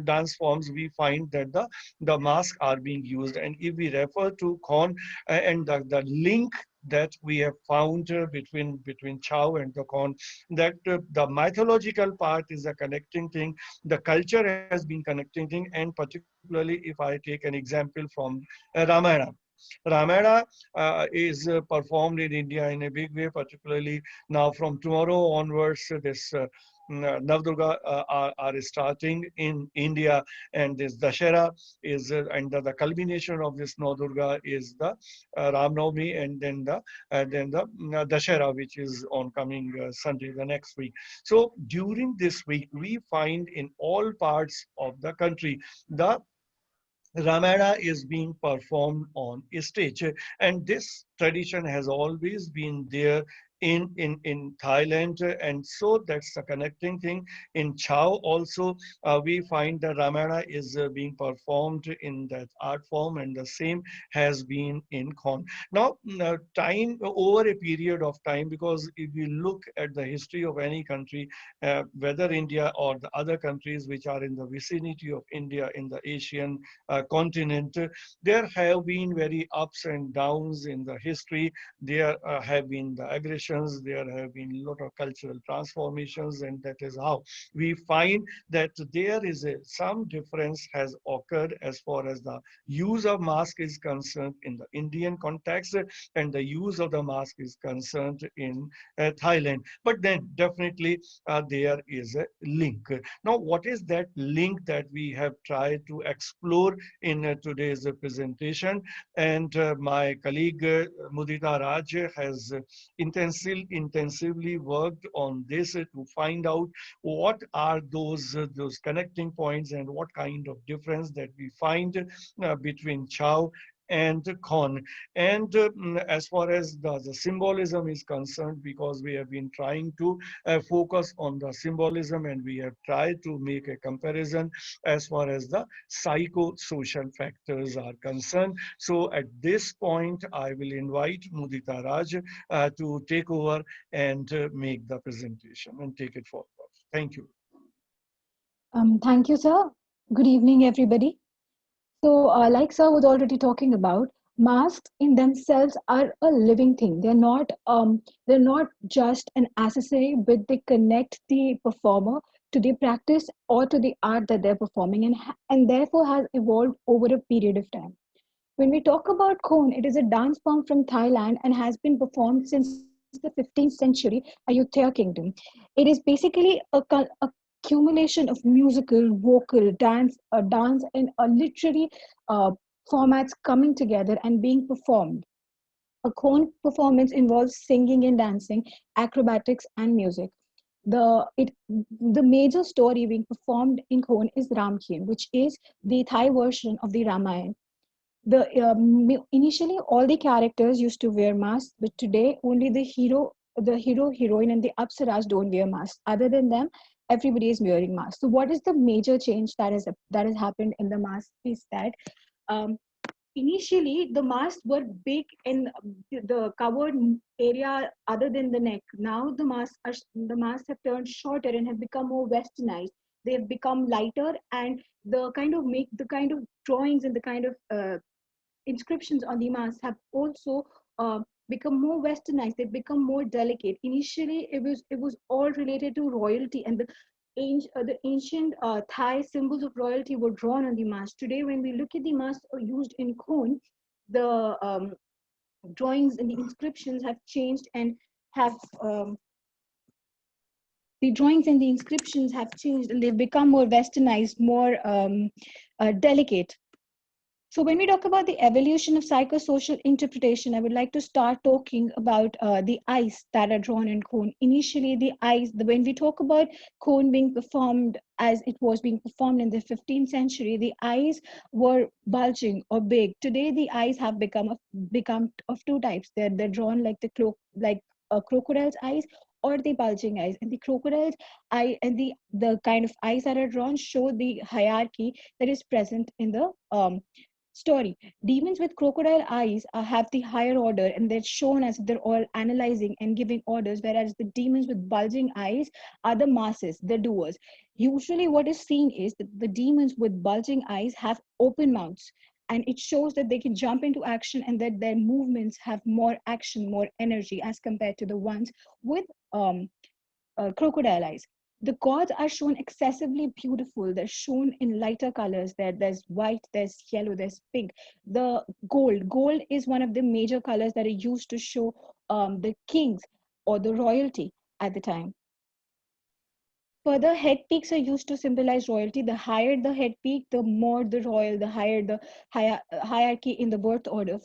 Speaker 13: dance forms we find that the masks are being used. And if we refer to Khon and the link that we have found between Chow and the Khon, that the mythological part is a connecting thing, the culture has been connecting thing, and particularly if I take an example from Ramayana. Ramayana is performed in India in a big way, particularly now from tomorrow onwards. This Navdurga are starting in India, and this Dashera is, and the culmination of this Navdurga is the Ram Navami, and then the Dashera, which is on coming Sunday, the next week. So during this week, we find in all parts of the country the Ramayana is being performed on a stage, and this tradition has always been there in Thailand, and so that's the connecting thing. In Chao also, we find that Ramayana is being performed in that art form, and the same has been in Khon. Now, time over a period of time, because if we look at the history of any country, whether India or the other countries which are in the vicinity of India in the Asian continent, there have been very ups and downs in the history. There have been the aggressions, there have been a lot of cultural transformations, and that is how we find that there is some difference has occurred as far as the use of mask is concerned in the Indian context, and the use of the mask is concerned in Thailand. But then definitely there is a link. Now, what is that link that we have tried to explore in today's presentation? And my colleague Mudita Raj has intensively worked on this to find out what are those connecting points and what kind of difference that we find between Chao and Khon. And as far as the symbolism is concerned, because we have been trying to focus on the symbolism, and we have tried to make a comparison as far as the psychosocial factors are concerned. So at this point, I will invite Mudita Raj to take over and make the presentation and take it forward. Thank you.
Speaker 14: Thank you, sir. Good evening, everybody. So, like sir was already talking about, masks in themselves are a living thing. They're not just an accessory, but they connect the performer to the practice or to the art that they're performing, and therefore has evolved over a period of time. When we talk about Khon, it is a dance form from Thailand and has been performed since the 15th century, Ayutthaya Kingdom. It is basically a accumulation of musical, vocal, dance, and literary formats coming together and being performed. A Khon performance involves singing and dancing, acrobatics, and music. The major story being performed in Khon is Ramkhen, which is the Thai version of the Ramayana. Initially all the characters used to wear masks, but today only the hero, heroine, and the apsaras don't wear masks. Other than them, everybody is wearing masks. So what is the major change that has happened in the mask is that initially the masks were big in the covered area other than the neck. Now the masks have turned shorter and have become more westernized. They have become lighter, and the kind of drawings and the kind of inscriptions on the mask have also become more westernized. They've become more delicate. Initially, it was all related to royalty, and the ancient Thai symbols of royalty were drawn on the mask. Today, when we look at the masks used in Khon, the drawings and the inscriptions have changed and have the drawings and the inscriptions have changed, and they've become more westernized, more delicate. So when we talk about the evolution of psychosocial interpretation, I would like to start talking about the eyes that are drawn in Khon. Initially, the eyes, when we talk about Khon being performed as it was being performed in the 15th century, the eyes were bulging or big. Today, the eyes have become of two types. They're drawn like a crocodile's eyes or the bulging eyes. And the crocodile's eye and the kind of eyes that are drawn show the hierarchy that is present in the story. Demons with crocodile eyes have the higher order, and they're shown as if they're all analyzing and giving orders, whereas the demons with bulging eyes are the masses, the doers. Usually what is seen is that the demons with bulging eyes have open mouths, and it shows that they can jump into action and that their movements have more action, more energy as compared to the ones with crocodile eyes. The gods are shown excessively beautiful. They're shown in lighter colors. There's white, there's yellow, there's pink. The gold is one of the major colors that are used to show the kings or the royalty at the time. Further, head peaks are used to symbolize royalty. The higher the head peak, the more the royal, the higher the hierarchy in the birth order.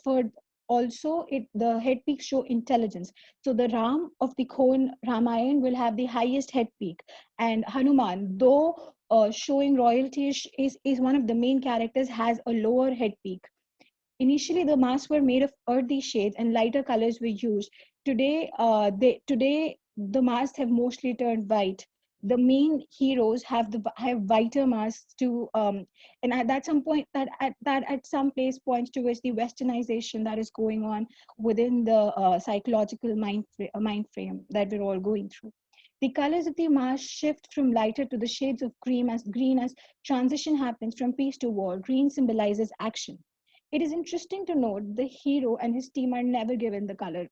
Speaker 14: Also, the head peaks show intelligence. So the Ram of the Kon Ramayana will have the highest head peak, and Hanuman, though showing royalty is one of the main characters, has a lower head peak. Initially, the masks were made of earthy shades and lighter colors were used. Today, the masks have mostly turned white. The main heroes have whiter masks too, and at some point that at some place points towards the westernization that is going on within the psychological mind frame that we're all going through. The colors of the mask shift from lighter to the shades of green as transition happens from peace to war. Green symbolizes action. It is interesting to note the hero and his team are never given the color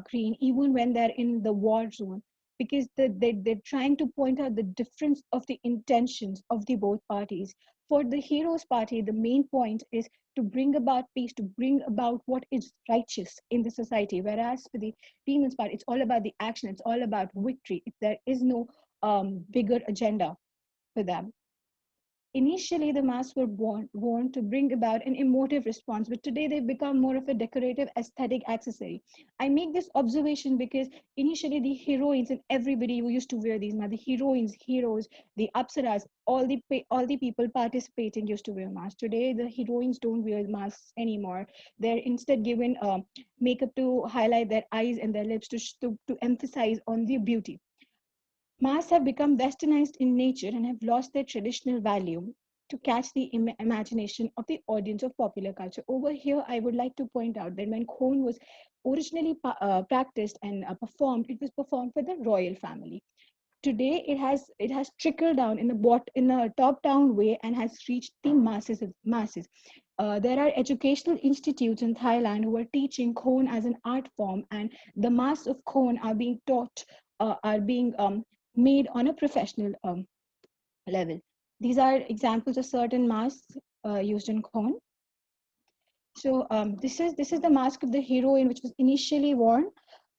Speaker 14: green, even when they're in the war zone, because they're trying to point out the difference of the intentions of the both parties. For the hero's party, the main point is to bring about peace, to bring about what is righteous in the society, whereas for the demon's part, it's all about the action, it's all about victory. There is no bigger agenda for them. Initially, the masks were worn to bring about an emotive response, but today they've become more of a decorative aesthetic accessory. I make this observation because initially the heroines and everybody who used to wear these masks, the heroines, heroes, the apsaras, all the people participating used to wear masks. Today, the heroines don't wear masks anymore. They're instead given makeup to highlight their eyes and their lips to emphasize on their beauty. Masks have become westernized in nature and have lost their traditional value to catch the imagination of the audience of popular culture. Over here, I would like to point out that when Khon was originally practiced and performed, it was performed for the royal family. Today, it has trickled down in a top-down way and has reached the masses. There are educational institutes in Thailand who are teaching Khon as an art form, and the masks of Khon are being taught, are being made on a professional level. These are examples of certain masks used in Khon. So this is the mask of the heroine, which was initially worn,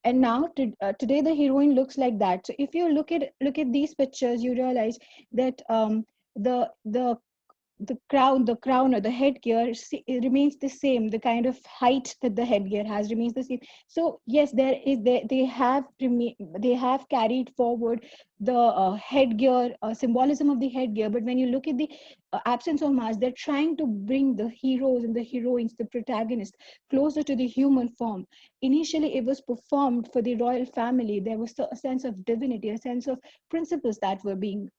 Speaker 14: and now today the heroine looks like that. So if you look at these pictures, you realize that the crown or the headgear, it remains the same. The kind of height that the headgear has remains the same. So yes, they have carried forward the headgear symbolism of the headgear. But when you look at the absence of mask, they're trying to bring the heroes and the heroines, the protagonists, closer to the human form. Initially, it was performed for the royal family. There was a sense of divinity, a sense of principles that were being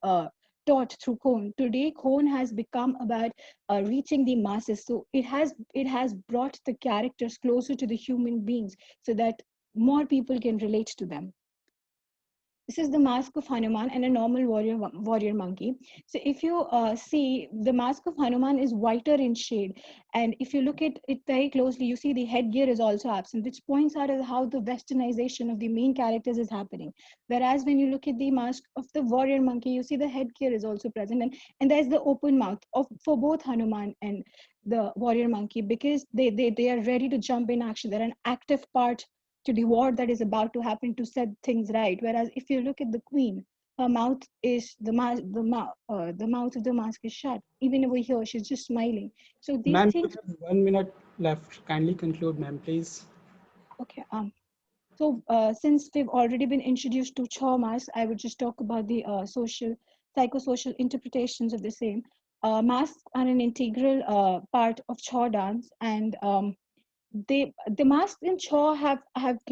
Speaker 14: taught through Khon. Today, Khon has become about reaching the masses. So it has brought the characters closer to the human beings so that more people can relate to them. This is the mask of Hanuman and a normal warrior monkey. So if you see, the mask of Hanuman is whiter in shade. And if you look at it very closely, you see the headgear is also absent, which points out how the westernization of the main characters is happening. Whereas when you look at the mask of the warrior monkey, you see the headgear is also present. And there's the open mouth for both Hanuman and the warrior monkey, because they are ready to jump in action. They're an active part to the war that is about to happen to set things right. Whereas if you look at the queen, her mouth is the mouth of the mask is shut. Even over here, she's just smiling. So these
Speaker 6: Ma'am,
Speaker 14: things.
Speaker 6: you have 1 minute left. Kindly conclude, ma'am, please.
Speaker 14: Okay. So since we've already been introduced to Chaw masks, I would just talk about the psychosocial interpretations of the same. Masks are an integral part of Chaw dance, and the masks in Chaw have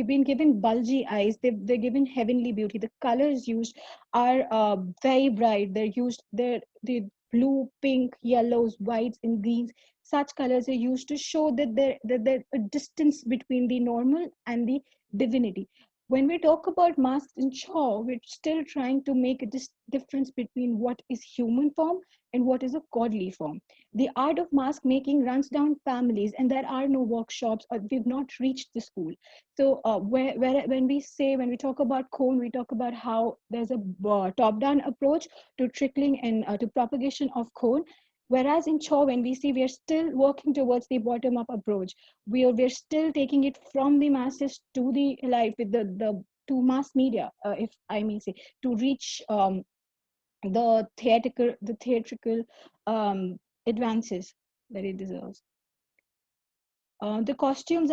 Speaker 14: been given bulgy eyes. They're given heavenly beauty. The colors used are very bright. They're the blue, pink, yellows, whites, and greens. Such colors are used to show that there's a distance between the normal and the divinity. when we talk about masks in Chaw, we're still trying to make a difference between what is human form and what is a godly form. The art of mask making runs down families, and there are no workshops, or we've not reached the school. So when we talk about cone, we talk about how there's a top-down approach to trickling and to propagation of cone. Whereas in Chaw, when we see, we are still working towards the bottom-up approach. We're still taking it from the masses to the life with the to mass media, if I may say, to reach the theatrical advances that it deserves. The costumes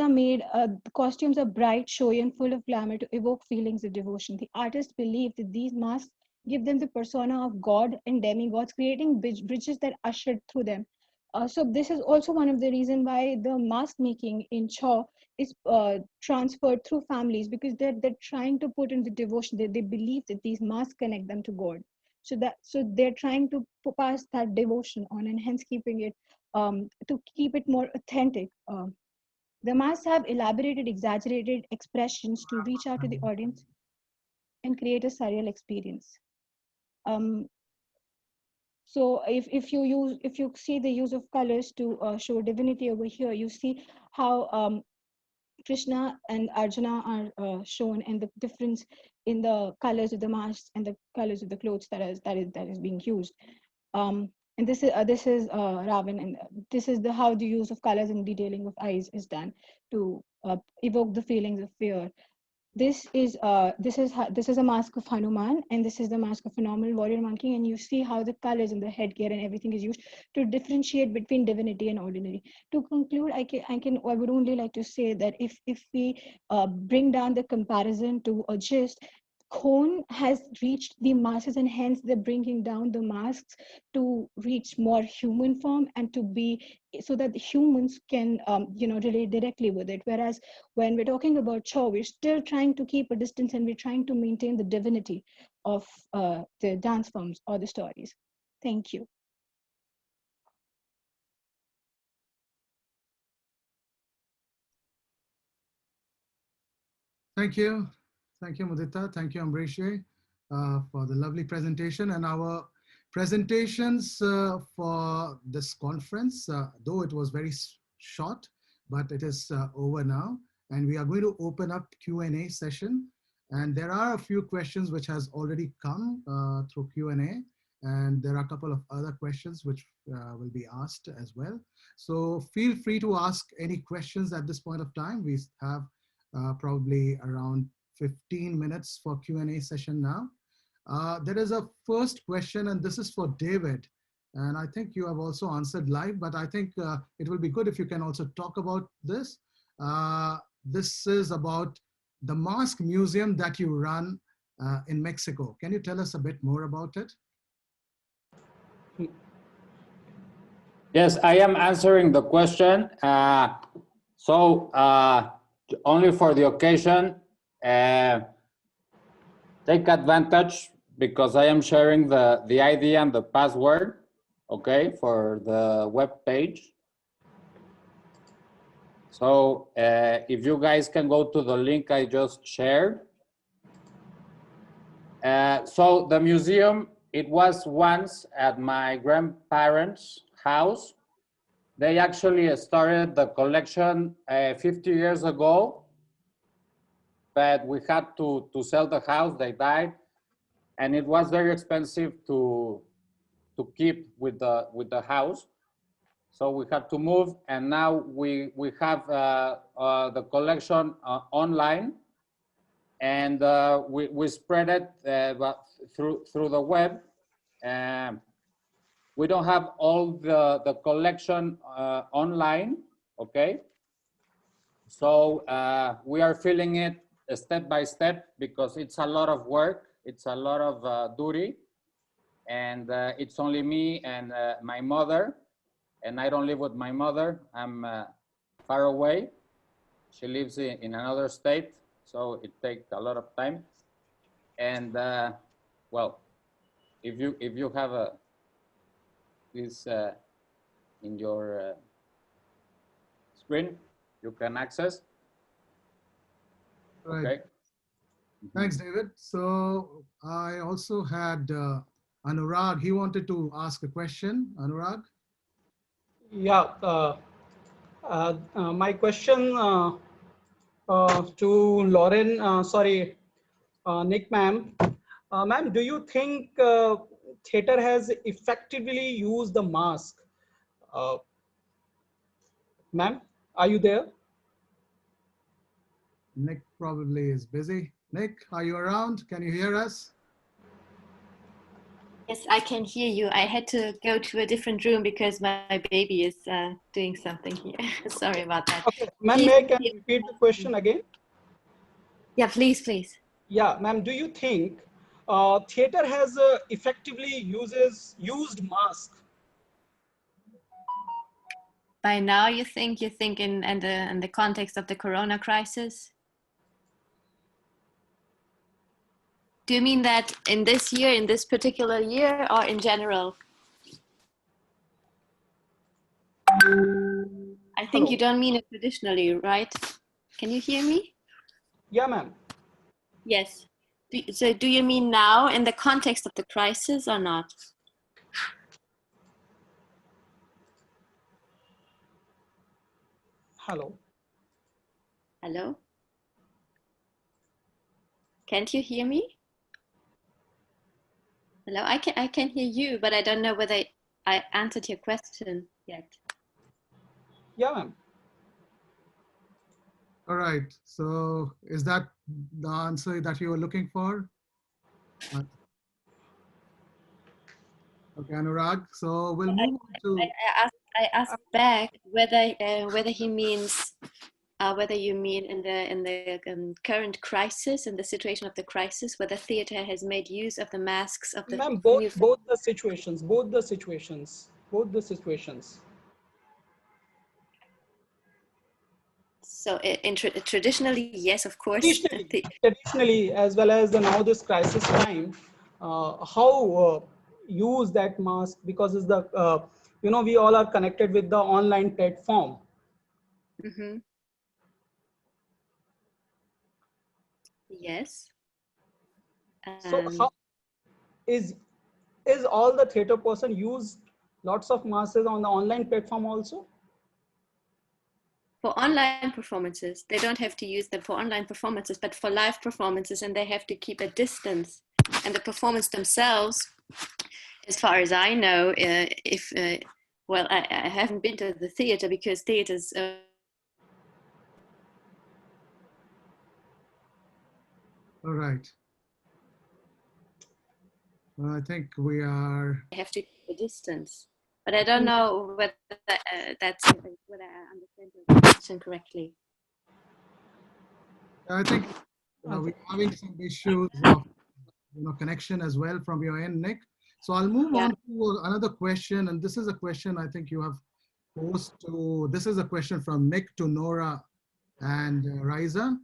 Speaker 14: are bright, showy, and full of glamour to evoke feelings of devotion. The artists believe that these masks give them the persona of God and demigods, creating bridges that ushered through them. So this is also one of the reasons why the mask making in Chaw is transferred through families, because they're trying to put in the devotion. They believe that these masks connect them to God. So they're trying to pass that devotion on, and hence keeping it to keep it more authentic. The masks have elaborated, exaggerated expressions to reach out to the audience and create a surreal experience. So if you see the use of colors to show divinity over here, you see how Krishna and Arjuna are shown, and the difference in the colors of the masks and the colors of the clothes that is being used. And this is Ravan, and this is how the use of colors and detailing of eyes is done to evoke the feelings of fear. This is a mask of Hanuman, and this is the mask of a normal warrior monkey, and you see how the colors and the headgear and everything is used to differentiate between divinity and ordinary. To conclude, I would only like to say that if we bring down the comparison to a gist, Khon has reached the masses, and hence they're bringing down the masks to reach more human form and to be so that the humans can relate directly with it. Whereas when we're talking about Chaw, we're still trying to keep a distance, and we're trying to maintain the divinity of the dance forms or the stories. Thank you.
Speaker 1: Thank you. Thank you, Mudita. Thank you, Rougier, for the lovely presentation. And our presentations for this conference, though it was very short, but it is over now. And we are going to open up Q&A session. And there are a few questions which has already come through Q&A. And there are a couple of other questions which will be asked as well. So feel free to ask any questions at this point of time. We have probably around 15 minutes for Q&A session now. There is a first question, and this is for David. And I think you have also answered live, but I think it will be good if you can also talk about this. This is about the mask museum that you run in Mexico. Can you tell us a bit more about it?
Speaker 7: Yes, I am answering the question. Only for the occasion, take advantage because I am sharing the ID and the password, okay, for the web page. So if you guys can go to the link I just shared. So the museum, it was once at my grandparents' house. They actually started the collection 50 years ago, but we had to sell the house. They died, and it was very expensive to keep with the house. So we had to move, and now we have the collection online, and we spread it through the web. We don't have all the collection online, okay? So we are filling it step by step because it's a lot of work. It's a lot of duty. And it's only me and my mother. And I don't live with my mother. I'm far away. She lives in another state. So it takes a lot of time. And well, if you have this in your screen, you can access.
Speaker 1: Right.
Speaker 7: Okay.
Speaker 1: Thanks, David. So I also had Anurag. He wanted to ask a question. Anurag?
Speaker 6: Yeah, my question to Lauren, Nick ma'am. Ma'am, do you think theater has effectively used the mask? Ma'am, are you there?
Speaker 1: Nick probably is busy. Nick, are you around? Can you hear us?
Speaker 2: Yes, I can hear you. I had to go to a different room because my baby is doing something here. Sorry about that.
Speaker 6: Okay, ma'am,
Speaker 2: Please
Speaker 6: may I can repeat the question again?
Speaker 2: Yeah, please, please.
Speaker 6: Yeah, ma'am, do you think theater has effectively used mask?
Speaker 2: By now, you think in the context of the Corona crisis? Do you mean that in this year, in this particular year, or in general? I think
Speaker 6: Hello.
Speaker 2: you don't mean it traditionally, right? Can you hear me?
Speaker 6: Yeah, ma'am.
Speaker 2: Yes. So do you mean now in the context of the crisis or not?
Speaker 6: Hello.
Speaker 2: Hello? Can't you hear me? Hello, I can hear you, but I don't know whether I answered your question yet.
Speaker 6: Yeah, ma'am.
Speaker 1: All right. So is that the answer that you were looking for? Okay, Anurag. So we'll move on to.
Speaker 2: I asked back whether he means whether you mean in the current crisis, in the situation of the crisis, whether theater has made use of the masks of the
Speaker 6: Ma'am,
Speaker 2: new.
Speaker 6: both the situations.
Speaker 2: So traditionally, yes, of course.
Speaker 6: Traditionally, as well as now this crisis time, how use that mask, because it's the we all are connected with the online platform.
Speaker 2: Mm-hmm. Yes.
Speaker 6: So how is all the theater person use lots of masks on the online platform also?
Speaker 2: For online performances, they don't have to use them for online performances, but for live performances, and they have to keep a distance. And the performance themselves, as far as I know, well, I haven't been to the theater because theaters.
Speaker 1: All right. Well, I think we are.
Speaker 2: Have to keep a distance, but I don't know whether that's whether I understand your question correctly.
Speaker 1: I think we're having some issues of connection as well from your end, Nick. So I'll move on to another question, and this is a question I think you have posed to. This is a question from Nick to Nora and Riza,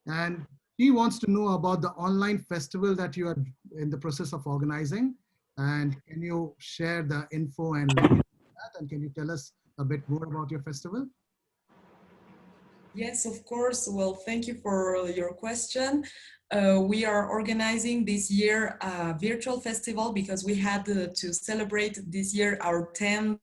Speaker 1: and he wants to know about the online festival that you are in the process of organizing. And can you share the info and link that? And can you tell us a bit more about your festival?
Speaker 11: Yes, of course. Well, thank you for your question. We are organizing this year a virtual festival because we had to celebrate this year our 10th.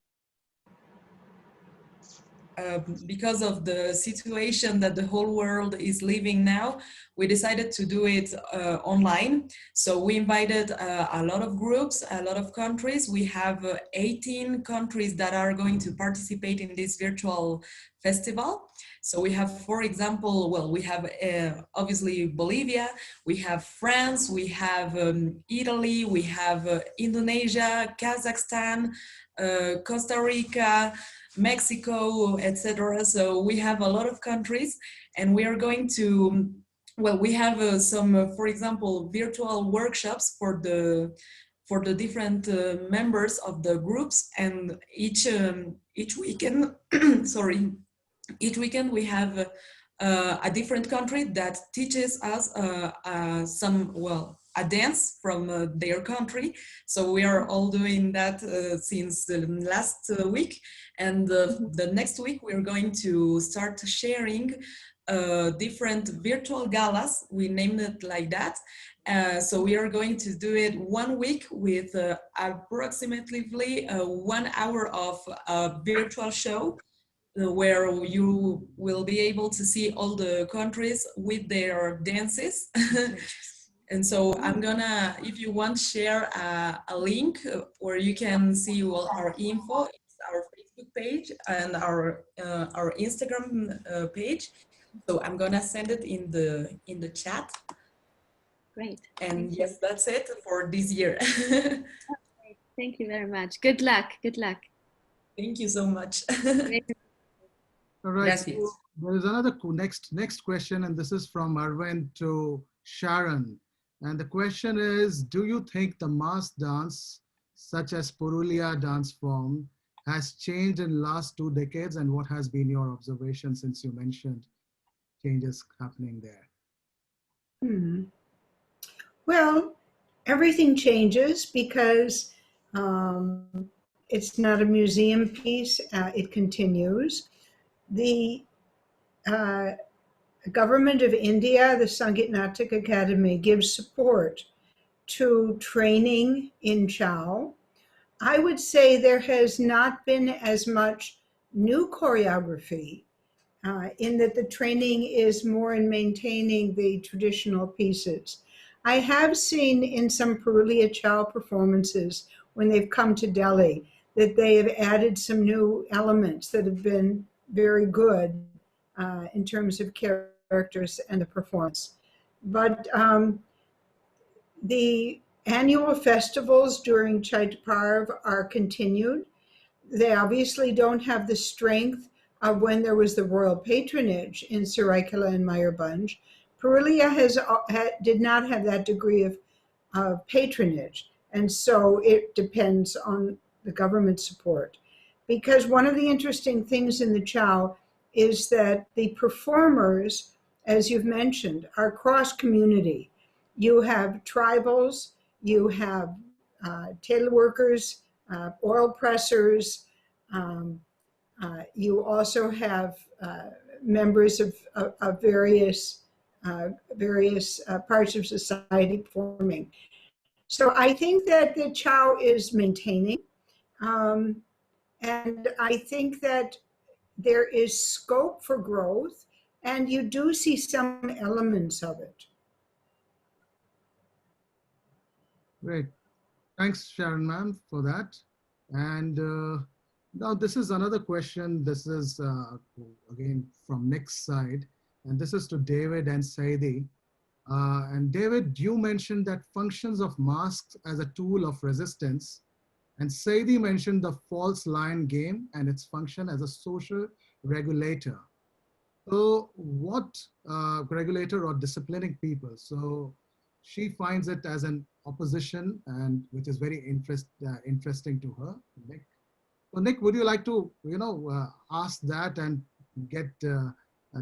Speaker 11: Because of the situation that the whole world is living now, we decided to do it online. So we invited a lot of groups, a lot of countries. We have 18 countries that are going to participate in this virtual festival. So we have, for example, well, we have obviously Bolivia, we have France, we have Italy, we have Indonesia, Kazakhstan, Costa Rica, Mexico, etc. So we have a lot of countries, and we are going to, well, we have some, for example, virtual workshops for the different members of the groups, and each weekend, sorry, each weekend we have a different country that teaches us some, well, a dance from their country. So we are all doing that since the last week. And the next week, we're going to start sharing different virtual galas. We named it like that. So we are going to do it 1 week with approximately 1 hour of a virtual show where you will be able to see all the countries with their dances. And so I'm gonna, if you want, share a link where you can see all our info. It's our Facebook page and our Instagram page. So I'm gonna send it in the chat.
Speaker 2: Great.
Speaker 11: And yes, that's it for this year.
Speaker 2: Thank you very much. Good luck. Good luck.
Speaker 11: Thank you so much.
Speaker 1: All right.
Speaker 11: Gracias.
Speaker 1: So there is another next question, and this is from Arvind to Sharon. And the question is, do you think the mass dance, such as Purulia dance form, has changed in the last 2 decades? And what has been your observation since you mentioned changes happening there?
Speaker 5: Well, everything changes because it's not a museum piece. It continues. The government of India, the Sangeet Natak Academy, gives support to training in Chow. I would say there has not been as much new choreography in that the training is more in maintaining the traditional pieces. I have seen in some Purulia Chow performances when they've come to Delhi that they have added some new elements that have been very good in terms of characters and the performance. But the annual festivals during Chait Parv are continued. They obviously don't have the strength of when there was the royal patronage in Saraikela and Mayurbhanj. Purulia did not have that degree of patronage, and so it depends on the government support. Because one of the interesting things in the Chow is that the performers, as you've mentioned, are cross-community. You have tribals, you have tailor workers, oil pressers, you also have members of various parts of society performing. So I think that the Chow is maintaining, and I think that there is scope for growth, and you do see some elements of it.
Speaker 1: Great. Thanks, Sharon ma'am, for that. And now this is another question. This is again from Nick's side, and this is to David and Saidi. And David, you mentioned that functions of masks as a tool of resistance, and Saidi mentioned the false lion game and its function as a social regulator. So what regulator or disciplining people? So she finds it as an opposition, and which is very interesting to her. Nick. So Nick, would you like to ask that and get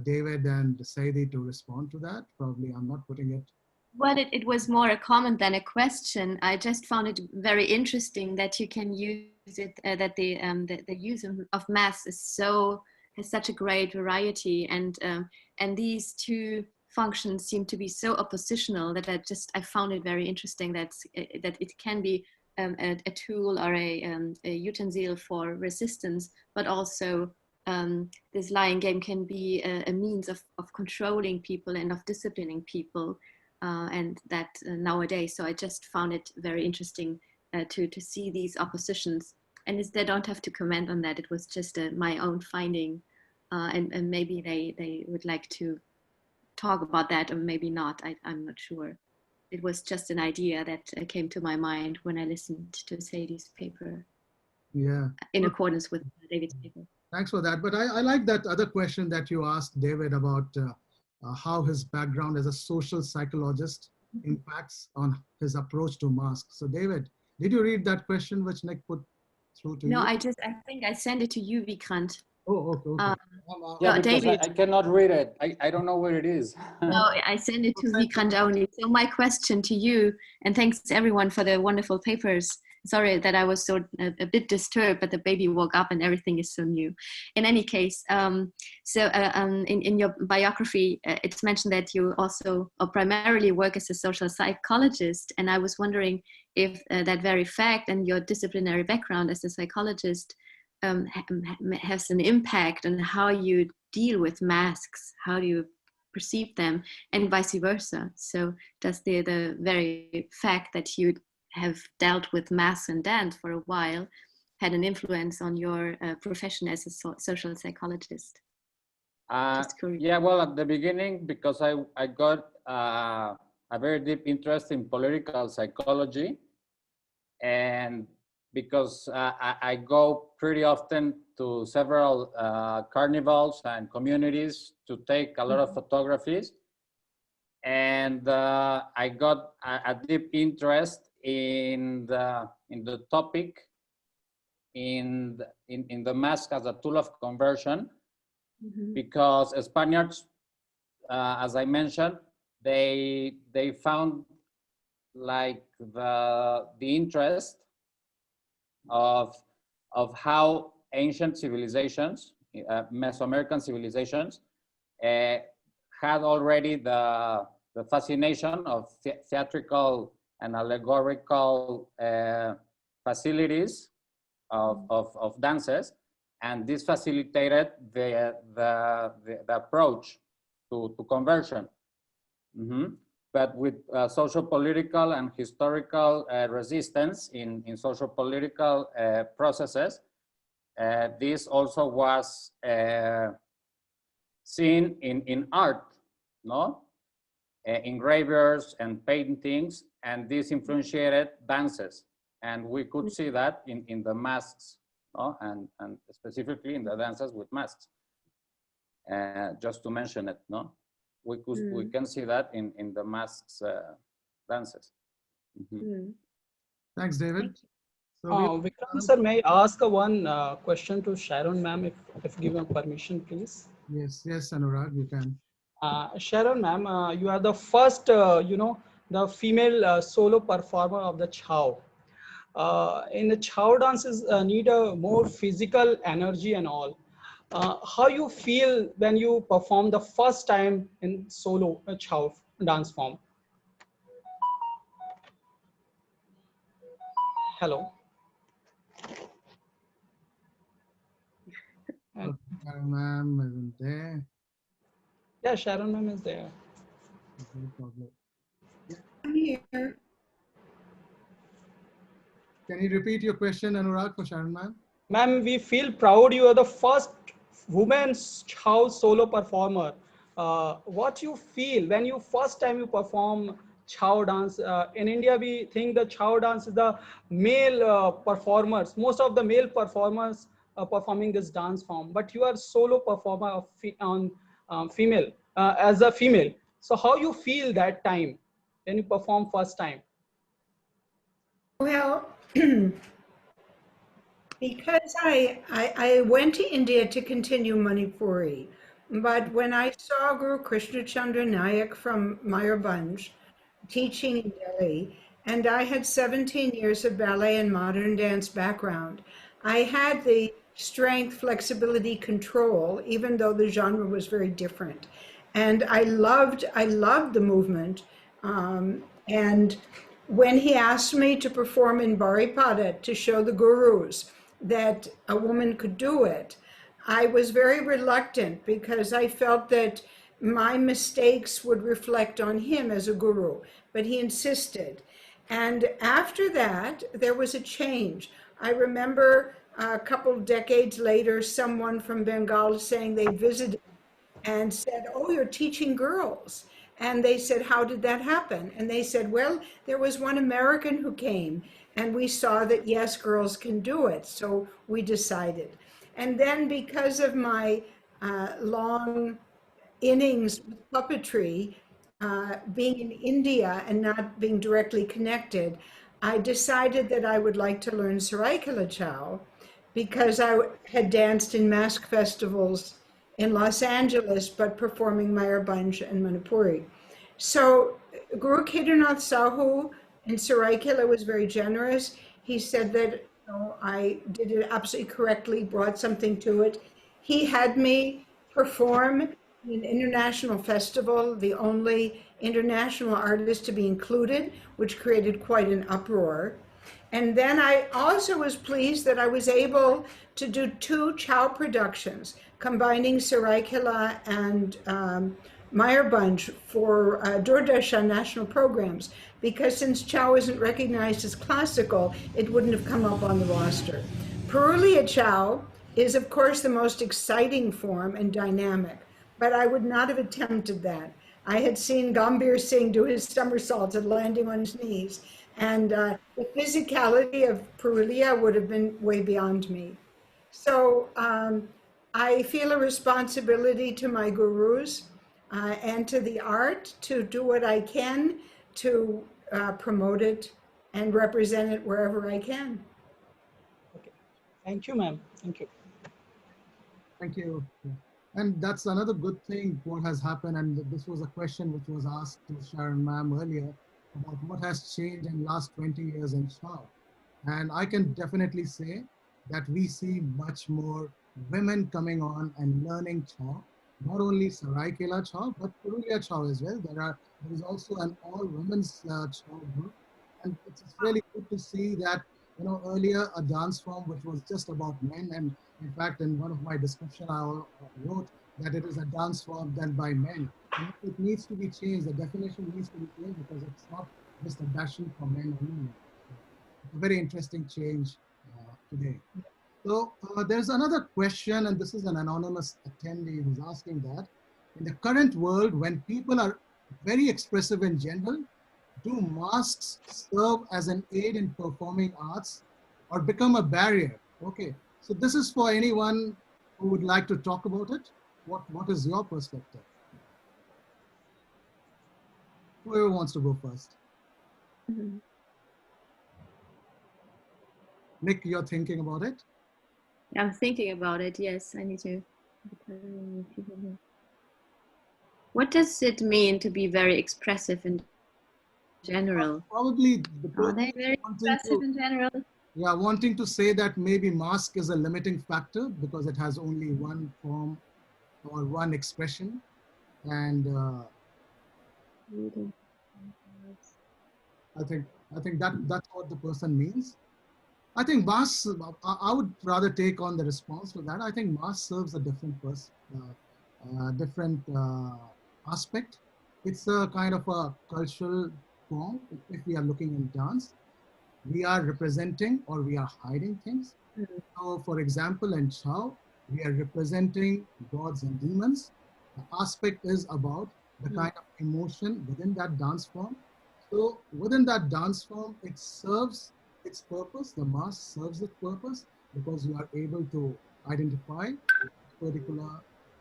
Speaker 1: David and Saidi to respond to that? Probably I'm not putting it.
Speaker 2: Well, it was more a comment than a question. I just found it very interesting that you can use it, that the use of masks has such a great variety, and these two functions seem to be so oppositional that I found it very interesting that it can be a tool or a utensil for resistance, but also this lion game can be a means of controlling people and of disciplining people, and that nowadays. So I just found it very interesting to see these oppositions, and I don't have to comment on that. It was just my own finding, and maybe they would like to talk about that, or maybe not. I'm not sure. It was just an idea that came to my mind when I listened to Sadie's paper.
Speaker 1: Yeah.
Speaker 2: In accordance with David's paper.
Speaker 1: Thanks for that. But I like that other question that you asked David about how his background as a social psychologist impacts on his approach to masks. So David, did you read that question which Nick put through to you?
Speaker 2: No, I think I sent it to you, Vikrant.
Speaker 1: Oh, okay.
Speaker 7: Yeah, because
Speaker 2: David.
Speaker 7: I cannot read it. I don't know where it is.
Speaker 2: No, I sent it to Vikrant only. So my question to you, and thanks everyone for the wonderful papers, Sorry that I was so a bit disturbed, but the baby woke up and everything is so new. In any case, in your biography, it's mentioned that you also primarily work as a social psychologist, and I was wondering if that very fact and your disciplinary background as a psychologist has an impact on how you deal with masks, how do you perceive them, and vice versa. So does the very fact that you have dealt with masks and dance for a while had an influence on your profession as a social psychologist?
Speaker 7: Yeah, well, at the beginning, because I got a very deep interest in political psychology, and because I go pretty often to several carnivals and communities to take a lot of photographies, and I got a deep interest in the topic, in the mask as a tool of conversion, because Spaniards, as I mentioned, they found like the interest of how ancient civilizations, Mesoamerican civilizations, had already the fascination of theatrical and allegorical facilities of dances, and this facilitated the approach to conversion. But with social political and historical resistance in social political processes, this also was seen in art, no? Engravers and paintings, and this influenced dances, and we could see that in the masks, no? and specifically in the dances with masks. Just to mention it, no, we can see that in the masks dances.
Speaker 1: Thanks, David. So
Speaker 6: Vikrant sir, may I ask one question to Sharon ma'am, if given permission, please?
Speaker 1: Yes, Anurag, you can.
Speaker 6: Sharon ma'am, you are the first, the female solo performer of the Chow. In the Chow dances need a more physical energy and all. How you feel when you perform the first time in solo Chow dance form? Hello.
Speaker 1: Sharon ma'am isn't there.
Speaker 6: Yeah, Sharon ma'am is there.
Speaker 1: No problem. Yeah.
Speaker 5: I'm here.
Speaker 1: Can you repeat your question, Anurag, for Sharon ma'am?
Speaker 6: Ma'am, we feel proud you are the first women's Chow solo performer. What you feel when you first time you perform Chow dance? In India, we think the Chow dance is the male performers. Most of the male performers are performing this dance form, but you are solo performer of female, as a female. So how you feel that time when you perform first time?
Speaker 5: Well, because I went to India to continue Manipuri, but when I saw Guru Krishna Chandra Nayak from Mayurbhanj teaching in Delhi, and I had 17 years of ballet and modern dance background, I had the strength, flexibility, control, even though the genre was very different. And I loved the movement. And when he asked me to perform in Baripada to show the gurus that a woman could do it, I was very reluctant because I felt that my mistakes would reflect on him as a guru, but he insisted. And after that, there was a change. I remember a couple of decades later, someone from Bengal saying they visited and said, "Oh, you're teaching girls." And they said, "How did that happen?" And they said, "Well, there was one American who came and we saw that, yes, girls can do it. So we decided." And then because of my long innings with puppetry, being in India and not being directly connected, I decided that I would like to learn Saraikela Chow because I had danced in mask festivals in Los Angeles, but performing Mayurbhanj and Manipuri. So Guru Kedarnath Sahu in Saraikela was very generous. He said that I did it absolutely correctly, brought something to it. He had me perform in an international festival, the only international artist to be included, which created quite an uproar. And then I also was pleased that I was able to do 2 Chow productions, combining Saraikela and Meyerbunch for Doordarshan national programs, because since Chow isn't recognized as classical, it wouldn't have come up on the roster. Purulia Chow is, of course, the most exciting form and dynamic, but I would not have attempted that. I had seen Gambhir Singh do his somersaults and landing on his knees, and the physicality of Purulia would have been way beyond me. So I feel a responsibility to my gurus and to the art to do what I can to promote it and represent it wherever I can.
Speaker 6: Okay. Thank you, ma'am. Thank you.
Speaker 1: Thank you. And that's another good thing what has happened. And this was a question which was asked to Sharon ma'am earlier about what has changed in the last 20 years in Chow. And I can definitely say that we see much more women coming on and learning Chow, not only Saraikela Chow, but Purulia Chow as well. There is also an all-women's Chow group. And it's really good to see that, earlier a dance form which was just about men, and in fact, in one of my description, I wrote that it is a dance form done by men. And it needs to be changed. The definition needs to be changed because it's not just a passion for men only. A very interesting change today. So there's another question, and this is an anonymous attendee who's asking that. In the current world, when people are very expressive in general, do masks serve as an aid in performing arts or become a barrier? Okay, so this is for anyone who would like to talk about it. What is your perspective? Whoever wants to go first.
Speaker 2: Mm-hmm.
Speaker 1: Nick, you're thinking about it?
Speaker 2: I'm thinking about it, yes, I need to. What does it mean to be very expressive in general?
Speaker 1: Probably
Speaker 2: are they very expressive in general?
Speaker 1: Yeah, wanting to say that maybe mask is a limiting factor because it has only one form or one expression, and I think that's what the person means. I think masks, I would rather take on the response to that. I think mask serves a different aspect. It's a kind of a cultural form. If we are looking in dance, we are representing or we are hiding things. So for example, in Chow, we are representing gods and demons. The aspect is about the kind of emotion within that dance form. So within that dance form, it serves its purpose. The mask serves its purpose because you are able to identify a particular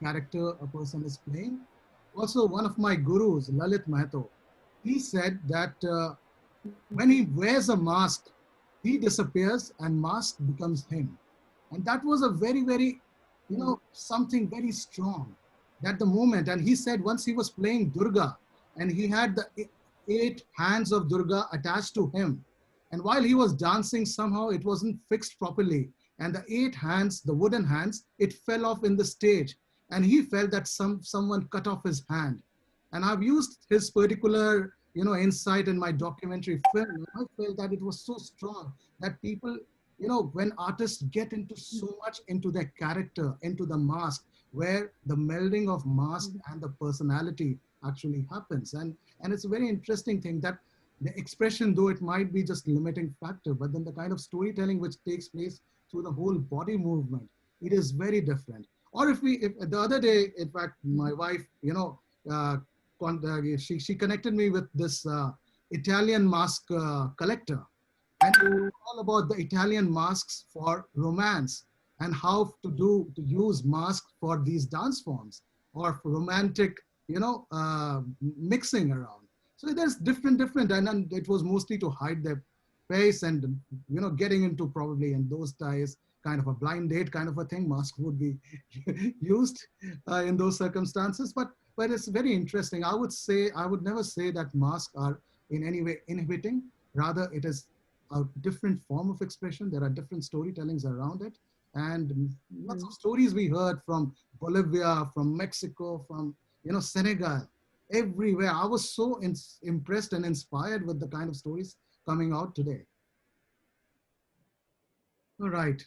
Speaker 1: character a person is playing. Also, one of my gurus, Lalit Mahato, he said that when he wears a mask, he disappears and mask becomes him. And that was a very, very, something very strong at the moment. And he said once he was playing Durga and he had the 8 hands of Durga attached to him. And while he was dancing, somehow it wasn't fixed properly. And the 8 hands, the wooden hands, it fell off in the stage. And he felt that someone cut off his hand. And I've used his particular insight in my documentary film. I felt that it was so strong that people, when artists get into so much into their character, into the mask, where the melding of mask and the personality actually happens. And it's a very interesting thing that the expression, though it might be just limiting factor, but then the kind of storytelling which takes place through the whole body movement, it is very different. Or if the other day, in fact, my wife, she connected me with this Italian mask collector, and it was all about the Italian masks for romance and how to use masks for these dance forms or for romantic, mixing around. So there's different, and it was mostly to hide their face and getting into probably in those days kind of a blind date kind of a thing. Mask would be used in those circumstances, but it's very interesting. I would never say that masks are in any way inhibiting. Rather, it is a different form of expression. There are different storytellings around it. And lots of stories we heard from Bolivia, from Mexico, from Senegal, everywhere. I was so impressed and inspired with the kind of stories coming out today. All right.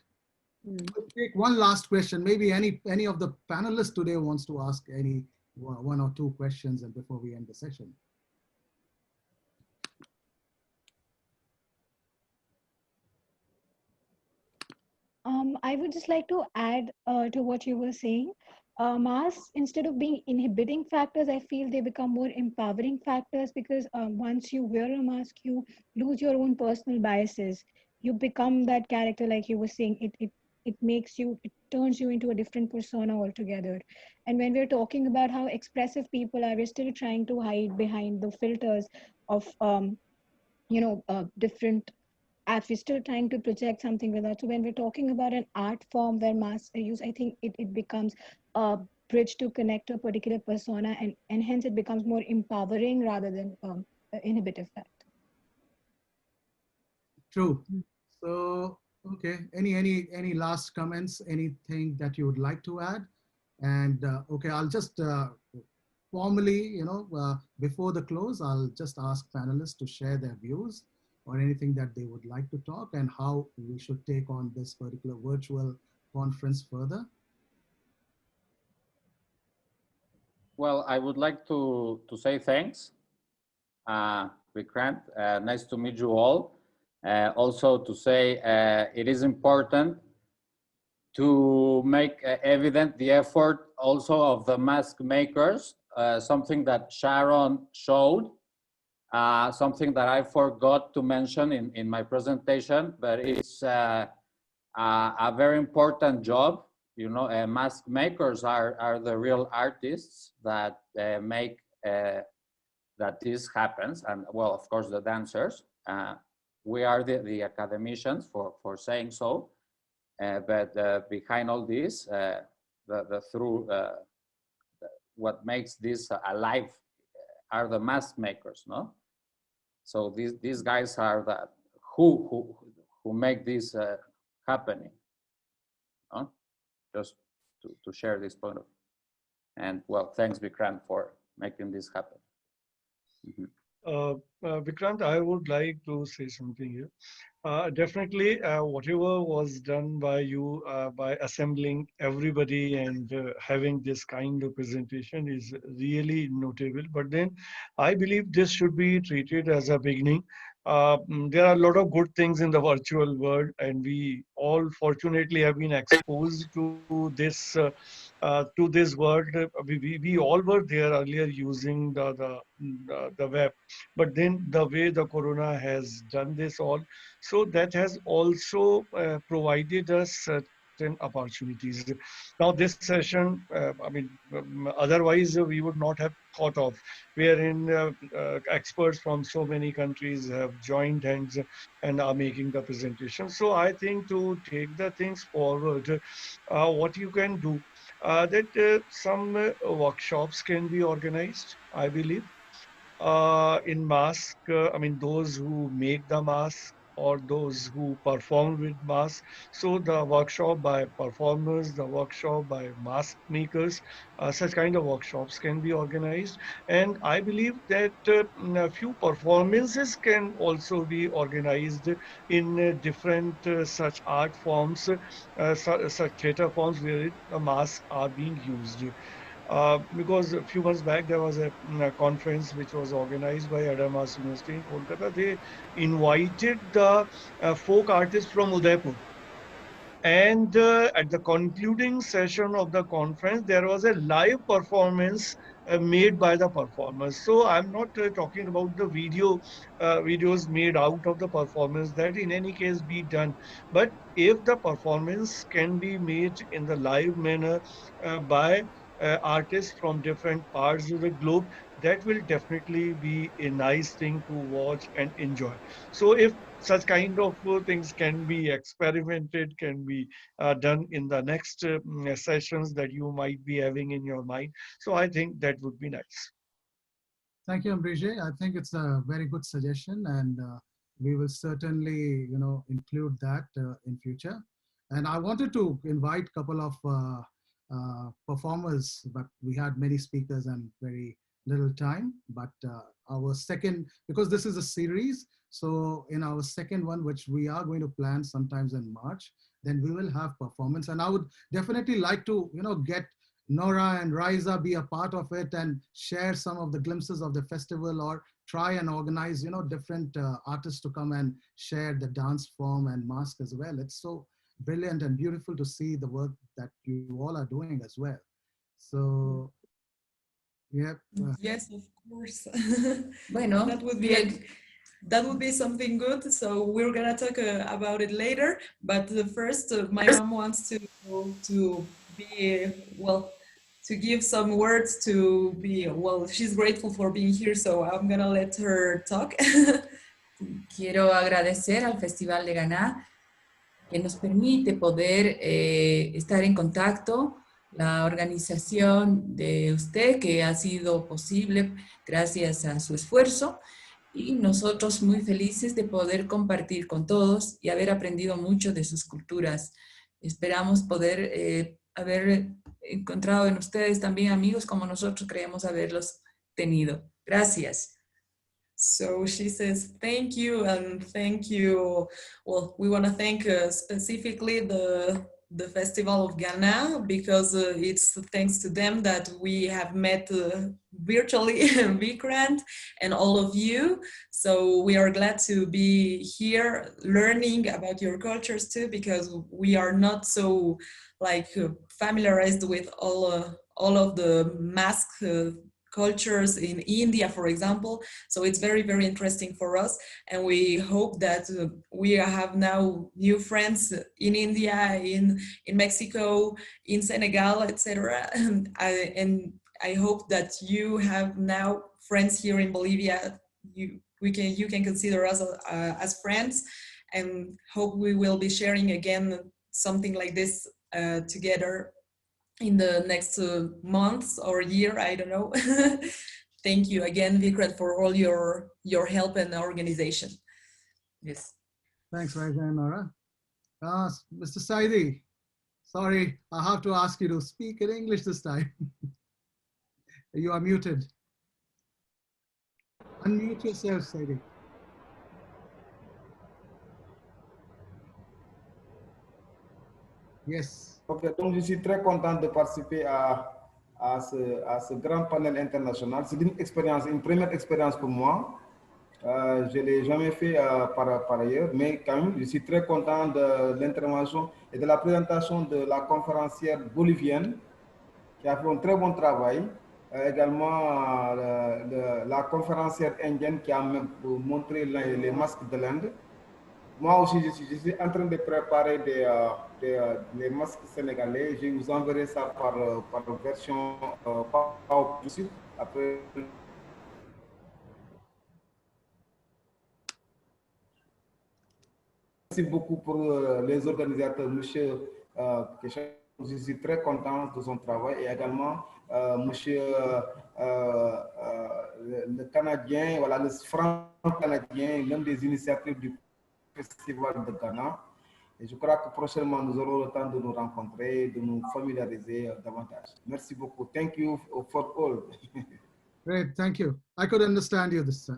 Speaker 1: We'll take one last question. Maybe any of the panelists today wants to ask any one or two questions and before we end the session.
Speaker 14: I would just like to add to what you were saying. Masks, instead of being inhibiting factors, I feel they become more empowering factors, because once you wear a mask, you lose your own personal biases. You become that character, like you were saying. It turns you into a different persona altogether. And when we're talking about how expressive people are, we're still trying to hide behind the filters of different apps. We're still trying to project something with that. So when we're talking about an art form where masks are used, I think it becomes a bridge to connect to a particular persona, and hence it becomes more empowering rather than inhibitive fact.
Speaker 1: True. So, okay, any last comments, anything that you would like to add? And okay, I'll just formally, before the close, I'll just ask panelists to share their views or anything that they would like to talk and how we should take on this particular virtual conference further.
Speaker 8: Well, I would like to say thanks, Vikrant. Nice to meet you all. Also to say it is important to make evident the effort also of the mask makers, something that Sharon showed, something that I forgot to mention in my presentation, but it's a very important job. Mask makers are the real artists that make that this happens. And well, of course, the dancers. We are the academicians for saying so. But behind all this, what makes this alive are the mask makers, no? So these guys are the who make this happening, no? Just to share this point of, and well, thanks Vikrant for making this happen.
Speaker 13: Vikrant, I would like to say something here. Definitely, whatever was done by you by assembling everybody and having this kind of presentation is really notable. But then I believe this should be treated as a beginning. There are a lot of good things in the virtual world, and we all fortunately have been exposed to this world. We all were there earlier using the web, but then the way the corona has done this all, so that has also provided us certain opportunities. Now this session, otherwise we would not have thought of, wherein experts from so many countries have joined hands and are making the presentation. So I think to take the things forward, what you can do, that some workshops can be organized, I believe, in mask. Those who make the mask or those who perform with mask. So the workshop by performers, the workshop by mask makers, such kind of workshops can be organized. And I believe that a few performances can also be organized in different such art forms, such theater forms where the masks are being used. Because a few months back there was a conference which was organized by Adamas University in Kolkata. They invited the folk artists from Udaipur. And at the concluding session of the conference, there was a live performance made by the performers. So I'm not talking about the videos made out of the performance, that in any case be done. But if the performance can be made in the live manner by artists from different parts of the globe, that will definitely be a nice thing to watch and enjoy. So if such kind of things can be experimented, can be done in the next sessions that you might be having in your mind. So I think that would be nice.
Speaker 1: Thank you, Rougier. I think it's a very good suggestion. And we will certainly, include that in future. And I wanted to invite a couple of performers, but we had many speakers and very little time. But our second, because this is a series, so in our second one, which we are going to plan sometimes in March, then we will have performance. And I would definitely like to, get Nora and Raisa be a part of it and share some of the glimpses of the festival, or try and organize, different artists to come and share the dance form and mask as well. It's so brilliant and beautiful to see the work that you all are doing as well. So, yeah.
Speaker 11: Yes, of course.
Speaker 10: Bueno,
Speaker 11: that would be something good. So we're gonna talk about it later. But first, my mom wants to be to give some words to be she's grateful for being here. So I'm gonna let her talk.
Speaker 10: Quiero agradecer al Festival de Gannat que nos permite poder estar en contacto, la organización de usted que ha sido posible gracias a su esfuerzo, y nosotros muy felices de poder compartir con todos y haber aprendido mucho de sus culturas. Esperamos poder haber encontrado en ustedes también amigos como nosotros creemos haberlos tenido. Gracias.
Speaker 11: So she says, thank you, and thank you. Well, we want to thank specifically the Festival of Gannat, because it's thanks to them that we have met virtually Vikrant and all of you. So we are glad to be here learning about your cultures too, because we are not so familiarized with all of the mask cultures in India, for example. So it's very, very interesting for us. And we hope that we have now new friends in India, in Mexico, in Senegal, etc. And I hope that you have now friends here in Bolivia. You can consider us as friends, and hope we will be sharing again something like this together in the next months or year, I don't know. Thank you again, Vikrant, for all your help and organization. Yes.
Speaker 1: Thanks, Raisa and Nora. Mr. Saidi, sorry, I have to ask you to speak in English this time. You are muted. Unmute yourself, Saidi. Yes.
Speaker 12: Ok, donc je suis très content de participer à ce grand panel international. C'est une première expérience pour moi. Je ne l'ai jamais fait par ailleurs, mais quand même, je suis très content de l'intervention et de la présentation de la conférencière bolivienne qui a fait un très bon travail. Également, la conférencière indienne qui a montré les masques de l'Inde. Moi aussi, je suis en train de préparer les masques sénégalais. Je vous enverrai ça par version possible. Après. Merci beaucoup pour les organisateurs, monsieur Kishore. Je suis très content de son travail, et également monsieur le Canadien, voilà, le franc-canadien, l'un des initiateurs du Festival de Gannat. Et je crois que prochainement, nous aurons le temps de nous rencontrer, de nous familiariser davantage. Merci beaucoup. Thank you for all.
Speaker 1: Great, thank you. I could understand you this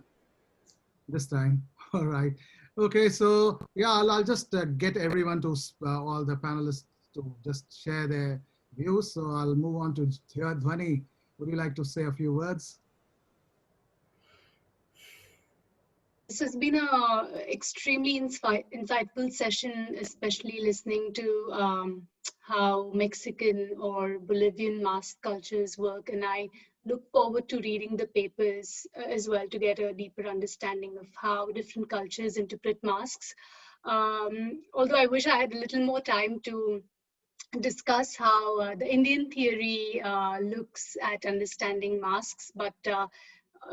Speaker 1: time. All right. Okay, so yeah, I'll just get everyone to, all the panelists to just share their views. So I'll move on to Dhwani. Would you like to say a few words?
Speaker 9: This has been an extremely insightful session, especially listening to how Mexican or Bolivian mask cultures work. And I look forward to reading the papers as well to get a deeper understanding of how different cultures interpret masks. Although I wish I had a little more time to discuss how the Indian theory looks at understanding masks, but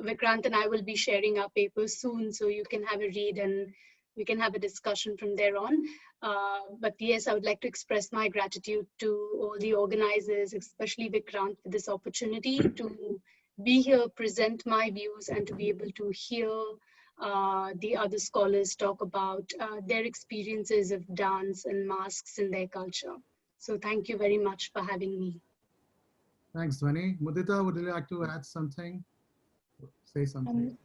Speaker 9: Vikrant and I will be sharing our papers soon, so you can have a read and we can have a discussion from there on. But yes, I would like to express my gratitude to all the organizers, especially Vikrant, for this opportunity to be here, present my views, and to be able to hear the other scholars talk about their experiences of dance and masks in their culture. So thank you very much for having me.
Speaker 1: Thanks, Dhwani. Mudita, would you like to add something? Say something.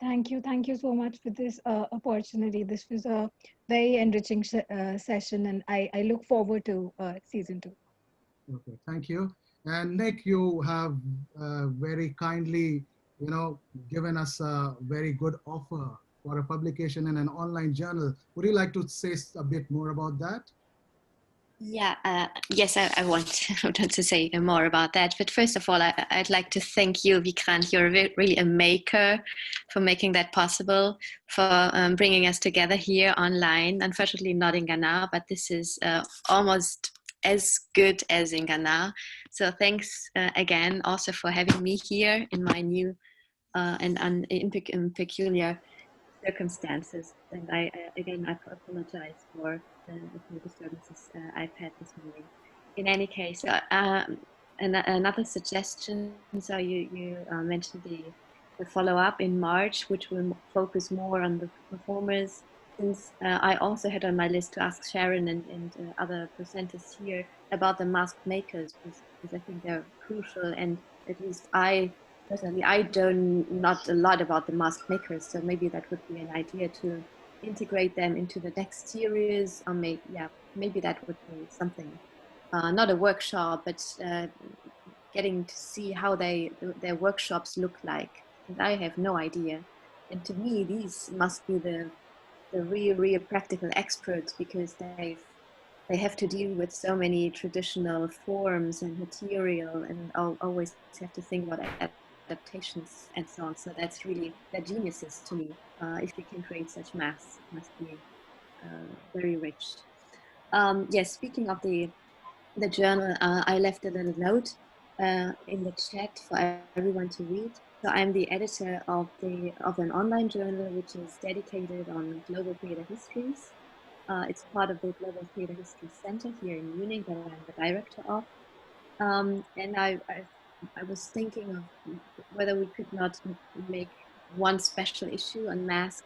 Speaker 14: Thank you so much for this opportunity. This was a very enriching session, and I look forward to season 2.
Speaker 1: Okay, thank you. And Nick, you have very kindly, given us a very good offer for a publication in an online journal. Would you like to say a bit more about that?
Speaker 2: Yeah, yes, I want to say more about that. But first of all, I'd like to thank you, Vikrant. You're really a maker for making that possible, for bringing us together here online. Unfortunately, not in Ghana, but this is almost as good as in Ghana. So thanks again also for having me here in my new and peculiar circumstances. And I apologize for the disturbances I've had this morning. In any case, another suggestion. So you mentioned the follow-up in March, which will focus more on the performers. Since I also had on my list to ask Sharon and other presenters here about the mask makers, because I think they're crucial, and at least personally, I don't not a lot about the mask makers, so maybe that would be an idea to integrate them into the next series, or maybe that would be something, not a workshop, but getting to see how their workshops look like. And I have no idea, and to me, these must be the real practical experts, because they have to deal with so many traditional forms and material, and always have to think about adaptations and so on. So that's really, they're geniuses to me. If we can create such masks, it must be very rich. Yes, speaking of the journal, I left a little note in the chat for everyone to read. So I'm the editor of an online journal which is dedicated on global theater histories. It's part of the Global Theater History Center here in Munich that I'm the director of. And I was thinking of whether we could not make one special issue on mask,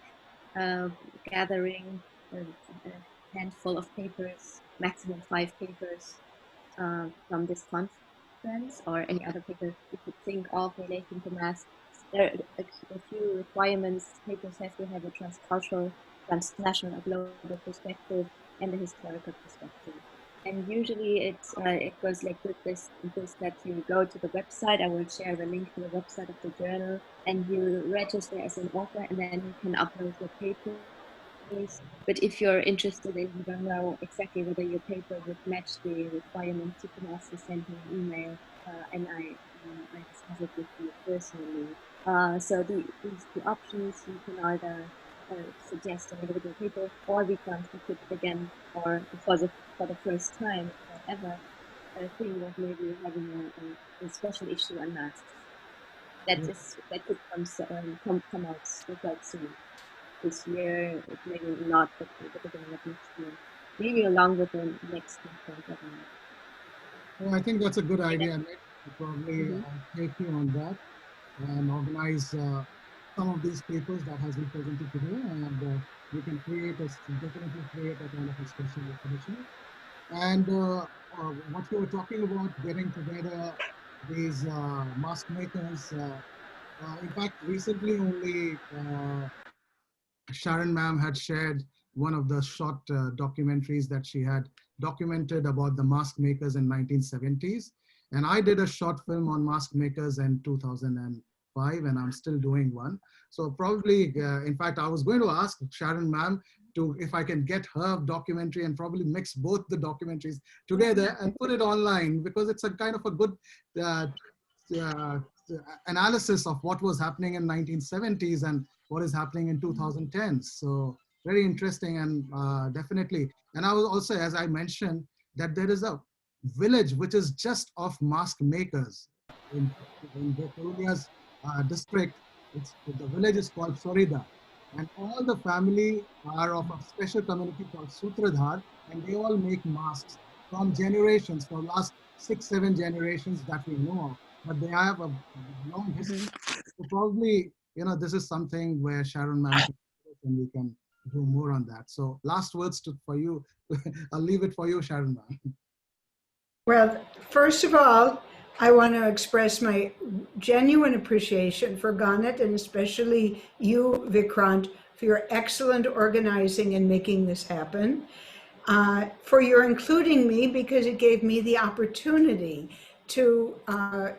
Speaker 2: gathering a handful of papers, maximum 5 papers from this conference, or any other papers you could think of relating to masks. There are a few requirements. Papers have to have a transcultural, transnational, a global perspective, and a historical perspective. And usually it goes like this, that you go to the website. I will share the link to the website of the journal, and you register as an author, and then you can upload your papers. But if you're interested and you don't know exactly whether your paper would match the requirements, you can also send me an email, and I discuss it with you personally. So these two options, you can either suggest an individual paper, or we could again, or for the first time ever, think of maybe having a special issue on masks. That could come out quite soon. This year, maybe not, but the beginning of next year. Maybe along with the next conference.
Speaker 1: Well, I think that's a good idea, Nick. We'll probably take you on that and organize some of these papers that has been presented today, and we can definitely create a kind of a special edition. And what you were talking about, getting together these mask makers. In fact, recently only Sharon ma'am had shared one of the short documentaries that she had documented about the mask makers in 1970s. And I did a short film on mask makers in 2005, and I'm still doing one. So probably, in fact, I was going to ask Sharon ma'am if I can get her documentary and probably mix both the documentaries together and put it online, because it's a kind of a good analysis of what was happening in 1970s and what is happening in 2010. So very interesting, and definitely. And I was also, as I mentioned, that there is a village which is just of mask makers in the Purulia's district. The village is called Sorida, and all the family are of a special community called Sutradhar, and they all make masks from generations, for last 6-7 generations that we know of. But they have a long history. So probably this is something where Sharon ma'am and we can do more on that. So last words for you. I'll leave it for you, Sharon ma'am.
Speaker 5: Well, first of all, I want to express my genuine appreciation for Gannat and especially you, Vikrant, for your excellent organizing and making this happen. For your including me because it gave me the opportunity to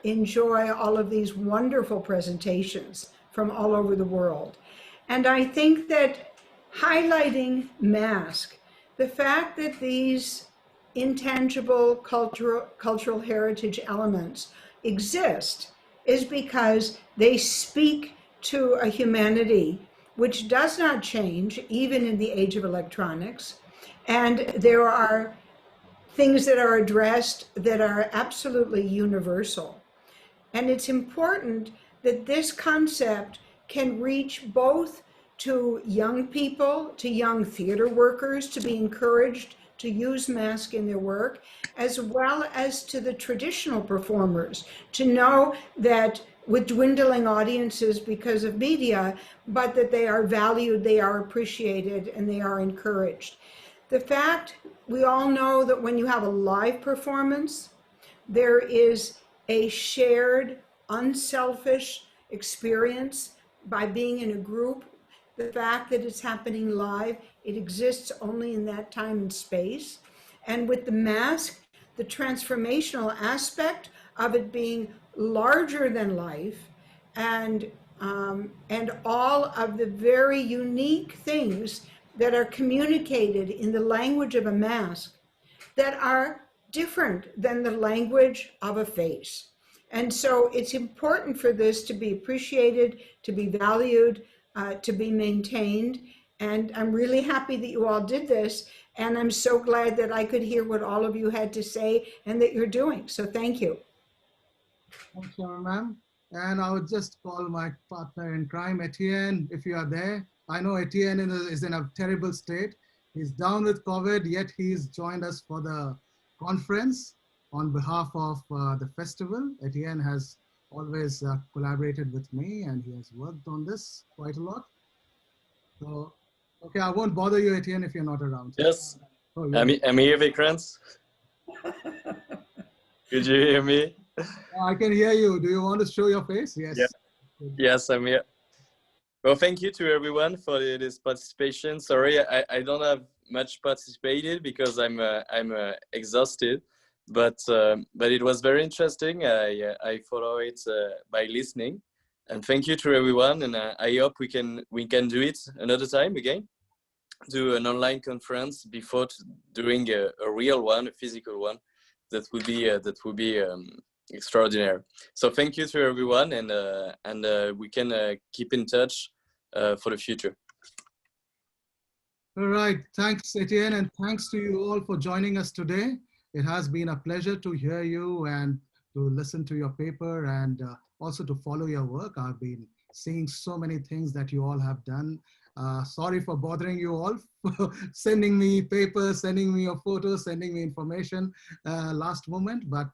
Speaker 5: enjoy all of these wonderful presentations from all over the world. And I think that highlighting mask, the fact that these intangible cultural heritage elements exist is because they speak to a humanity which does not change even in the age of electronics. And there are things that are addressed that are absolutely universal. And it's important that this concept can reach both to young people, to young theater workers, to be encouraged to use mask in their work, as well as to the traditional performers, to know that with dwindling audiences because of media, but that they are valued, they are appreciated, and they are encouraged. The fact, we all know that when you have a live performance, there is a shared, unselfish experience by being in a group. The fact that it's happening live, it exists only in that time and space. And with the mask, the transformational aspect of it being larger than life and all of the very unique things that are communicated in the language of a mask that are different than the language of a face. And so it's important for this to be appreciated, to be valued, to be maintained. And I'm really happy that you all did this. And I'm so glad that I could hear what all of you had to say and that you're doing. So thank you.
Speaker 1: Thanks, Sharon ma'am. And I would just call my partner in crime, Etienne, if you are there. I know Etienne is in a terrible state. He's down with COVID, yet he's joined us for the conference on behalf of the festival. Etienne has always collaborated with me and he has worked on this quite a lot. So, okay, I won't bother you, Etienne, if you're not around.
Speaker 4: Yes,
Speaker 1: oh,
Speaker 4: I'm here, Vikrant. Could you hear me?
Speaker 1: I can hear you. Do you want to show your face? Yes.
Speaker 4: Yeah. Yes, I'm here. Well, thank you to everyone for this participation. Sorry, I don't have much participated because I'm exhausted, but it was very interesting. I follow it by listening, and thank you to everyone. And I hope we can do it another time again, do an online conference before doing a real one, a physical one. That would be extraordinary. So thank you to everyone, and we can keep in touch for the future.
Speaker 1: All right, thanks Etienne, and thanks to you all for joining us today. It has been a pleasure to hear you and to listen to your paper and also to follow your work. I've been seeing so many things that you all have done. Sorry for bothering you all, for sending me papers, sending me your photos, sending me information last moment, but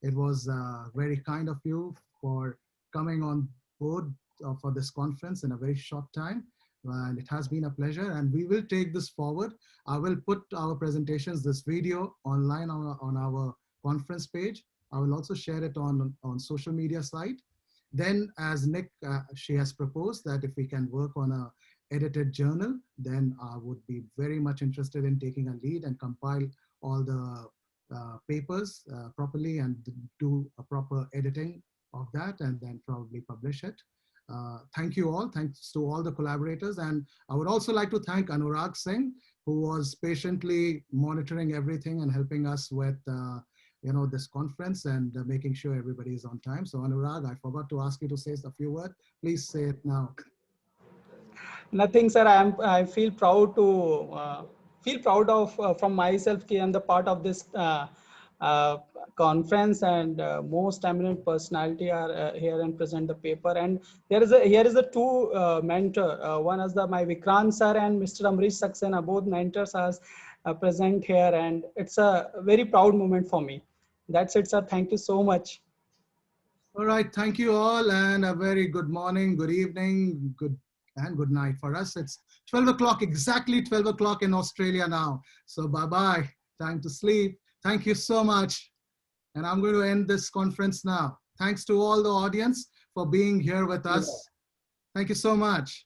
Speaker 1: it was very kind of you for coming on board for this conference in a very short time. And it has been a pleasure, and we will take this forward. I will put our presentations, this video online on our conference page. I will also share it on social media site. Then as Nick, she has proposed that if we can work on a edited journal, then I would be very much interested in taking a lead and compile all the papers properly and do a proper editing of that and then probably publish it. Thank you all. Thanks to all the collaborators. And I would also like to thank Anurag Singh, who was patiently monitoring everything and helping us with this conference and making sure everybody is on time. So Anurag, I forgot to ask you to say a few words. Please say it now.
Speaker 6: Nothing, sir. I feel proud of from myself. I'm the part of this conference, and most eminent personality are here and present the paper. And here is the two mentor. One is my Vikrant sir and Mr. Amrish Saxena, both mentors are present here, and it's a very proud moment for me. That's it, sir. Thank you so much.
Speaker 1: All right, thank you all, and a very good morning, good evening, good night. For us, it's 12 o'clock, exactly 12 o'clock in Australia now. So bye-bye, time to sleep. Thank you so much. And I'm going to end this conference now. Thanks to all the audience for being here with us. Thank you so much.